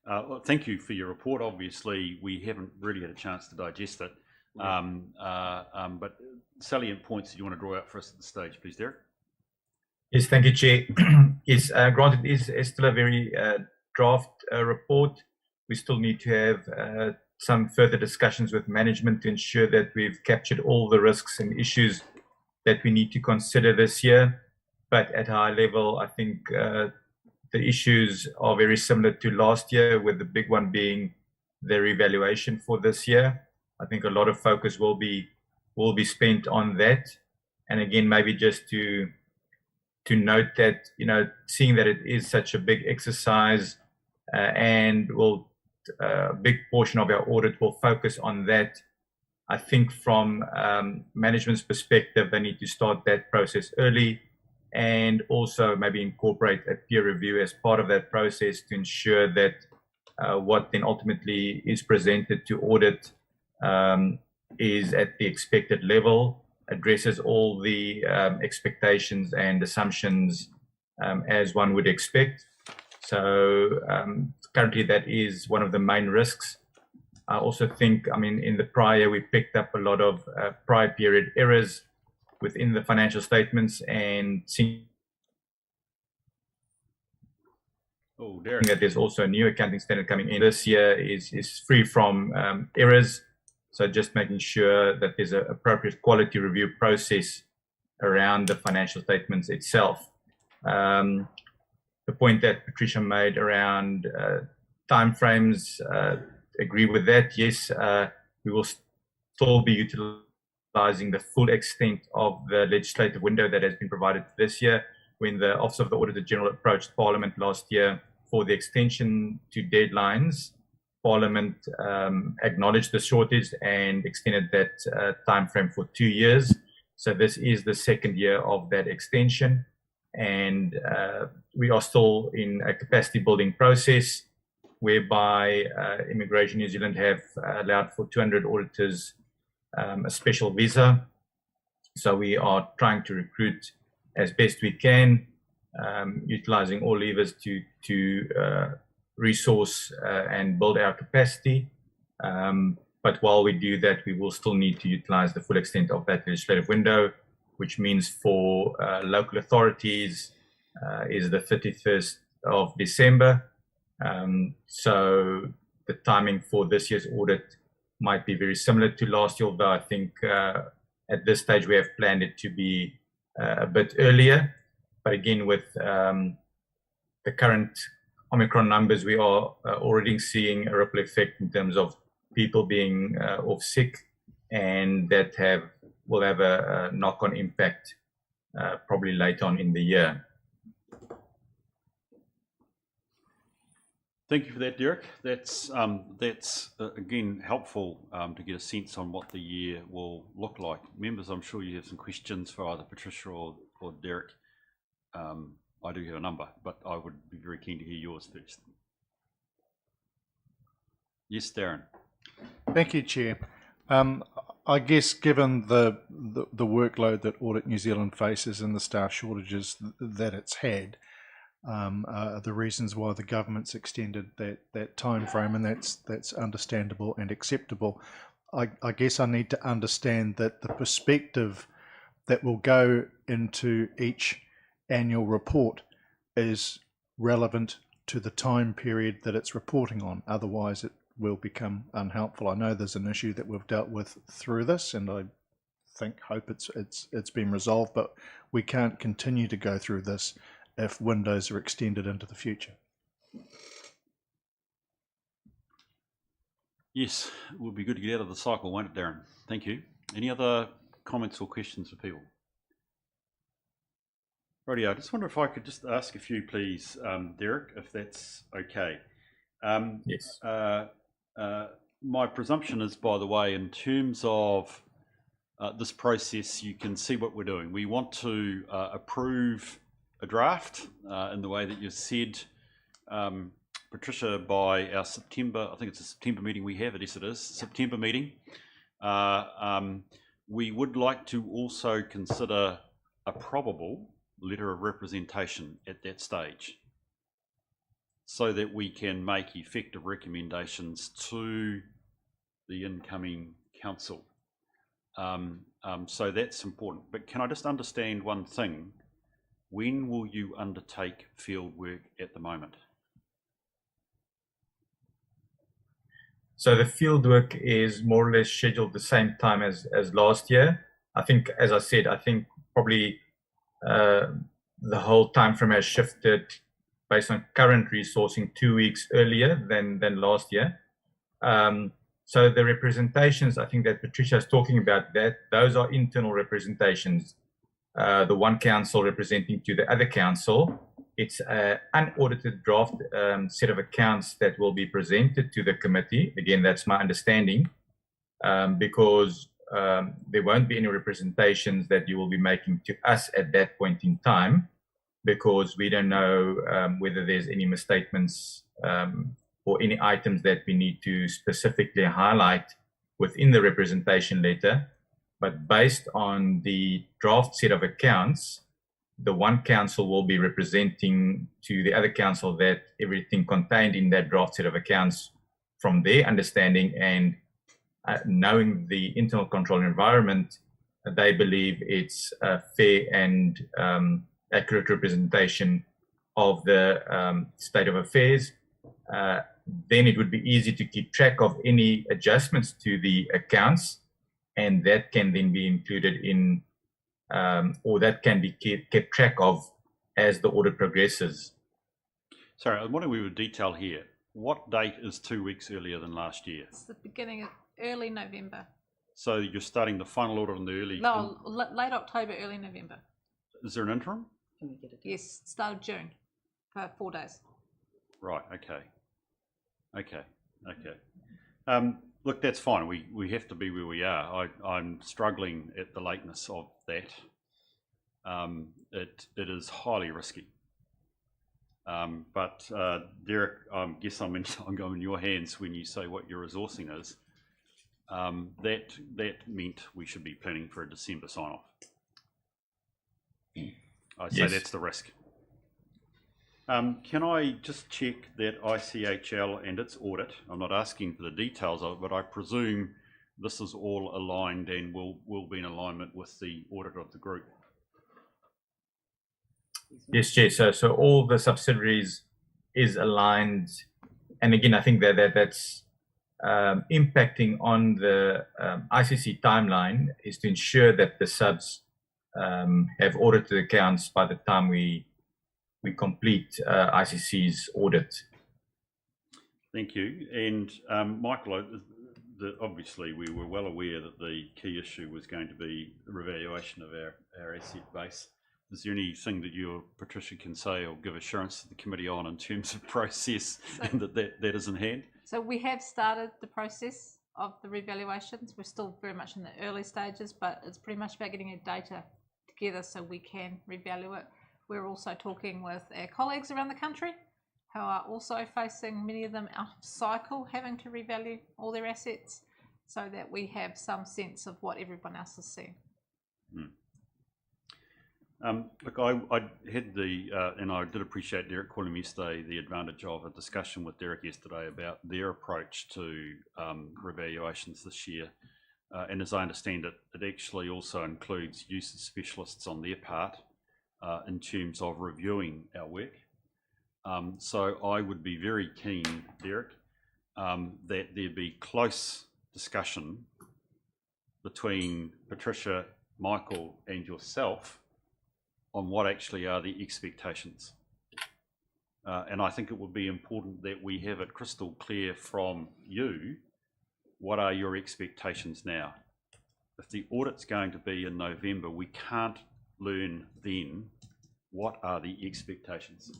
Well, thank you for your report. Obviously, we haven't really had a chance to digest it. But salient points that you want to draw out for us at this stage, please, Derek. Yes, thank you, Chair. Yes, granted, it's still a very draft report. We still need to have some further discussions with management to ensure that we've captured all the risks and issues that we need to consider this year. But at a high level, I think the issues are very similar to last year, with the big one being the revaluation for this year. I think a lot of focus will be spent on that. And again, maybe just to note that, seeing that it is such a big exercise, and a big portion of our audit will focus on that. I think from management's perspective, they need to start that process early, and also maybe incorporate a peer review as part of that process to ensure that what then ultimately is presented to audit is at the expected level, addresses all the expectations and assumptions as one would expect. So currently that is one of the main risks. I also think, in the prior, we picked up a lot of prior period errors within the financial statements, and seeing that there's also a new accounting standard coming in this year is free from errors. So just making sure that there's an appropriate quality review process around the financial statements itself. The point that Patricia made around timeframes, agree with that. Yes, we will still be utilizing the full extent of the legislative window that has been provided this year. When the Office of the Auditor General approached Parliament last year for the extension to deadlines, Parliament acknowledged the shortage and extended that timeframe for 2 years. So this is the second year of that extension, and we are still in a capacity building process whereby Immigration New Zealand have allowed for 200 auditors a special visa. So we are trying to recruit as best we can, utilizing all levers to resource and build our capacity. But while we do that, we will still need to utilize the full extent of that legislative window, which means for local authorities is the 31st of December. So the timing for this year's audit might be very similar to last year, although I think at this stage we have planned it to be a bit earlier. But again, with the current Omicron numbers, we are already seeing a ripple effect in terms of people being off sick, and that will have a knock-on impact probably later on in the year. Thank you for that, Derek. That's again helpful to get a sense on what the year will look like. Members, I'm sure you have some questions for either Patricia or Derek. I do have a number, but I would be very keen to hear yours first. Yes, Darren. Thank you, Chair. I guess given the workload that Audit New Zealand faces and the staff shortages that it's had, the reasons why the government's extended that time frame, and that's understandable and acceptable. I guess I need to understand that the perspective that will go into each annual report is relevant to the time period that it's reporting on. Otherwise, it will become unhelpful. I know there's an issue that we've dealt with through this, and I hope it's been resolved. But we can't continue to go through this if windows are extended into the future. Yes, it would be good to get out of the cycle, won't it, Darren? Thank you. Any other comments or questions for people? Rightio, I just wonder if I could just ask a few, please, Derek, if that's okay. Yes. My presumption is, by the way, in terms of this process, you can see what we're doing. We want to approve a draft in the way that you said, Patricia, by our September, I think it's a September meeting we have, yes it is, September meeting. We would like to also consider a probable letter of representation at that stage, so that we can make effective recommendations to the incoming council. So that's important. But can I just understand one thing? When will you undertake field work at the moment? So the field work is more or less scheduled the same time as last year. I think, as I said, I think probably the whole time frame has shifted based on current resourcing 2 weeks earlier than last year. So the representations, I think that Patricia is talking about, that those are internal representations. The one council representing to the other council. It's an unaudited draft set of accounts that will be presented to the committee. Again, that's my understanding, because there won't be any representations that you will be making to us at that point in time, because we don't know whether there's any misstatements or any items that we need to specifically highlight within the representation letter. But based on the draft set of accounts, the one council will be representing to the other council that everything contained in that draft set of accounts, from their understanding and knowing the internal control environment, they believe it's a fair and accurate representation of the state of affairs. Then it would be easy to keep track of any adjustments to the accounts, and that can then be included in, or that can be kept track of as the audit progresses. Sorry, I was wondering we would detail here. What date is 2 weeks earlier than last year? It's the beginning of early November. So you're starting the final audit on the early... No, late October, early November. Is there an interim? Yes, start of June for 4 days. Right, okay. Look, that's fine. We have to be where we are. I'm struggling at the lateness of that. It is highly risky. But Derek, I guess I'm going in your hands when you say what your resourcing is. That meant we should be planning for a December sign-off. I say that's the risk. Can I just check that ICHL and its audit, I'm not asking for the details of it, but I presume this is all aligned and will be in alignment with the audit of the group? Yes, Chair. So all the subsidiaries is aligned, and again, I think that's impacting on the ICC timeline is to ensure that the subs have audited accounts by the time we complete ICC's audit. Thank you. And Michael, obviously we were well aware that the key issue was going to be the revaluation of our asset base. Is there anything that you or Patricia can say or give assurance to the committee on in terms of process and that is in hand? So we have started the process of the revaluations. We're still very much in the early stages, but it's pretty much about getting our data together so we can revalue it. We're also talking with our colleagues around the country who are also facing, many of them out of cycle, having to revalue all their assets, so that we have some sense of what everyone else is seeing. Look, I had and I did appreciate Derek calling me yesterday, the advantage of a discussion with Derek yesterday about their approach to revaluations this year. And as I understand it, it actually also includes use of specialists on their part in terms of reviewing our work. So I would be very keen, Derek, that there be close discussion between Patricia, Michael and yourself on what actually are the expectations. And I think it would be important that we have it crystal clear from you, what are your expectations now? If the audit's going to be in November, we can't learn then what are the expectations.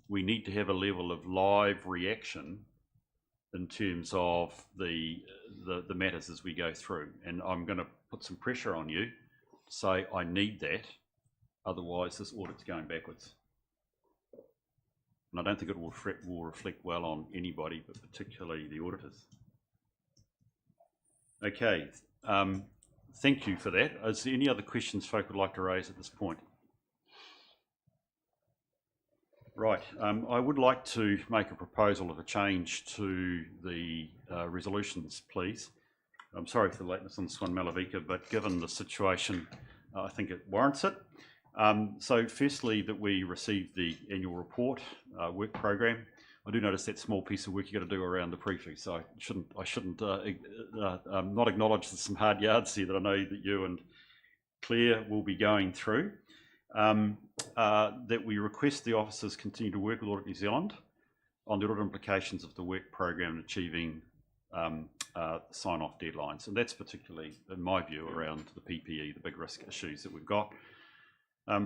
We need to have a level of live reaction in terms of the matters as we go through. And I'm going to put some pressure on you to say, I need that, otherwise this audit's going backwards. And I don't think it will reflect well on anybody, but particularly the auditors. Okay, thank you for that. Is there any other questions folk would like to raise at this point? Right, I would like to make a proposal of a change to the resolutions, please. I'm sorry for the lateness on this one, Malavika, but given the situation, I think it warrants it. So firstly, that we receive the annual report work program. I do notice that small piece of work you got to do around the prefix, so I shouldn't not acknowledge there's some hard yards here that I know that you and Claire will be going through. that we request the officers continue to work with Audit New Zealand on the audit implications of the work program and achieving sign-off deadlines. And that's particularly, in my view, around the PPE, the big risk issues that we've got.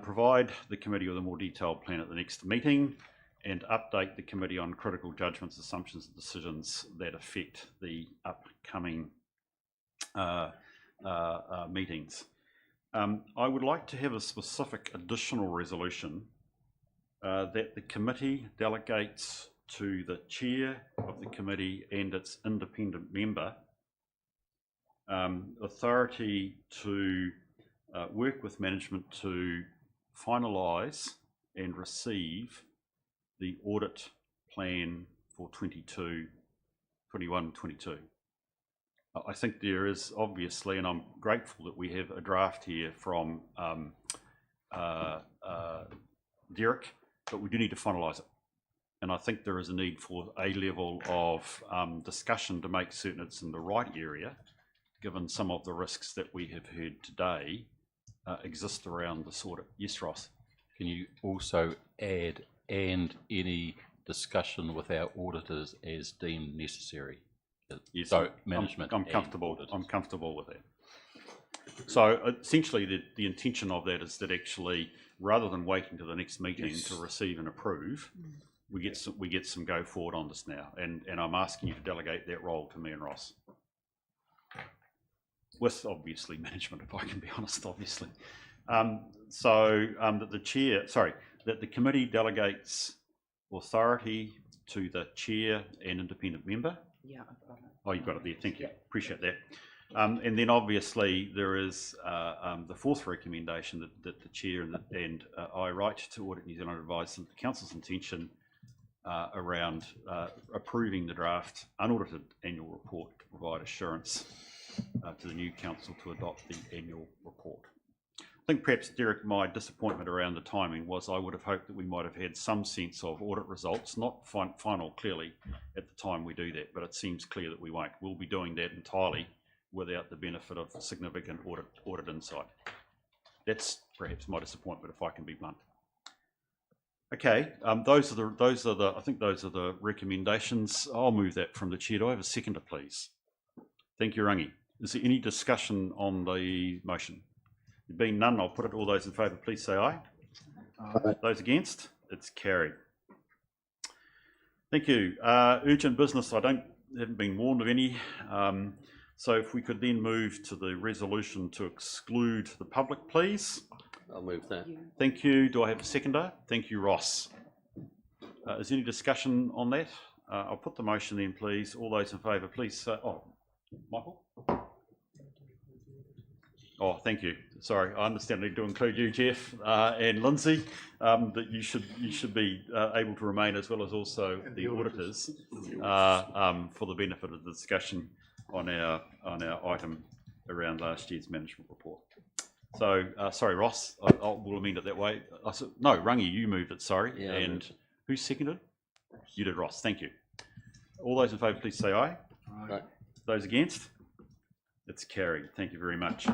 Provide the committee with a more detailed plan at the next meeting, and update the committee on critical judgments, assumptions and decisions that affect the upcoming meetings. I would like to have a specific additional resolution that the committee delegates to the chair of the committee and its independent member authority to work with management to finalise and receive the audit plan for 21-22. I think there is obviously, and I'm grateful that we have a draft here from Derek, but we do need to finalise it. And I think there is a need for a level of discussion to make certain it's in the right area, given some of the risks that we have heard today exist around this audit. Yes, Ross? Can you also add, and any discussion with our auditors as deemed necessary? Yes, so management. I'm comfortable. I'm comfortable with that. So essentially, the intention of that is that actually, rather than waiting to the next meeting to receive and approve, we get some go forward on this now, and I'm asking you to delegate that role to me and Ross, with obviously management, if I can be honest, obviously. That the chair, that the committee delegates authority to the chair and independent member. Yeah, I've got it. Oh, you've got it there. Thank you. Appreciate that. And then obviously there is the fourth recommendation that the chair and I write to Audit New Zealand advise the council's intention around approving the draft unaudited annual report to provide assurance to the new council to adopt the annual report. I think perhaps, Derek, my disappointment around the timing was I would have hoped that we might have had some sense of audit results, not final clearly at the time we do that, but it seems clear that we won't. We'll be doing that entirely without the benefit of significant audit insight. That's perhaps my disappointment, if I can be blunt. Okay, those are the recommendations. I'll move that from the chair. Do I have a seconder, please? Thank you, Rangi. Is there any discussion on the motion? There being none, I'll put it. All those in favour, please say aye. Aye. Those against? It's carried. Thank you. Urgent business, I haven't been warned of any. So if we could then move to the resolution to exclude the public, please. I'll move that. Thank you. Do I have a seconder? Thank you, Ross. Is there any discussion on that? I'll put the motion in, please. All those in favour, please say. Oh, Michael? Oh, thank you. Sorry, I understand I need to include you, Jeff, and Lindsay, that you should be able to remain, as well as also the auditors, for the benefit of the discussion on our item around last year's management report. So, sorry, Ross, we'll amend it that way. No, Rangi, you moved it, sorry. Yeah, and who seconded? You did, Ross. Thank you. All those in favour, please say aye. Aye. Those against? It's carried. Thank you very much.